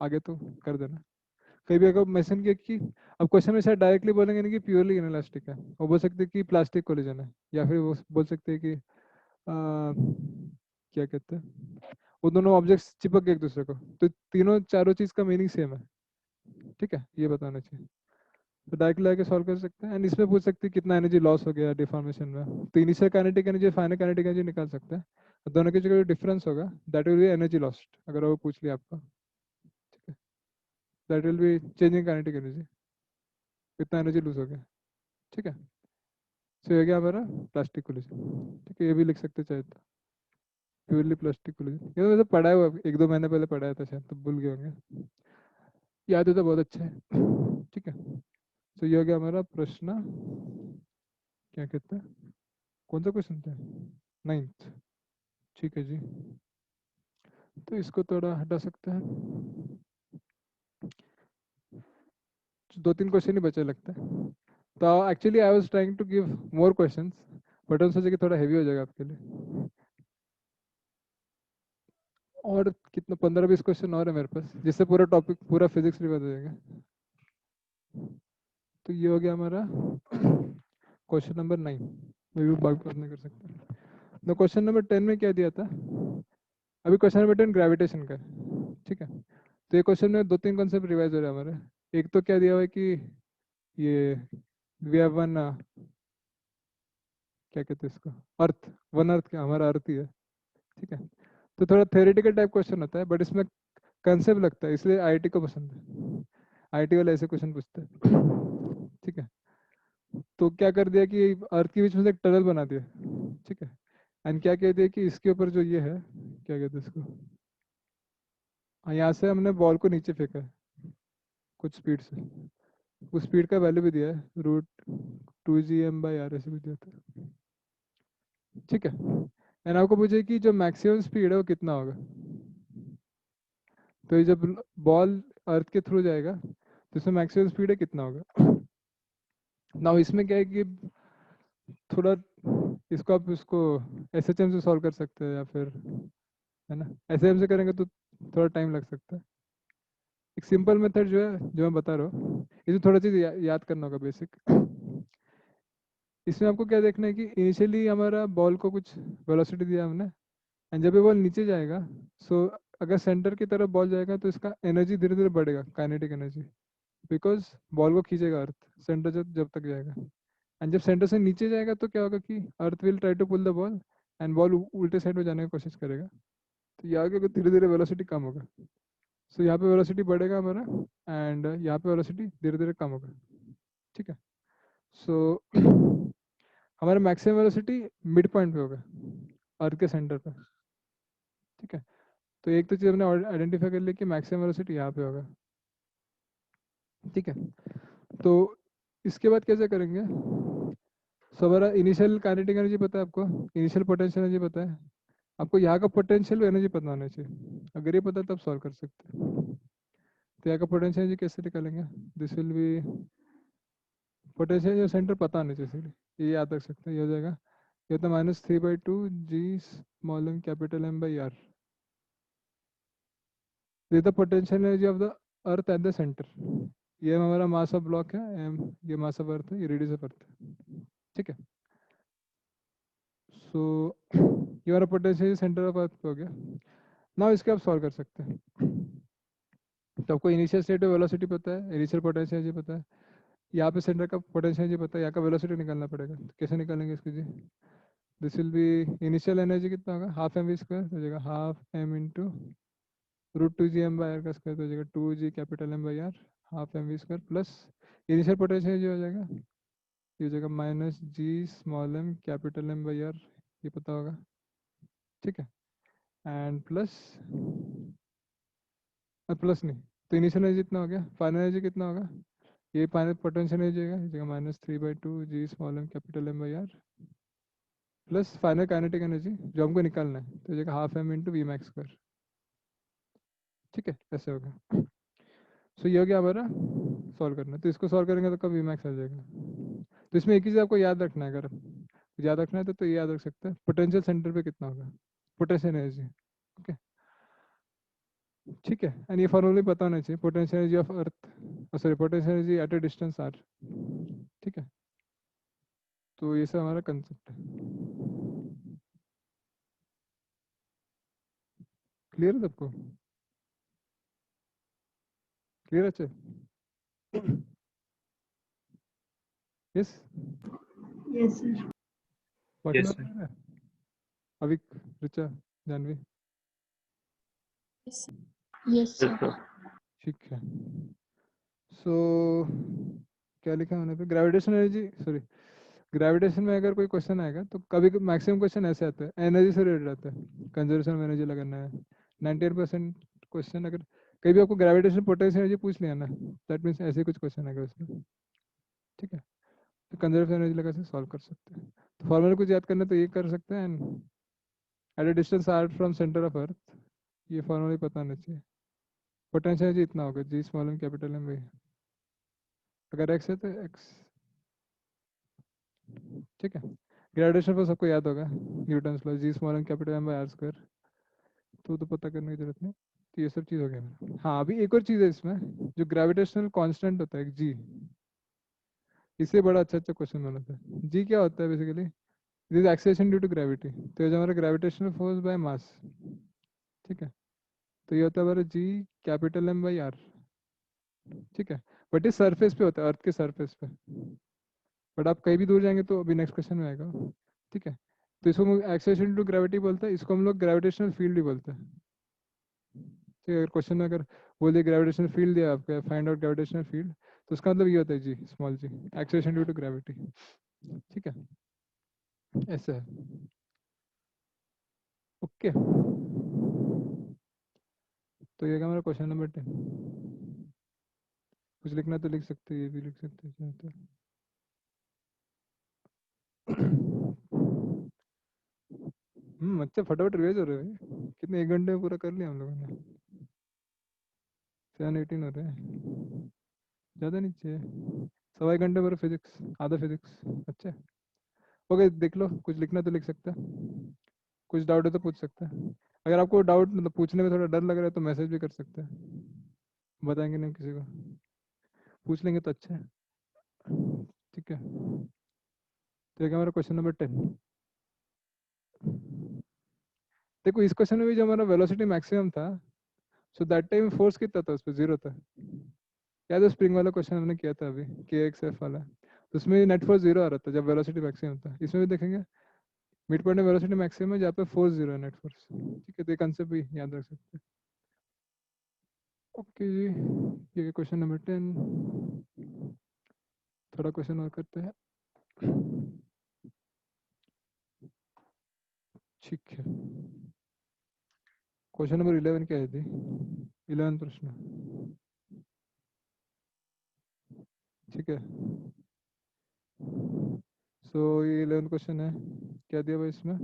आगे तो कर देना। कई भी अगर मेंशन किया कि अब क्वेश्चन में शायद डायरेक्टली बोलेंगे नहीं कि प्योरली इनइलास्टिक है, वो बोल सकते हैं कि प्लास्टिक कोलिजन है, या फिर वो बोल सकते हैं कि क्या कहते हैं, वो दोनों ऑब्जेक्ट्स चिपक गए एक दूसरे को, तो तीनों चारों चीज का मीनिंग सेम है। ठीक है, ये बताना चाहिए, तो डायरेक्ट लगा के सॉल्व कर सकते हैं। एंड इसमें पूछ सकते हैं कितना एनर्जी लॉस हो गया डिफॉर्मेशन में, तो initial kinetic energy final kinetic energy निकाल सकते हैं, दोनों की जो डिफरेंस होगा that will B energy lost, अगर वो पूछ लिया आपको। ठीक है, that will be changing kinetic energy, कितना एनर्जी लूज हो गया। ठीक है, सो ये गया हमारा प्लास्टिक कोलिजन। ठीक है, ये भी लिख सकते चाहे तो, प्योरली प्लास्टिक कोलिजन। ये तो वैसे पढ़ा हुआ, 1-2 महीने पहले पढ़ाया था शायद, तो भूल गए होंगे, याद है तो बहुत अच्छा है। ठीक है, तो ये हो गया हमारा प्रश्न, क्या कहते हैं, कौन सा क्वेश्चन था, 9th। ठीक है जी, तो इसको थोड़ा हटा सकते हैं, 2-3 क्वेश्चन ही बचे लगता है। तो actually I was trying to give more questions, but हम सोचे कि थोड़ा हैवी हो जाएगा आपके लिए, और कितना 15-20 क्वेश्चन और है मेरे पास, जिससे पूरा टॉपिक, पूरा फिजिक्स रिवाइज हो जाएगा। तो ये हो गया हमारा क्वेश्चन नंबर 9, मैं भी बात नहीं कर सकता। तो क्वेश्चन नंबर 10 में क्या दिया था, अभी क्वेश्चन नंबर 10 ग्रेविटेशन का है, ठीक है। तो ये क्वेश्चन में 2-3 कॉन्सेप्ट रिवाइज हो रहा है हमारे। एक तो क्या दिया हुआ है कि ये वी हैव वन, क्या कहते हैं इसको, अर्थ, वन अर्थ, क्या हमारा अर्थ ही है, ठीक है। तो थोड़ा थ्योरेटिकल टाइप क्वेश्चन होता है, बट इसमें कंसेप्ट लगता है, इसलिए आईआईटी को पसंद है। आईआईटी वाले ऐसे क्वेश्चन पूछते हैं, ठीक है। तो क्या कर दिया कि अर्थ के बीच में से एक टनल बना दिया, ठीक है। एंड क्या कह दिया कि इसके ऊपर जो ये है, क्या कहते हैं इसको, यहाँ से हमने बॉल को नीचे फेंका है कुछ स्पीड से। उस स्पीड का वैल्यू भी दिया है, √2gm/r ऐसे भी दिया था, ठीक है। एंड आपको पूछे कि जो मैक्सिमम स्पीड है वो कितना होगा। तो ये जब बॉल अर्थ के थ्रू जाएगा तो इसमें मैक्सिमम स्पीड है कितना होगा। ना इसमें क्या है कि थोड़ा इसको आप उसको एसएचएम से सॉल्व कर सकते हैं, या फिर, है ना, एसएचएम से करेंगे तो थोड़ा टाइम लग सकता है। एक सिंपल मेथड जो है, जो मैं बता रहा हूँ, इसे थोड़ा चीज़ याद करना होगा, बेसिक। इसमें आपको क्या देखना है कि इनिशियली हमारा बॉल को कुछ वेलोसिटी दिया हमने, एंड जब ये बॉल नीचे जाएगा, सो अगर सेंटर की तरफ बॉल जाएगा तो इसका एनर्जी धीरे धीरे बढ़ेगा, काइनेटिक एनर्जी, बिकॉज बॉल को खींचेगा अर्थ सेंटर जब जब तक जाएगा। एंड जब सेंटर से नीचे जाएगा तो क्या होगा कि earth will try to pull the ball, and ball उल्टे साइड में जाने की कोशिश करेगा। तो यहाँ के धीरे धीरे वेलोसिटी कम होगा। सो यहाँ पे वेलोसिटी बढ़ेगा हमारा, एंड यहाँ पे वेलोसिटी धीरे धीरे कम होगा, ठीक है। सो हमारा मैक्सिमम वेलोसिटी मिड पॉइंट पे होगा, अर्थ के सेंटर पे, ठीक है। तो एक तो चीज़ हमने आइडेंटिफाई कर ली कि मैक्सिमम वेलोसिटी यहाँ पे होगा, ठीक है। तो इसके बाद कैसे करेंगे। सो हमारा इनिशियल काइनेटिक एनर्जी पता है आपको, इनिशियल पोटेंशियल एनर्जी पता है आपको, यहाँ का पोटेंशियल एनर्जी पता होना चाहिए। अगर ये पता है तब सॉल्व कर सकते हैं। तो यहाँ का पोटेंशियल एनर्जी कैसे निकालेंगे, दिस विल बी पोटेंशियल जो सेंटर पता होना चाहिए, इसलिए ये याद रख सकते हैं। ये हो जाएगा, ये तो -3/2 g (m) ये the potential energy of the earth at the centre. ये हमारा मास ऑफ ब्लॉक है एम, ये मास ऑफ अर्थ है, ये रेडियस ऑफ अर्थ है, ठीक है। सो ये हमारा पोटेंशियल सेंटर ऑफ अर्थ पे हो गया। नाउ इसके आप सॉल्व कर सकते हैं। तो आपको इनिशियल स्टेट में वेलोसिटी पता है, इनिशियल पोटेंशियल एनर्जी पता है, यहाँ पे सेंटर का पोटेंशियल एनर्जी पता है, यहाँ का वेलोसिटी निकालना पड़ेगा। तो कैसे निकालेंगे इसकी जी, this will be initial energy कितना होगा, ½ mv² हो जाएगा, ½ m इंटू √2gm/r का स्क्वायर, तो हो जाएगा 2g(M/r) ½ mv² plus initial potential energy हो जाएगा, ये हो जाएगा -g(m)R), ये पता होगा, ठीक है। एंड प्लस प्लस नहीं, तो इनिशियल एनर्जी कितना हो गया, फाइनल एनर्जी कितना होगा, ये फाइनल पोटेंशियल एनर्जी होगा, ये जगह -3/2 g(m)R) plus final kinetic energy जो हमको निकालना है, तो जगह ½ m इंटू V max², ठीक है। ऐसे होगा। सो ये हो गया हमारा सॉल्व करना है। तो इसको सॉल्व करेंगे तो कब Vmax आ जाएगा। तो इसमें एक चीज़ आपको याद रखना है, अगर याद रखना है तो ये याद रख सकते हैं, पोटेंशियल सेंटर पे कितना होगा, पोटेंशियल एनर्जी, ओके, ठीक है। एंड ये फॉर्मूला भी पता होना चाहिए, potential energy of earth, sorry, potential energy at a distance r, ठीक है। तो ये सब हमारा कंसेप्ट है। क्लियर है सबको, क्लियर अच्छे, यस, Yes, sir. बाकी Yes, लोग sir. क्लियर है, अविक, Richa, Janvi, Yes, Yes, sir. sir. ठीक है। सो क्या लिखा है होने पे, ग्रेविटेशन एनर्जी, सॉरी, ग्रेविटेशन में अगर कोई क्वेश्चन आएगा तो कभी मैक्सिमम क्वेश्चन ऐसे आते हैं, एनर्जी से रिलेटेड आता है, कंजर्वेशन ऑफ एनर्जी लगाना है। 98% क्वेश्चन अगर कहीं भी आपको ग्रेविटेशन पोटेंशियल एनर्जी पूछ लिया ना, दैट मीन्स ऐसे कुछ क्वेश्चन आएगा उसमें, ठीक है। तो कंजर्वेशन एनर्जी लगा से सॉल्व कर सकते हैं। तो फॉर्मूला कुछ याद करना है तो ये कर सकते हैं, and at a distance r from centre of earth, ये फॉर्मूला ही पता होना चाहिए। पोटेंशियल एनर्जी इतना होगा, g(m)M भाई, अगर x है तो x, ठीक है। ग्रेविटेशन पर सबको याद होगा, न्यूटन लॉ, g(M)M/r², तो पता करने की जरूरत नहीं। तो ये सब चीज़ हो गया। हाँ, अभी एक और चीज़ है इसमें, जो ग्रेविटेशनल कांस्टेंट होता है जी, इससे बड़ा अच्छा अच्छा क्वेश्चन बना था। जी क्या होता है basically, this acceleration due to gravity. तो ये जो हमारा ग्रेविटेशनल फोर्स बाय मास, ठीक है, तो ये होता है हमारा G capital M by are. ठीक है, बट ये सरफेस पे होता है, अर्थ के सरफेस पे, बट आप कहीं भी दूर जाएंगे तो अभी नेक्स्ट क्वेश्चन में आएगा। ठीक है, तो इसको एक्सेलरेशन टू ग्रेविटी बोलते हैं, इसको हम लोग ग्रेविटेशनल फील्ड भी बोलते हैं। ठीक है, अगर क्वेश्चन में अगर बोल दिया ग्रेविटेशनल फील्ड दिया आपका, फाइंड आउट ग्रेविटेशनल फील्ड, तो उसका मतलब ये होता है g, small g, acceleration due to gravity. ठीक है, ऐसा है। ओके, तो ये क्या हमारा क्वेश्चन नंबर 10। कुछ लिखना तो लिख सकते हैं, ये भी लिख सकते हैं, क्या होता है। अच्छा फटाफट रिवाइज हो रहे हैं भाई, कितने 1 घंटे में पूरा कर लिया हम लोगों ने। 7:18 हो रहे हैं, ज़्यादा नहीं चाहिए। 1.25 घंटे पर फिजिक्स, आधा फिजिक्स। अच्छा, ओके देख लो, कुछ लिखना तो लिख सकते हैं, कुछ डाउट है तो पूछ सकते हैं। अगर आपको डाउट मतलब पूछने में थोड़ा डर लग रहा है तो मैसेज भी कर सकते हैं, बताएंगे नहीं किसी को, पूछ लेंगे तो अच्छा है। ठीक है, तो ये हमारा क्वेश्चन नंबर 10। देखो इस क्वेश्चन में भी जो हमारा वेलोसिटी मैक्सिमम था, सो दैट टाइम फोर्स कितना था उस पर, 0 था। याद है स्प्रिंग वाला क्वेश्चन हमने किया था अभी, के एक्स एफ वाला, तो उसमें नेट फोर्स 0 आ रहा था जब वेलोसिटी मैक्सिमम था। इसमें भी देखेंगे मिड पॉइंट में वेलोसिटी मैक्सिमम है, जहाँ पे फोर्स 0 है, नेट फोर्स। ठीक है, तो ये कंसेप्ट भी याद रख सकते हैं। ओके जी, ये क्वेश्चन नंबर 10। थोड़ा क्वेश्चन और करते हैं। ठीक है, क्वेश्चन नंबर 11 क्या है थी, 11 प्रश्न। ठीक है, सो ये 11 क्वेश्चन है, क्या दिया हुआ इसमें,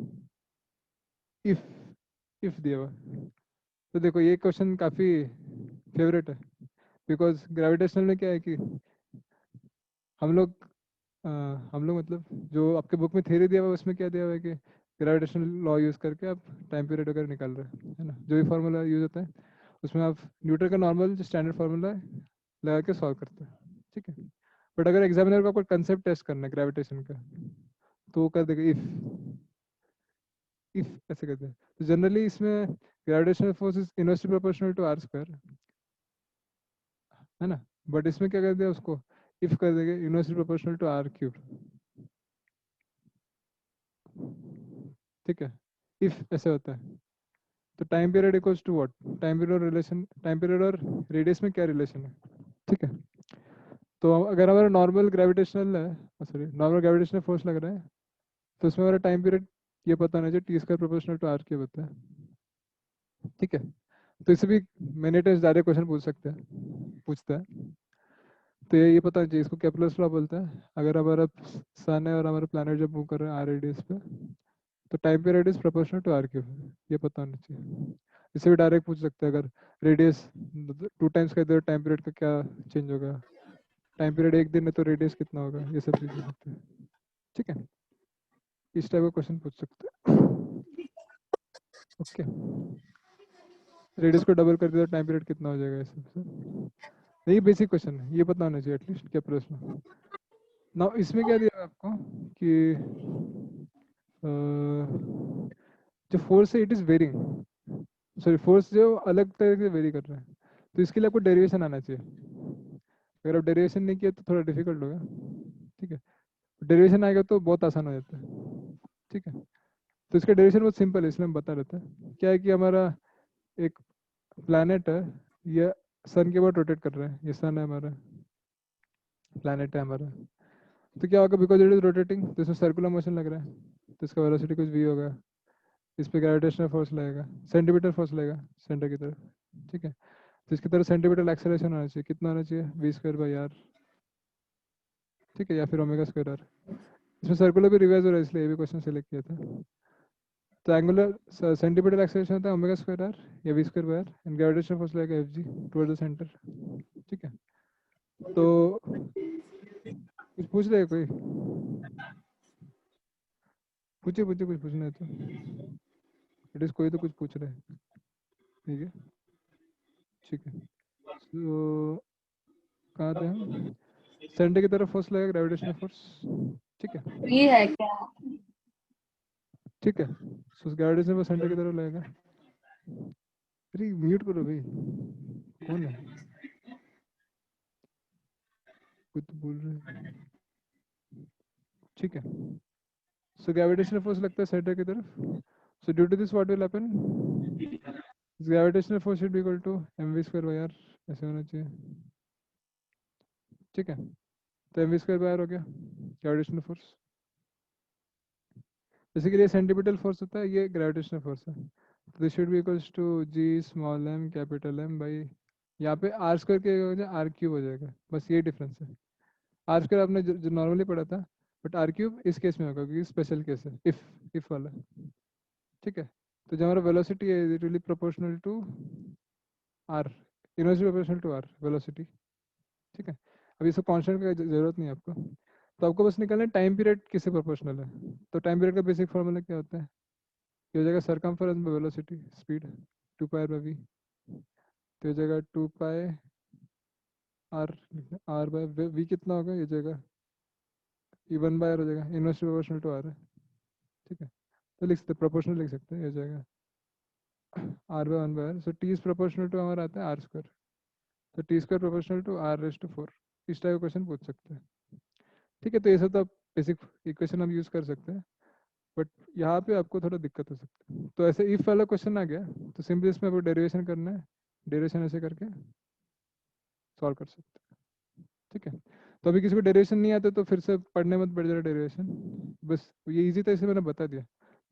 इफ, इफ दिया हुआ। तो देखो ये क्वेश्चन काफ़ी फेवरेट है, बिकॉज ग्रेविटेशनल में क्या है कि हम लोग अ, हम लोग मतलब जो आपके बुक में थ्योरी दिया हुआ है उसमें क्या दिया हुआ है कि ग्रेविटेशनल लॉ यूज़ करके आप टाइम पीरियड वगैरह निकाल रहे हैं, है ना, जो भी फार्मूला यूज़ होता है उसमें आप न्यूटन का नॉर्मल जो स्टैंडर्ड फार्मूला है लगा के सॉल्व करते हैं। ठीक है, बट अगर एग्जामिनर को आपको कंसेप्ट टेस्ट करना है ग्रेविटेशन का, तो वो कर देगा इफ ऐसे करते हैं। तो जनरली इसमें gravitational force is inversely proportional to are square, है ना, बट इसमें क्या कर दिया उसको, इफ कर देंगे inversely proportional to R cube. ठीक है, इफ ऐसे होता है। तो time period equals to what, time period और रिलेशन, टाइम पीरियड और रेडियस में क्या रिलेशन है। ठीक है, तो अगर हमारा नॉर्मल ग्रेविटेशनल है, सॉरी नॉर्मल ग्रेविटेशनल फोर्स लग रहा है, तो उसमें हमारा टाइम पीरियड ये पता होना चाहिए, T square proportional to R cube होता है। ठीक है, तो इससे भी मैंने टेस्ट डायरेक्ट क्वेश्चन पूछ सकते हैं, पूछता है। तो ये पता होना चाहिए, इसको केपलर्स लॉ बोलता है। अगर हमारा सन है और हमारा प्लैनेट जब मूव कर रहा है आर रेडियस पे, तो time period is proportional to R cube, ये पता होना चाहिए। इससे भी डायरेक्ट पूछ सकते हैं, अगर रेडियस 2 टाइम्स कर दे तो टाइम पीरियड का क्या चेंज होगा, टाइम पीरियड 1 दिन है तो रेडियस कितना होगा, ये सब चीज़ पूछ सकते हैं। ठीक है, इस टाइप का क्वेश्चन पूछ सकते हैं। ओके, रेडियस को डबल कर दिया तो टाइम पीरियड कितना हो जाएगा, ये सब। ये बेसिक क्वेश्चन है, ये पता होना चाहिए एटलीस्ट क्या प्रश्न। ना इसमें क्या दिया है आपको कि जो फोर्स है it is varying, sorry force जो अलग तरह से वेरी कर रहा है, तो इसके लिए आपको डेरिवेशन आना चाहिए। अगर आप डेरिवेशन नहीं किया तो थोड़ा डिफिकल्ट होगा। ठीक है, डेरिवेशन आएगा तो बहुत आसान हो जाता है। ठीक है, तो इसका डेरिवेशन बहुत सिंपल है, इसलिए हम बता रहता है। क्या है कि हमारा एक प्लैनेट है, ये सन के बाद रोटेट कर रहा है, ये सन है हमारा, प्लैनेट है हमारा। तो क्या होगा, बिकॉज इट इज रोटेटिंग तो इसमें सर्कुलर मोशन लग रहा है, तो इसका वेलोसिटी कुछ भी होगा, इस पर ग्रेविटेशनल फोर्स लगेगा, सेंटीमीटर फोर्स लगेगा सेंटर की तरफ। ठीक है, तो इसकी तरफ सेंटीमीटर एक्सेलरेशन होना चाहिए, कितना होना चाहिए, v² r। ठीक है, या फिर ओमेगा² r। इसमें सर्कुलर भी रिवाइज हो रहा है, इसलिए ये भी क्वेश्चन सेलेक्ट किया था। तो एंगुलर सेंटीमीटर एक्सेलरेशन होता है ओमेगा² r या v² r, and gravitational force लगेगा fg टुवर्ड्स द सेंटर। ठीक है, तो कुछ पूछ रहे कोई, पूछिए पूछिए, कुछ पूछना है तो एटलीस्ट कोई तो कुछ पूछ रहे हैं। ठीक है, ठीक है, तो कहाँ थे हम, सेंटर की तरफ फोर्स लगेगा ग्रेविटेशनल फोर्स। ठीक है, ये है क्या? ठीक है, सो ग्रेविटेशनल फोर्स सेंटर की तरफ लगेगा। अरे म्यूट करो भाई, कौन है, कुछ तो बोल रहे हैं। ठीक है, सो ग्रेविटेशनल फोर्स लगता है सेंटर की तरफ, so due to this what will happen, gravitational force should be equal to mv square by R, ऐसे होना चाहिए। ठीक है, तो mv स्क्वायर बाई आर हो गया ग्रेविटेशनल फोर्स। बेसिकली ये सेंटीपिटल फोर्स होता है, ये ग्रेविटेशनल फोर्स है। तो this should be equals to G small M capital M by, यहाँ पे आर स्क्वायर के वजह आर क्यूब हो जाएगा, बस ये डिफरेंस है। आर स्क्वायर आपने जो नॉर्मली पढ़ा था, बट आर क्यूब इस केस में होगा क्योंकि स्पेशल केस है, इफ वाला। ठीक है, तो जो हमारा वेलोसिटी है it will be proportional to r, inversely proportional to r velocity. ठीक है, अभी इसको कांस्टेंट का जरूरत नहीं है आपको, तो आपको बस निकालना है टाइम पीरियड किससे प्रोपोर्शनल है। तो टाइम पीरियड का बेसिक फॉर्मूला क्या होता है, ये हो जाएगा circumference by velocity speed 2 pi by v, तो ये जगह 2 pi r, r by v कितना होगा, ये जगह ये 1 बाय आर हो जाएगा, इनवर्सली प्रोपोर्शनल टू आर है। ठीक है, तो लिख सकते प्रोपोर्शनल लिख सकते हैं, ये जाएगा r by 1 by r, so t is proportional to हमारा आता है आर स्क्वायर, तो t square proportional to r raise to 4, इस टाइप का क्वेश्चन पूछ सकते हैं। ठीक है, तो ये सब तो आप बेसिक इक्वेशन हम यूज़ कर सकते हैं, बट यहाँ पे आपको थोड़ा दिक्कत हो सकती है। तो ऐसे इफ वाला क्वेश्चन आ गया तो सिंपली इसमें आपको डेरिवेशन करना है, डेरिवेशन ऐसे करके सॉल्व कर सकते हैं। ठीक है, तो अभी किसी को डेरिवेशन नहीं आता तो फिर से पढ़ने मत बैठ जाए डेरिवेशन, बस ये इजी था इसलिए मैंने बता दिया,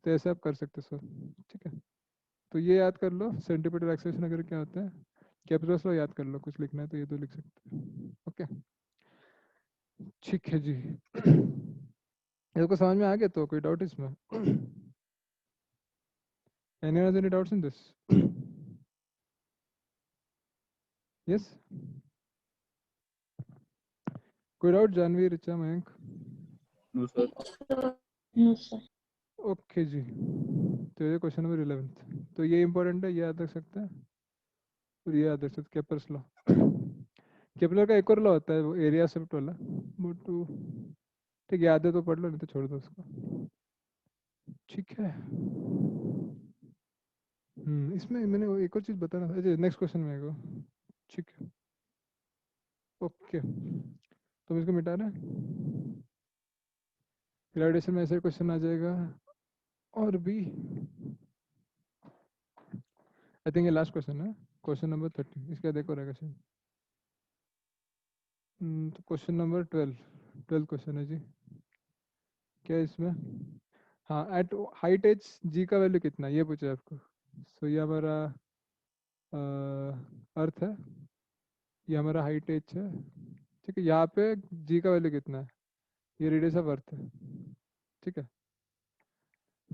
तो ऐसे आप कर सकते सर। ठीक है, तो ये याद कर लो सेंटीपिटल एक्सेलेरेशन अगर क्या होता है, कैपिटल्स लो याद कर लो, कुछ लिखना है तो ये तो लिख सकते हैं। ओके, ठीक है जी। इसको समझ में आ गया, तो कोई डाउट इसमें? Anyone has any doubts in this? Yes? कोई doubt? Janvi, Richa, Mayank? No sir. No, sir. Okay जी, तो ये क्वेश्चन नंबर 11, तो ये इंपॉर्टेंट है, ये याद रख सकते हैं, और ये याद रख सकते केपलर्स लॉ। केपलर का एक और लॉ होता है वो एरिया शिफ्ट वाला, वो तो ठीक याद है तो पढ़ लो, नहीं तो छोड़ दो उसको। ठीक है, इसमें मैंने वो एक और चीज़ बताना था, अच्छा नेक्स्ट क्वेश्चन में को। ठीक है, ओके, तो हम इसको मिटा रहे हैं, ग्रेजुएशन में ऐसे क्वेश्चन आ जाएगा, और भी आई थिंक ये लास्ट क्वेश्चन है, क्वेश्चन नंबर 30, इसका देखो रहेगा शायद। तो क्वेश्चन नंबर 12 क्वेश्चन है जी, क्या है इसमें, हाँ एट हाइट एज जी का वैल्यू कितना है, ये पूछा है आपको। सो ये हमारा अर्थ है, ये हमारा हाइट एज है। ठीक है, यहाँ पे जी का वैल्यू कितना है, ये रेडियस ऑफ अर्थ है। ठीक है,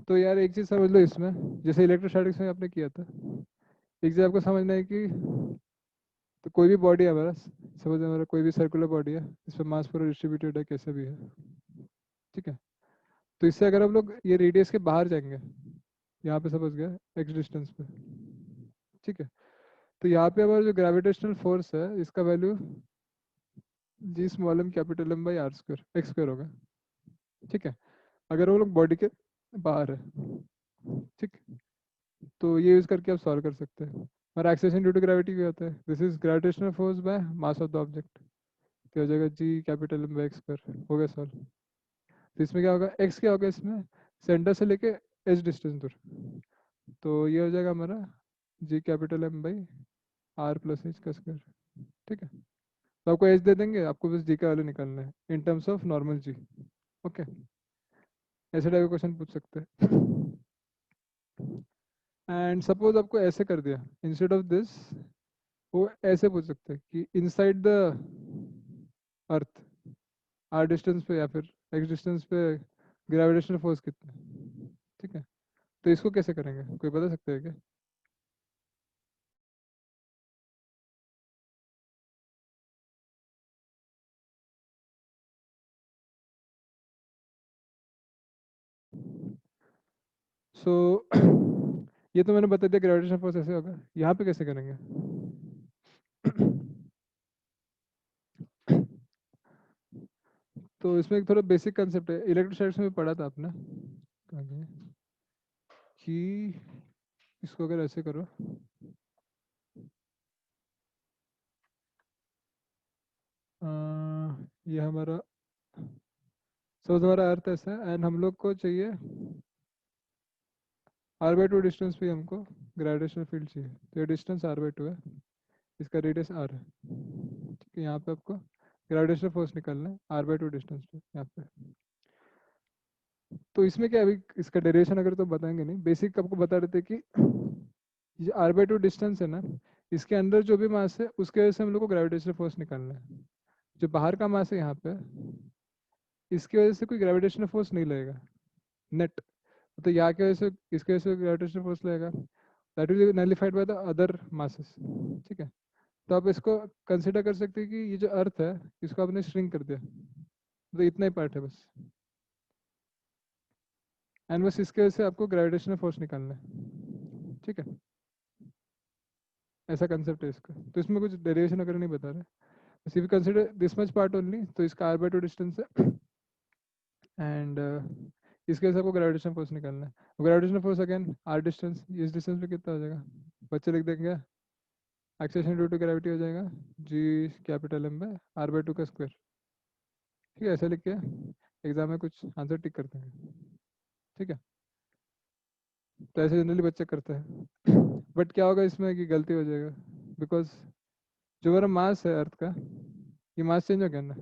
तो यार एक चीज़ समझ लो इसमें, जैसे इलेक्ट्रोस्टैटिक्स में आपने किया था, एक चीज़ आपको समझना है कि तो कोई भी बॉडी है हमारा, सपोज हमारा कोई भी सर्कुलर बॉडी है, इस पर मास पूरा डिस्ट्रीब्यूटेड है कैसे भी है। ठीक है, तो इससे अगर हम लोग ये रेडियस के बाहर जाएंगे, यहाँ पे सपोज गया एक्स डिस्टेंस पे, ठीक है, तो यहाँ पे हमारा जो ग्रेविटेशनल फोर्स है इसका value g small M capital M by r square x square होगा। ठीक है, अगर वो लोग बॉडी के बाहर है। ठीक, तो ये यूज़ करके आप सॉल्व कर सकते हैं, और एक्सेलेरेशन ड्यू टू ग्रेविटी भी होता है, this is gravitational force by mass of the object, क्या हो जाएगा G capital M by x square, हो गया सॉल्व। तो इसमें क्या होगा, एक्स क्या होगा इसमें, सेंटर से लेके एच डिस्टेंस दूर, तो ये हो जाएगा हमारा G capital M by R plus H का स्क्वायर। ठीक है, तो आपको एच दे देंगे, आपको बस जी का वैल्यू निकालना है in terms of normal g. Okay, ऐसे टाइप का क्वेश्चन पूछ सकते हैं। एंड सपोज आपको ऐसे कर दिया, इंस्टेड ऑफ दिस वो ऐसे पूछ सकते हैं कि inside the earth r distance पे या फिर एक्स डिस्टेंस पे ग्रेविटेशनल फोर्स कितना है। ठीक है, तो इसको कैसे करेंगे, कोई बता सकते हैं क्या? सो ये तो मैंने बता दिया ग्रेविटेशनल फोर्स ऐसे होगा, यहाँ पे कैसे करेंगे? तो इसमें एक थोड़ा बेसिक कंसेप्ट है, इलेक्ट्रोस्टैटिक्स में भी पढ़ा था आपने, कहाँ गए? कि इसको अगर ऐसे करो, ये हमारा सपोज हमारा अर्थ ऐसा है एंड हम लोग को चाहिए r/2 डिस्टेंस पे हमको ग्रेविटेशनल फील्ड चाहिए। तो ये डिस्टेंस r/2 है, इसका रेडियस r है। ठीक है, यहाँ पे आपको ग्रेविटेशनल फोर्स निकालना है r/2 डिस्टेंस पे यहाँ पे। तो इसमें क्या अभी इसका डेरिवेशन अगर तो बताएंगे नहीं, बेसिक आपको बता देते कि ये r/2 डिस्टेंस है ना, इसके अंदर जो भी मास है उसके वजह से हम लोग को ग्रेविटेशनल फोर्स निकालना है। जो बाहर का मास है यहाँ पे, इसकी वजह से कोई ग्रेविटेशनल फोर्स नहीं लगेगा नेट। तो यहाँ की वजह से इसकी वजह से ग्रेविटेशनल फोर्स लगेगा, that will B nullified by the other masses. ठीक है, तो आप इसको कंसिडर कर सकते हैं कि ये जो अर्थ है इसको आपने श्रिंक कर दिया, तो इतना ही पार्ट है बस, एंड बस इसके वजह से आपको ग्रेविटेशनल फोर्स निकालना है। ठीक है, ऐसा कंसेप्ट है इसका। तो इसमें कुछ डेरिवेशन वगैरह नहीं बता रहे, बस if you consider this much part only, तो इसका r/2 डिस्टेंस है एंड इसके वजह से आपको ग्रेविटेशनल फोर्स निकालना है। Gravitational force again r distance, इस डिस्टेंस पे कितना हो जाएगा बच्चे लिख देंगे, एक्सेलरेशन ड्यू टू ग्रेविटी हो जाएगा G(M)/r/2 का स्क्वायर। ठीक है, ऐसे लिख के एग्जाम में कुछ आंसर टिक करते हैं। ठीक है, तो ऐसे जनरली बच्चे करते हैं बट क्या होगा इसमें कि गलती हो जाएगा, बिकॉज जो हमारा मास है अर्थ का, ये मास चेंज हो गया ना।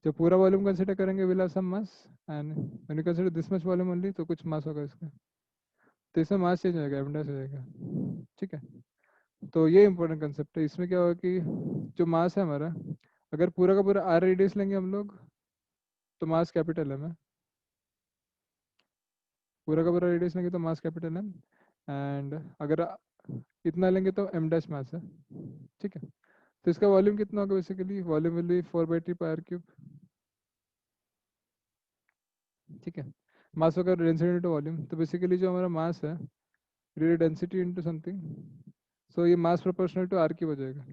जब पूरा वॉल्यूम कंसिडर करेंगे will have some mass, and when you consider this much volume only, तो कुछ मास होगा इसका, तो इसमें मास चेंज हो जाएगा, एम डैश हो जाएगा। ठीक है, तो ये इंपॉर्टेंट कंसेप्ट है। इसमें क्या होगा कि जो मास है हमारा, अगर पूरा का पूरा r रेडियस लेंगे हम लोग तो मास कैपिटल है, पूरा का पूरा रेडियस लेंगे तो मास कैपिटल है, एंड अगर इतना लेंगे तो एम डैश मास है। ठीक है, तो इसका वॉल्यूम कितना होगा, basically volume will be 4/3πr³। ठीक है, मास होगा डेंसिटी इंटू वॉल्यूम, तो बेसिकली जो हमारा मास है डेंसिटी इंटू समथिंग, सो ये मास प्रोपोर्शनल टू r³ हो जाएगा।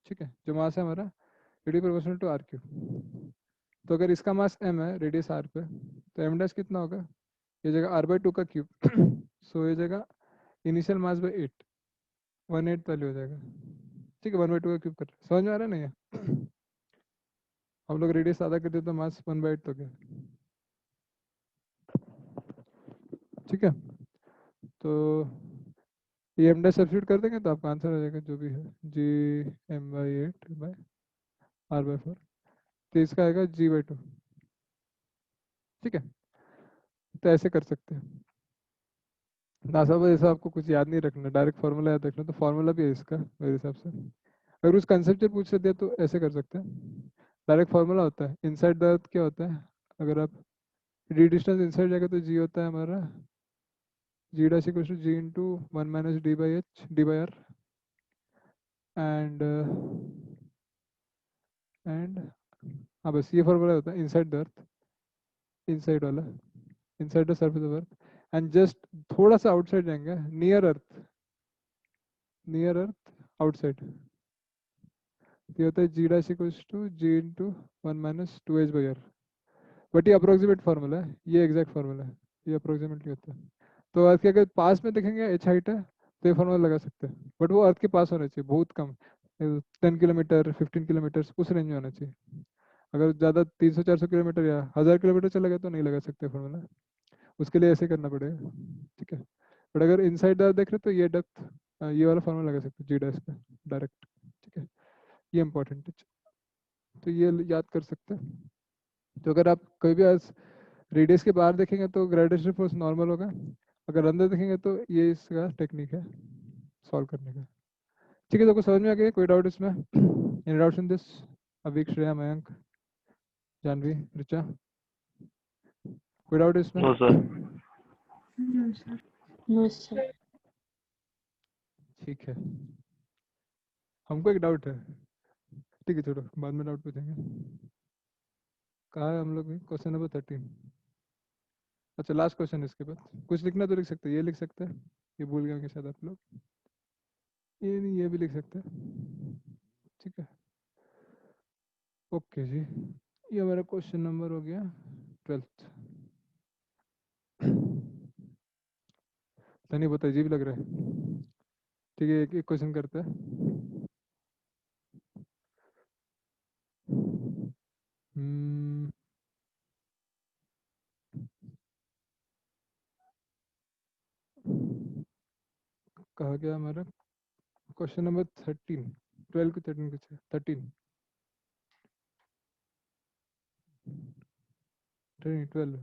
ठीक है, जो मास है हमारा प्रोपोर्शनल टू r³। तो अगर इसका मास m है, रेडियस r पे, तो एम डैश कितना होगा, ये जगह r/2 का क्यूब सो ये जगह इनिशियल मास बाई 8, 1/8 वैल्यू हो जाएगा। ठीक है, 1/2 का क्यूब कर, समझ में आ रहा है ना ये हम लोग रेडियस आधा कर देते तो मास 1/8 तो गया। ठीक है, तो ये एम डैश सब्स्टिट्यूट कर देंगे तो आपका आंसर हो जाएगा जो भी है G(M)/8/r/4, तो इसका आएगा G/2। ठीक है, तो ऐसे कर सकते हैं ना सब, ऐसा आपको कुछ याद नहीं रखना, डायरेक्ट फार्मूला याद रखना। तो फार्मूला भी है इसका मेरे हिसाब से, अगर उस कंसेप्ट से पूछ दिया तो ऐसे कर सकते हैं। डायरेक्ट फार्मूला होता है इनसाइड द अर्थ, क्या होता है, अगर आप डी डिस्टेंस इनसाइड जाएगा तो जी होता है हमारा G'=(1 - d/h/d/r) एंड एंड हाँ बस ये फार्मूला होता है इनसाइड द अर्थ, इनसाइड वाला, inside the surface of earth, and just थोड़ा सा आउटसाइड जाएंगे, नियर अर्थ, नियर अर्थ आउटसाइड, ये होता है G'=G(1 - 2h/r)। बट ये अप्रोक्सीमेट फार्मूला है, ये एग्जैक्ट फार्मूला है, ये अप्रोक्सीमेटली होता है। तो अर्थ के अगर पास में देखेंगे h हाइट है तो ये फार्मूला लगा सकते हैं, बट वो अर्थ के पास होना चाहिए, बहुत कम, 10 किलोमीटर 15 किलोमीटर उस रेंज में होना चाहिए। अगर ज़्यादा 300 400 किलोमीटर या 1000 किलोमीटर चला गया तो नहीं लगा सकते फार्मूला, उसके लिए ऐसे करना पड़ेगा। ठीक है, बट अगर इनसाइड द देख रहे तो ये डेप्थ, ये वाला फार्मूला लगा सकते हैं जी डैश का डायरेक्ट। ठीक है, ये इंपॉर्टेंट है, तो ये याद कर सकते हैं। तो अगर आप कोई भी रेडियस के बाहर देखेंगे तो ग्रेविटेशनल फोर्स नॉर्मल होगा, अगर अंदर देखेंगे तो ये इसका टेक्निक है सॉल्व करने का। ठीक है, तो कुछ समझ में आ गया, कोई डाउट इसमें, any doubts in this, Abhik, Shreya, Mayank, Janvi, Richa, कोई डाउट इसमें? No sir. No, sir. No, sir. ठीक है, हमको एक डाउट है, ठीक है छोड़ो बाद में डाउट पूछेंगे। कहा है हम लोग भी क्वेश्चन नंबर 13, अच्छा लास्ट क्वेश्चन, इसके बाद कुछ लिखना तो लिख सकते हैं, ये लिख सकते हैं, ये भूल गए होंगे शायद आप लोग, ये नहीं ये भी लिख सकते हैं। ठीक है, ओके जी, ये हमारा क्वेश्चन नंबर हो गया 12th। नहीं पता, अजीब लग रहा है। ठीक है, एक एक क्वेश्चन करते हैं। हम्म, कहा गया हमारा क्वेश्चन नंबर 13, 12 की 13 कुछ है, 13 नहीं 12,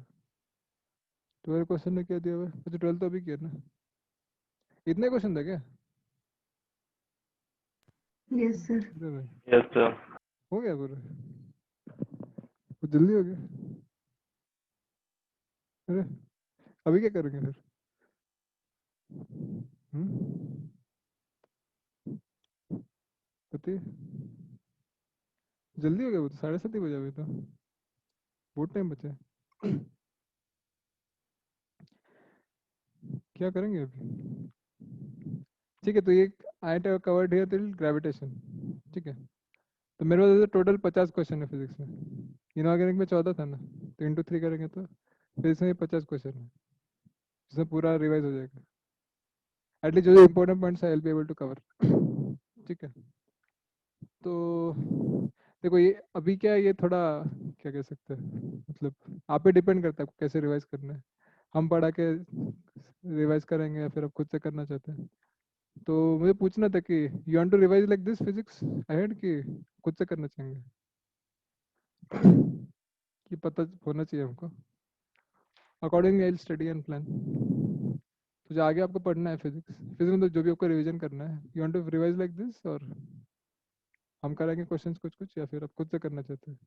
12 क्वेश्चन ने क्या दिया हुआ है? अच्छा 12 तो अभी किया ना, इतने क्वेश्चन था क्या? Yes sir. अरे भाई यस सर। हो गया पूरा, कुछ जल्दी हो गया। अरे अभी क्या करेंगे फिर? हम्म, पति जल्दी हो गया, वो तो 7:30 बजे अभी तो, बहुत टाइम बचा है। क्या करेंगे अभी? ठीक है, तो ये I have covered here till gravitation, ठीक है। तो मेरे पास टोटल 50 क्वेश्चन है फिजिक्स में, इनऑर्गेनिक में 14 था ना, तो इंटू 3 करेंगे तो फिजिक्स में 50 क्वेश्चन है, जिसमें पूरा रिवाइज हो जाएगा। एटलीस्ट जो इंपॉर्टेंट पॉइंट्स है I will be able to cover, ठीक है। तो देखो ये अभी क्या है, ये थोड़ा क्या कह सकते हैं, मतलब आप पे डिपेंड करता है आपको कैसे रिवाइज करना है। हम पढ़ा के रिवाइज करेंगे या फिर आप खुद से करना चाहते हैं। तो मुझे पूछना था कि you want to revise like this physics ahead, कि खुद से करना चाहेंगे? कि पता होना चाहिए हमको, accordingly I study and plan. तो जो आगे आपको पढ़ना है फिजिक्स, फिजिक्स में तो जो भी आपको रिवीजन करना है, you want to revise like this, और हम कराएंगे क्वेश्चंस कुछ कुछ, या फिर आप खुद से करना चाहते हैं?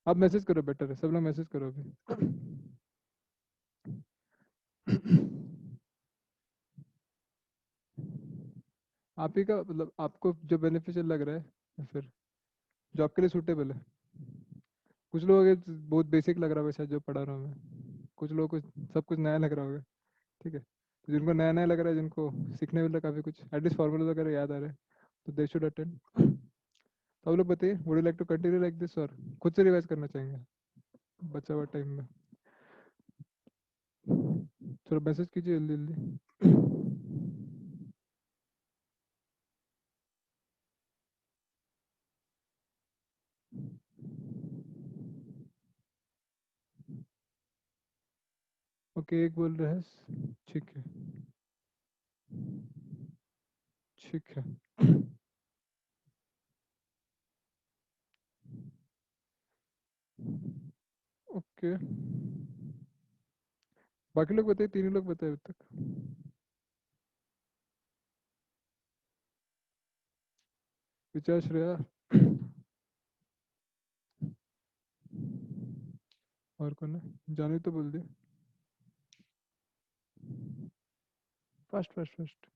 आप मैसेज करो, बेटर है, सब लोग मैसेज करो अभी। आप ही का मतलब आपको जो बेनिफिशियल लग रहा है, या फिर जो आपके लिए सूटेबल है। कुछ लोग बहुत बेसिक लग रहा होगा शायद जो पढ़ा रहा हूँ मैं, कुछ लोगों को सब कुछ नया लग रहा होगा, ठीक है। तो जिनको नया नया लग रहा है, जिनको सीखने मिल रहा है काफ़ी कुछ, एटलीस्ट फॉर्मूला वगैरह याद आ रहे हैं, तो दे शुड अटेंड। तो आप लोग बताइए, would you like to continue like this, और खुद से रिवाइज करना चाहेंगे बचा हुआ टाइम में? चलो मैसेज कीजिए जल्दी जल्दी। ओके, एक बोल रहा है, ठीक है, ठीक है। ओके, बाकी लोग बताइए, तीन ही लोग बताए अभी तक। विचार, श्रेया, और कौन है? जानवी तो बोल दिया, फर्स्ट फर्स्ट फर्स्ट।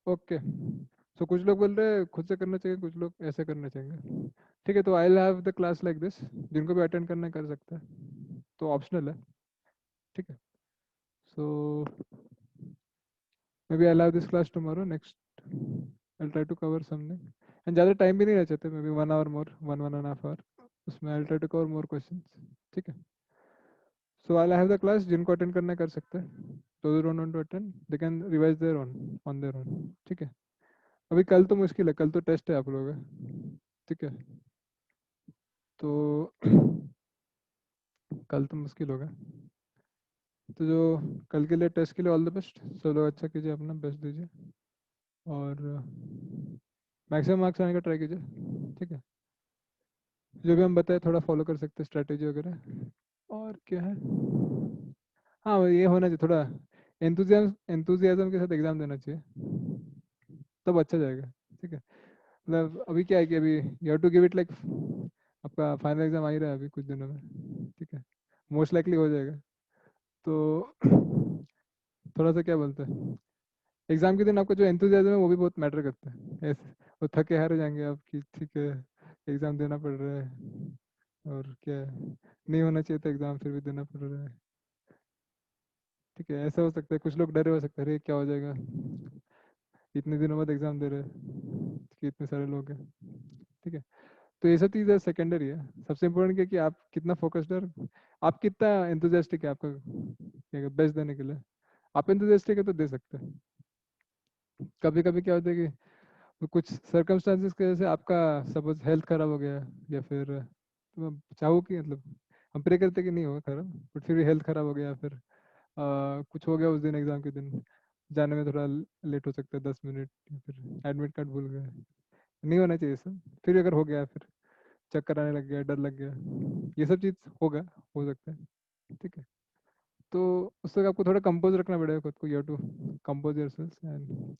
ओके, सो कुछ लोग बोल रहे हैं खुद से करना चाहिए, कुछ लोग ऐसे करना चाहेंगे। ठीक है, तो I will have the class like this, जिनको भी अटेंड करना है कर सकता है, तो ऑप्शनल है, ठीक है। So may B I have this class tomorrow next, I try to cover something, and ज़्यादा टाइम भी नहीं रह चाहते, may be 1 hour more, 1-1.5 hour, उसमें I try to cover more question, ठीक है। So I have the class, जिनको अटेंड करना है कर सकते हैं, तो don't want to attend they can revise their on their own, ठीक है। अभी कल तो मुश्किल है, कल तो टेस्ट है आप लोगों का, ठीक है। तो कल तो मुश्किल होगा, तो जो कल के लिए टेस्ट के लिए ऑल द बेस्ट, सब लोग अच्छा कीजिए, अपना बेस्ट दीजिए, और मैक्सिमम मार्क्स आने का ट्राई कीजिए, ठीक है। जो भी हम बताए थोड़ा फॉलो कर सकते हैं स्ट्रैटेजी वगैरह, और क्या है, हाँ वो ये होना चाहिए थोड़ा, एंथुजियाज्म के साथ एग्जाम देना चाहिए, तब अच्छा जाएगा, ठीक है। मतलब अभी क्या है कि अभी you have to give it like, आपका फाइनल एग्जाम आ ही रहा है अभी कुछ दिनों में, ठीक है, मोस्ट लाइकली हो जाएगा। तो थोड़ा सा क्या बोलते हैं, एग्जाम के दिन आपका जो एंथुजियाज्म है वो भी बहुत मैटर करता है, ऐसे वो थके हारे जाएंगे आप कि ठीक है एग्जाम देना पड़ रहा है, और क्या है, नहीं होना चाहिए था एग्जाम फिर भी देना पड़ रहा है, ठीक है। ऐसा हो सकता है, कुछ लोग डरे हो सकते हैं, अरे क्या हो जाएगा, इतने दिनों बाद एग्जाम दे रहे हैं कि इतने सारे लोग हैं, ठीक है। तो ये सब चीज़ें सेकेंडरी है, सबसे इम्पोर्टेंट क्या है कि आप कितना फोकस्ड है, और आप कितना एंथुजियास्टिक है, आपका क्या बेस्ट देने के लिए। आप इंथुसियास्टिक है तो दे सकते हैं। कभी कभी क्या होता है कि तो कुछ सर्कमस्टांसेस की वजह से आपका सपोज हेल्थ खराब हो गया, या फिर तो मैं चाहूँ कि मतलब हम प्रे करते कि नहीं होगा खराब, बट फिर भी हेल्थ खराब हो गया, फिर कुछ हो गया उस दिन एग्जाम के दिन, जाने में थोड़ा लेट हो सकता है 10 मिनट, या फिर एडमिट कार्ड भूल गए, नहीं होना चाहिए सब। फिर भी अगर हो गया, फिर चक्कर आने लग गया, डर लग गया, ये सब चीज़ होगा, हो सकता है। ठीक है, तो उस वक्त आपको थोड़ा कंपोज रखना पड़ेगा खुद को, you have to compose yourself, and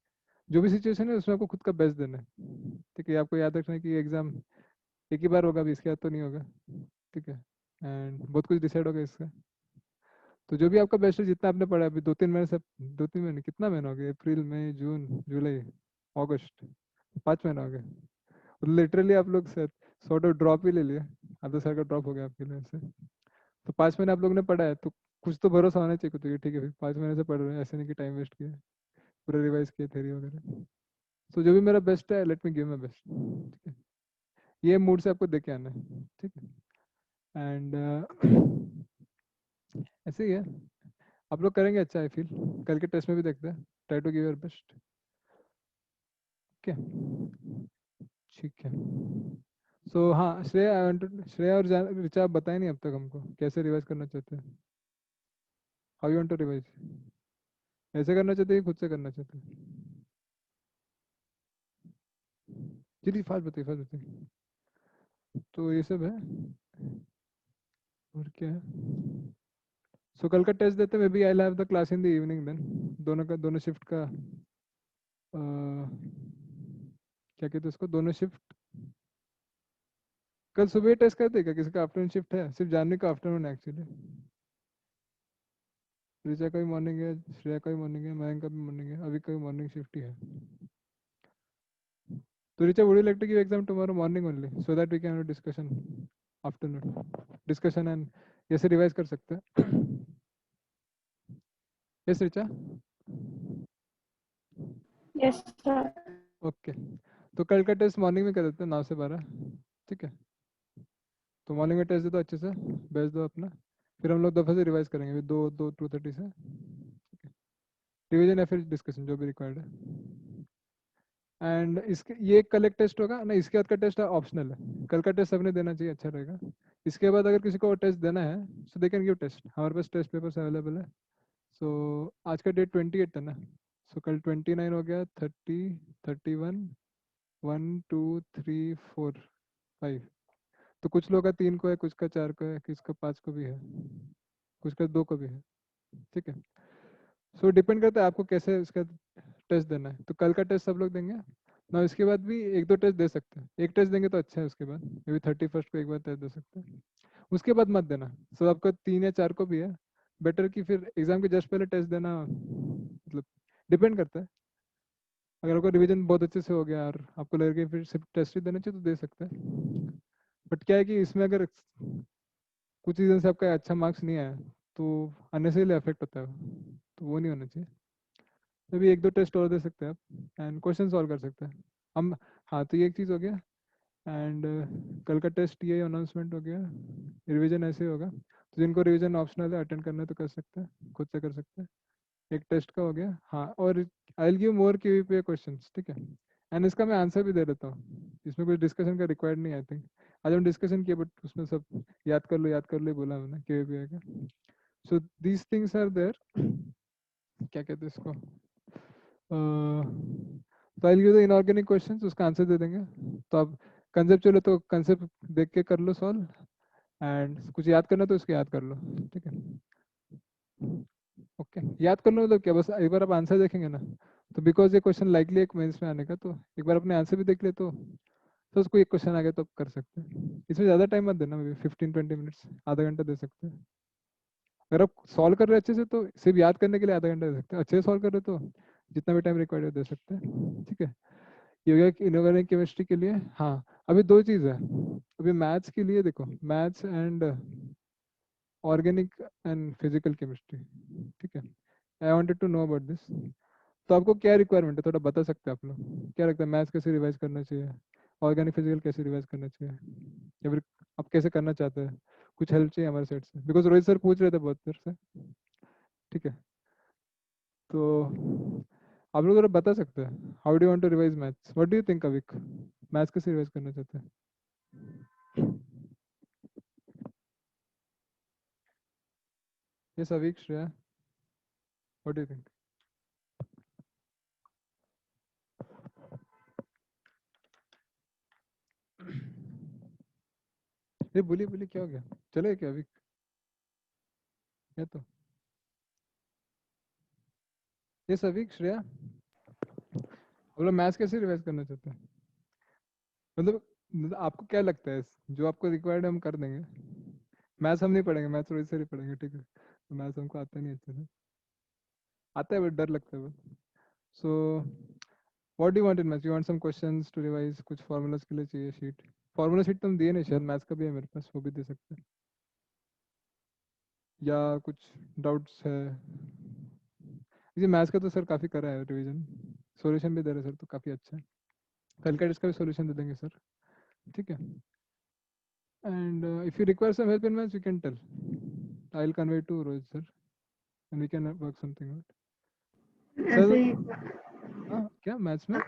जो भी सिचुएशन है उसमें आपको खुद का बेस्ट देना है। ठीक है, आपको याद रखना है कि एग्जाम एक ही बार होगा, अभी इसके बाद तो नहीं होगा। ठीक है, एंड बहुत कुछ डिसाइड होगा इसका। तो जो भी आपका बेस्ट है, जितना आपने पढ़ा अभी 2-3 महीने से, 2-3 महीने कितना महीना हो गया, अप्रैल मई जून जुलाई अगस्त, 5 महीना हो गया, तो लिटरली आप लोग सॉर्ट ऑफ ड्रॉप ही ले लिया, आधा साल का ड्रॉप हो गया आपके लिए से। तो 5 महीने आप लोगों ने पढ़ा है, तो कुछ तो भरोसा होना चाहिए खुद पे कि ठीक है भाई 5 महीने से पढ़ रहे हैं, ऐसे नहीं कि टाइम वेस्ट किया, पूरा रिवाइज किया थ्योरी वगैरह। तो जो भी मेरा बेस्ट है, let me give my best. ठीक है, ये मूड से आपको देके आना है। ठीक है, एंड ऐसे ही है, आप लोग करेंगे अच्छा, आई फील। कल के टेस्ट में भी देखते हैं, try to give your best. ठीक है, ठीक है। सो हाँ, श्रेया और ऋचा, आप बताए नहीं अब तक हमको कैसे रिवाइज करना चाहते हैं, how you want to revise, ऐसे करना चाहते हैं खुद से करना चाहते हैं? जी फास्ट बताइए, फास्ट बताइए। तो ये सब है, और क्या है। सो कल का टेस्ट देते, may be I have the class in the evening then, दोनों का, दोनों शिफ्ट का क्या कहते हैं उसको, दोनों शिफ्ट कल सुबह टेस्ट करते हैं क्या, किसी का आफ्टरनून शिफ्ट है, सिर्फ जानवी का आफ्टरनून है एक्चुअली। ऋचा का भी मॉर्निंग है, श्रेया का भी मॉर्निंग है, मयंक का भी मॉर्निंग है, अभी का भी मॉर्निंग शिफ्ट ही है। तो Richa, would you like to give exam tomorrow morning only, so that we can have discussion afternoon, discussion and कैसे रिवाइज कर सकते हैं। Yes Richa, Yes, sir. Okay. तो कल का टेस्ट मॉर्निंग में कर देते हैं 9 से 12। ठीक है, तो मॉर्निंग में टेस्ट दे दो अच्छे से, भेज दो अपना, फिर हम लोग दफा से रिवाइज करेंगे अभी 2:30 से। ठीक है, रिवीजन या फिर डिस्कशन जो भी रिक्वायर्ड है। एंड इसके ये कल एक टेस्ट होगा ना, इसके बाद का टेस्ट ऑप्शनल है, कल का टेस्ट सबने देना चाहिए, अच्छा रहेगा। इसके बाद अगर किसी को टेस्ट देना है, सो दे कैन गिव टेस्ट, हमारे पास टेस्ट पेपर्स अवेलेबल है। सो आज का डेट 28 है ना, सो कल 29 हो गया, 30, 31, 1 2 3 4 5। तो कुछ लोग का 3 को है, कुछ का 4 को है, किसका 5 को भी है, कुछ का 2 को भी है। ठीक है, सो डिपेंड करता है आपको कैसे इसका टेस्ट देना है। तो कल का टेस्ट सब लोग देंगे ना, इसके बाद भी 1-2 टेस्ट दे सकते हैं, एक टेस्ट देंगे तो अच्छा है, उसके बाद मे बी 31 को एक बार टेस्ट दे सकते हैं, उसके बाद मत देना। सो आपका 3 या 4 को भी है, बेटर कि फिर एग्जाम के जस्ट पहले टेस्ट देना, मतलब डिपेंड करता है। अगर आपका रिवीजन बहुत अच्छे से हो गया और आपको लगे कि फिर सिर्फ टेस्ट ही देना चाहिए तो दे सकते हैं, बट क्या है कि इसमें अगर कुछ रीजन से आपका अच्छा मार्क्स नहीं आया तो अननेसेसरीली अफेक्ट होता है वो, तो वो नहीं होना चाहिए। अभी 1-2 टेस्ट और दे सकते हैं आप, एंड क्वेश्चन सॉल्व कर सकते हैं हम। हाँ, तो ये एक चीज़ हो गया, एंड कल का टेस्ट ये अनाउंसमेंट हो गया, रिवीजन ऐसे ही होगा। तो जिनको रिवीजन ऑप्शनल है, अटेंड करना है तो कर सकते हैं, खुद से कर सकते हैं। एक टेस्ट का हो गया, हाँ, और I will give more QPA questions. ठीक है, एंड इसका मैं आंसर भी दे देता हूँ, इसमें कुछ डिस्कशन का रिक्वायर्ड नहीं, आई थिंक आज हम डिस्कशन किए, बट उसमें सब याद कर लो ही बोला मैंने क्यूपीए का। So these things are there, क्या कहते हैं इसको, तो I give the inorganic questions, उसका आंसर दे देंगे। तो आप कंसेप्चुअल है तो कंसेप्ट देख के कर लो सॉल्व, एंड कुछ याद करना तो उसको याद कर लो। ठीक है, ओके, याद कर लो मतलब क्या, बस एक बार आप आंसर देखेंगे ना, तो बिकॉज ये क्वेश्चन लाइकली एक मेंस में आने का, तो एक बार अपने आंसर भी देख ले, तो उसको एक क्वेश्चन आ गया तो आप कर सकते हैं। इसमें ज़्यादा टाइम मत देना, मे 15-20 मिनट्स, आधा घंटा दे सकते हैं। अगर आप सॉल्व कर रहे हैं अच्छे से तो सिर्फ याद करने के लिए आधा घंटा दे सकते हैं, अच्छे से सॉल्व कर रहे हो तो जितना भी टाइम रिक्वायर्ड है दे सकते हैं। ठीक है, ये हो गया इनऑर्गेनिक केमिस्ट्री के लिए। हाँ, अभी 2 चीज़ है, अभी मैथ्स के लिए देखो, maths and organic and physical chemistry. ठीक है, I wanted to know about this. तो आपको क्या रिक्वायरमेंट है, थोड़ा बता सकते हैं आप लोग, क्या लगता है मैथ्स कैसे रिवाइज करना चाहिए, ऑर्गेनिक फिजिकल कैसे रिवाइज करना चाहिए, या फिर आप कैसे करना चाहते हैं, कुछ हेल्प चाहिए हमारे साइड से, बिकॉज रोहित सर पूछ रहे थे बहुत देर से। ठीक है, तो आप लोग जरा बता सकते हैं how do want to revise maths, what do you think Avik, maths कैसे रिवाइज करना चाहते हैं? Yes Avik, Shreya, what do you think? ये बोलिए बोलिए, क्या हो गया, चले क्या अविक? क्या तो यस अविक, श्रेया, आप लोग मैथ्स कैसे रिवाइज करना चाहते हैं? मतलब आपको क्या लगता है, जो आपको रिक्वायर्ड है हम कर देंगे। मैथ्स हम नहीं पढ़ेंगे, मैथ्स रोहित सर ही पढ़ेंगे, ठीक है, तो मैथ्स हमको आता नहीं अच्छे से, आता है बट डर लगता है बस। So what do want in maths, you want some questions to revise, कुछ फार्मूलाज के लिए चाहिए शीट? फार्मूला शीट तो हम दिए नहीं, शायद मैथ्स का भी है मेरे पास, वो भी दे सकते हैं, या कुछ डाउट्स है? जी मैथ्स का तो सर काफ़ी करा है रिवीजन, सॉल्यूशन भी दे रहे हैं सर, तो काफ़ी अच्छा है, कल का इसका भी सॉल्यूशन दे देंगे सर, ठीक है। And if you require some help in maths, you can tell. I'll convey to Rohit sir, and we can work something out. ऐसे Sir, ही हाँ क्या मैथ्स में?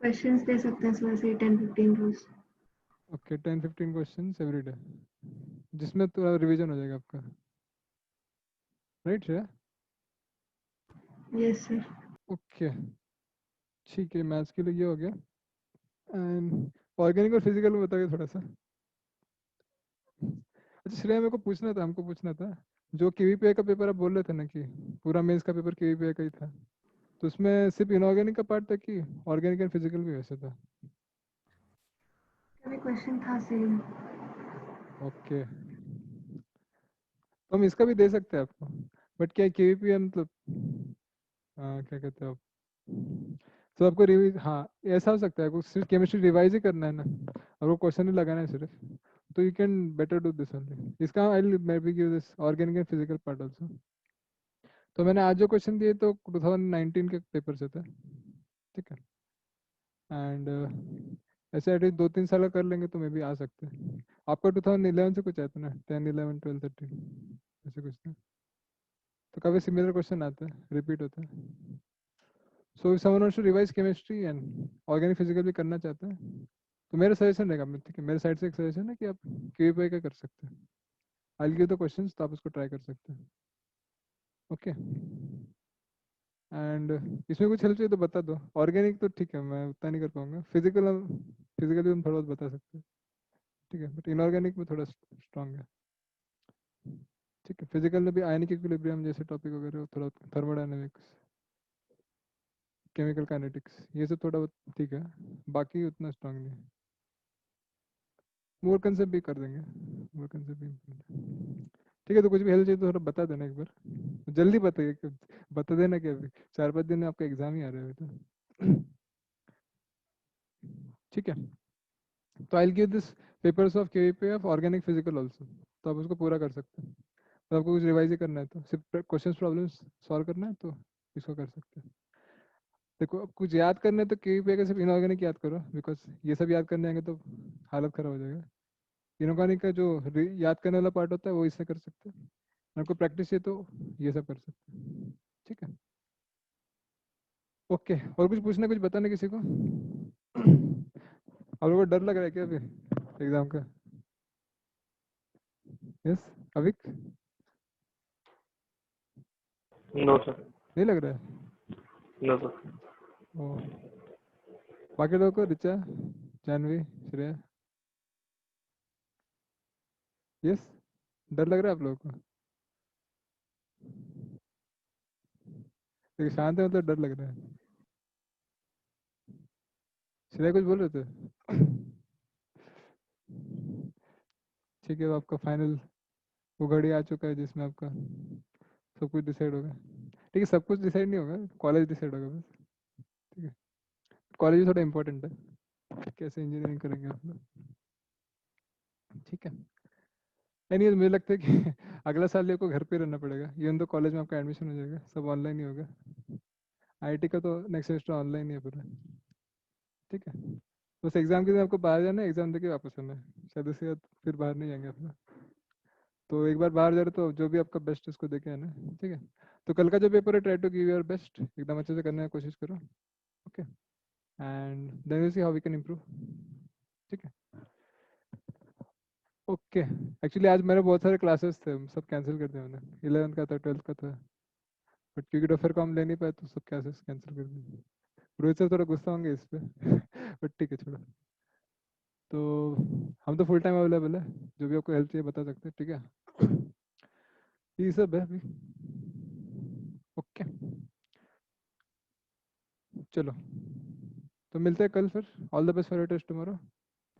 क्वेश्चंस दे सकते हैं सुबह से 10-15 रोज। ओके 10-15 क्वेश्चंस एवरी डे, जिसमें तो रिवीजन हो जाएगा आपका, राइट है? Yes sir. ओके ठीक है, मैथ्स के लिए ये हो गया। एंड ऑर्गेनिक और फिजिकल में बताइए थोड़ा सा। अच्छा श्रेया, मेरे को पूछना था, हमको पूछना था, जो केवीपीए का पेपर आप बोल रहे थे ना कि पूरा मेंस का पेपर केवीपीए का ही था, तो उसमें सिर्फ इनऑर्गेनिक का पार्ट था कि ऑर्गेनिक एंड फिजिकल भी वैसे था? अभी क्वेश्चन था सेम। ओके तो हम इसका भी दे सकते हैं आपको, बट क्या केवीपी मतलब क्या कहते हो आप, तो आपको रिवीज, हाँ ऐसा हो सकता है, आपको सिर्फ केमिस्ट्री रिवाइज ही करना है ना, और वो क्वेश्चन ही लगाना है सिर्फ, तो you can better do this only, इसका I will may be give this organic and physical part also. तो मैंने आज जो क्वेश्चन दिए तो 2019 के पेपर से थे, ठीक है, एंड ऐसे एटलीस्ट 2-3 साल का कर लेंगे तो मे भी आ सकते हैं। आपका 2011 से कुछ आया था ना, 10, 11, 12, 13 ऐसे कुछ था, तो काफ़ी सिमिलर क्वेश्चन आते हैं, रिपीट होता है। So if someone wants to revise chemistry and organic physical भी करना चाहते हैं, तो मेरा सजेशन रहेगा, ठीक है, मेरे साइड से एक सजेशन है कि आप क्यूपीआई का कर सकते हैं, आई विल गिव द क्वेश्चंस, तो आप उसको ट्राई कर सकते हैं, ओके। एंड इसमें कुछ हेल्प चाहिए तो बता दो, ऑर्गेनिक तो ठीक है मैं उतना नहीं कर पाऊंगा, फिजिकल भी हम थोड़ा बहुत बता सकते हैं, ठीक है, बट इनऑर्गेनिक में थोड़ा स्ट्रांग है, ठीक है। फिजिकल में भी आयनिक इक्विलिब्रियम जैसे टॉपिक वगैरह, थोड़ा थर्मोडायनेमिक्स, केमिकल काइनेटिक्स, ये सब थोड़ा बहुत ठीक है, बाकी उतना स्ट्रांग नहीं है। मोर कंसेप्ट भी कर देंगे, मोर कंसेप्ट भी ठीक है, तो कुछ भी हेल्प चाहिए तो थोड़ा बता देना एक बार, जल्दी बताइए, बता देना कि अभी 4-5 दिन में आपका एग्जाम ही आ रहा है अभी तो ठीक है, तो आई will give this papers of KVP of organic physical also, तो आप उसको पूरा कर सकते हैं, तो आपको कुछ रिवाइज ही करना है, तो सिर्फ क्वेश्चंस प्रॉब्लम्स सॉल्व करना है, तो इसको कर सकते हैं। देखो अब कुछ याद करना है तो केवीपी का सिर्फ इनऑर्गेनिक याद करो, बिकॉज ये सब याद करने आएंगे तो हालत खराब हो जाएगा। इनऑर्गेनिक का जो याद करने वाला पार्ट होता है वो इससे कर सकते हैं, आपको प्रैक्टिस चाहिए तो ये सब कर सकते हैं, ठीक है, ओके। और कुछ पूछना, कुछ बताना किसी को? आप लोगों को डर लग रहा है क्या अभी एग्जाम का? यस अविक, नो सर। नहीं लग रहा है? No sir. ओ बाकी लोगों को, रिचा, जानवी, श्रेया, यस डर लग रहा है आप लोगों को? देखिए शांत है मतलब डर लग रहा है। श्रेया कुछ बोल रहे थे ठीक है, वो आपका फाइनल वो घड़ी आ चुका है जिसमें आपका सब कुछ डिसाइड होगा, ठीक है, सब कुछ डिसाइड नहीं होगा, कॉलेज डिसाइड होगा बस, ठीक है, कॉलेज भी थोड़ा इंपॉर्टेंट है, कैसे इंजीनियरिंग करेंगे आप लोग, ठीक है। नहीं मुझे लगता है कि अगला साल ये को घर पे रहना पड़ेगा, इवन तो कॉलेज में आपका एडमिशन हो जाएगा, सब ऑनलाइन ही होगा, आईआईटी का तो नेक्स्ट सेमेस्टर ऑनलाइन ही है पूरा, ठीक है। बस एग्जाम के दिन आपको बाहर जाना है, एग्जाम देके वापस आना है, शायद उसके बाद फिर बाहर नहीं जाएंगे आप लोग, तो एक बार बाहर जा रहे तो जो भी आपका बेस्ट उसको देके आना, ठीक है। तो कल का जो पेपर है try to give your best, एकदम अच्छे से करने की कोशिश करो, okay, and then we see how we can improve, ठीक है। ओके, एक्चुअली आज मेरे बहुत सारे क्लासेस थे, सब कैंसिल कर दिया मैंने, 11th का था, 12th का था, बट क्योंकि डॉफर को हम ले नहीं पाए तो सब क्लासेस कैंसिल कर दिए। रोहित सर थोड़ा गुस्सा होंगे इस पे बट ठीक है छोड़ो। तो हम तो फुल टाइम अवेलेबल है, जो भी आपको हेल्प चाहिए बता सकते हैं, ठीक है। ये सब है अभी, ओके, चलो तो मिलते हैं कल फिर। All the best for your test tomorrow,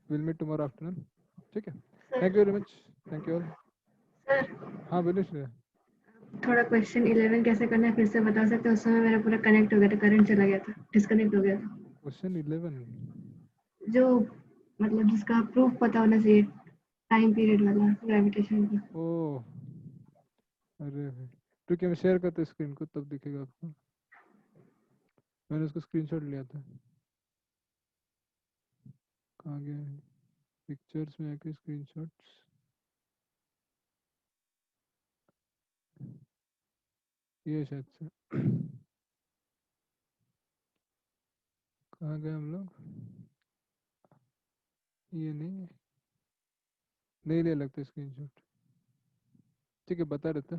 will meet tomorrow afternoon, ठीक है। Thank you very much, thank you all. Sir हाँ बोलिए श्रेया। थोड़ा क्वेश्चन 11 कैसे करना है फिर से बता सकते हैं? उस समय मेरा पूरा कनेक्ट हो गया था, करंट चला गया था, डिस्कनेक्ट हो गया था। क्वेश्चन 11, जो मतलब जिसका प्रूफ पता होना चाहिए, टाइम पीरियड वाला ग्रेविटेशन का। ओ अरे ठीक है, मैं शेयर करता हूँ स्क्रीन को, तब दिखेगा आपको। मैंने उसको स्क्रीनशॉट लिया था, कहाँ गया है? पिक्चर्स में आके स्क्रीनशॉट्स, ये शायद से कहाँ गए हम लोग, ये नहीं नहीं ले लगता स्क्रीनशॉट, ठीक है बता रहता।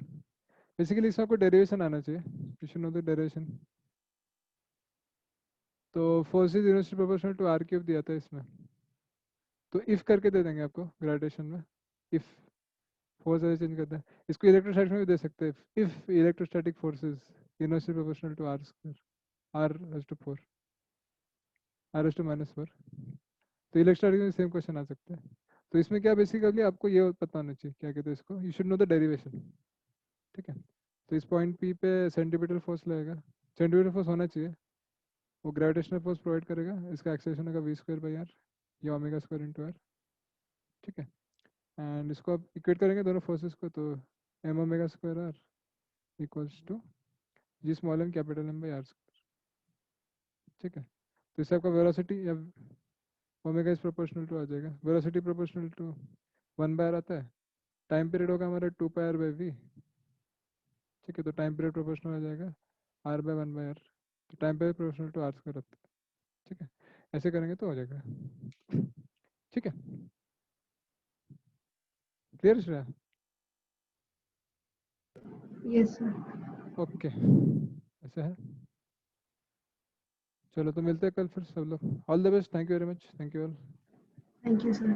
बेसिकली इसमें आपको डेरिवेशन आना चाहिए, you should know the derivation. तो force is inversely proportional to R cube दिया था इसमें, तो इफ करके दे देंगे आपको ग्रेविटेशन में, इफ फोर्स ऐसे चेंज करते हैं। इसको इलेक्ट्रोस्टैटिक में भी दे सकते हैं, if electrostatic forces inversely proportional to are square, r as to 4, r as to -4, तो इलेक्ट्रोस्टैटिक में सेम क्वेश्चन आ सकते हैं। तो इसमें क्या बेसिकली आपको ये पता होना चाहिए, क्या कहते हैं इसको, you should know the derivation, ठीक है। तो इस पॉइंट पी पे सेंटीमीटर फोर्स लगेगा, सेंटीमीटर फोर्स होना चाहिए, वो ग्रेविटेशनल फोर्स प्रोवाइड करेगा, इसका एक्सेलेरेशन होगा v²/r, ये ω² × r, ठीक है। एंड इसको आप इक्वेट करेंगे दोनों फोर्सेस को, तो mω²r equals to g⁻m M/r², ठीक है। तो इससे आपका वेलोसिटी या ओमेगा इज प्रोपोर्शनल टू आ जाएगा, वेलोसिटी प्रोपोर्शनल टू 1/r आता है, टाइम पीरियड होगा हमारा 2πr/v, ठीक है। तो टाइम पीरियड प्रोपोर्शनल आ जाएगा r/1/r, तो time period proportional to r² आता है, ठीक है। ऐसे करेंगे तो हो जाएगा, ठीक है। Clear Shreya? Yes sir. Okay, ऐसा है, चलो तो मिलते हैं कल फिर सब लोग। All the best, thank you very much, thank you all. Thank you sir.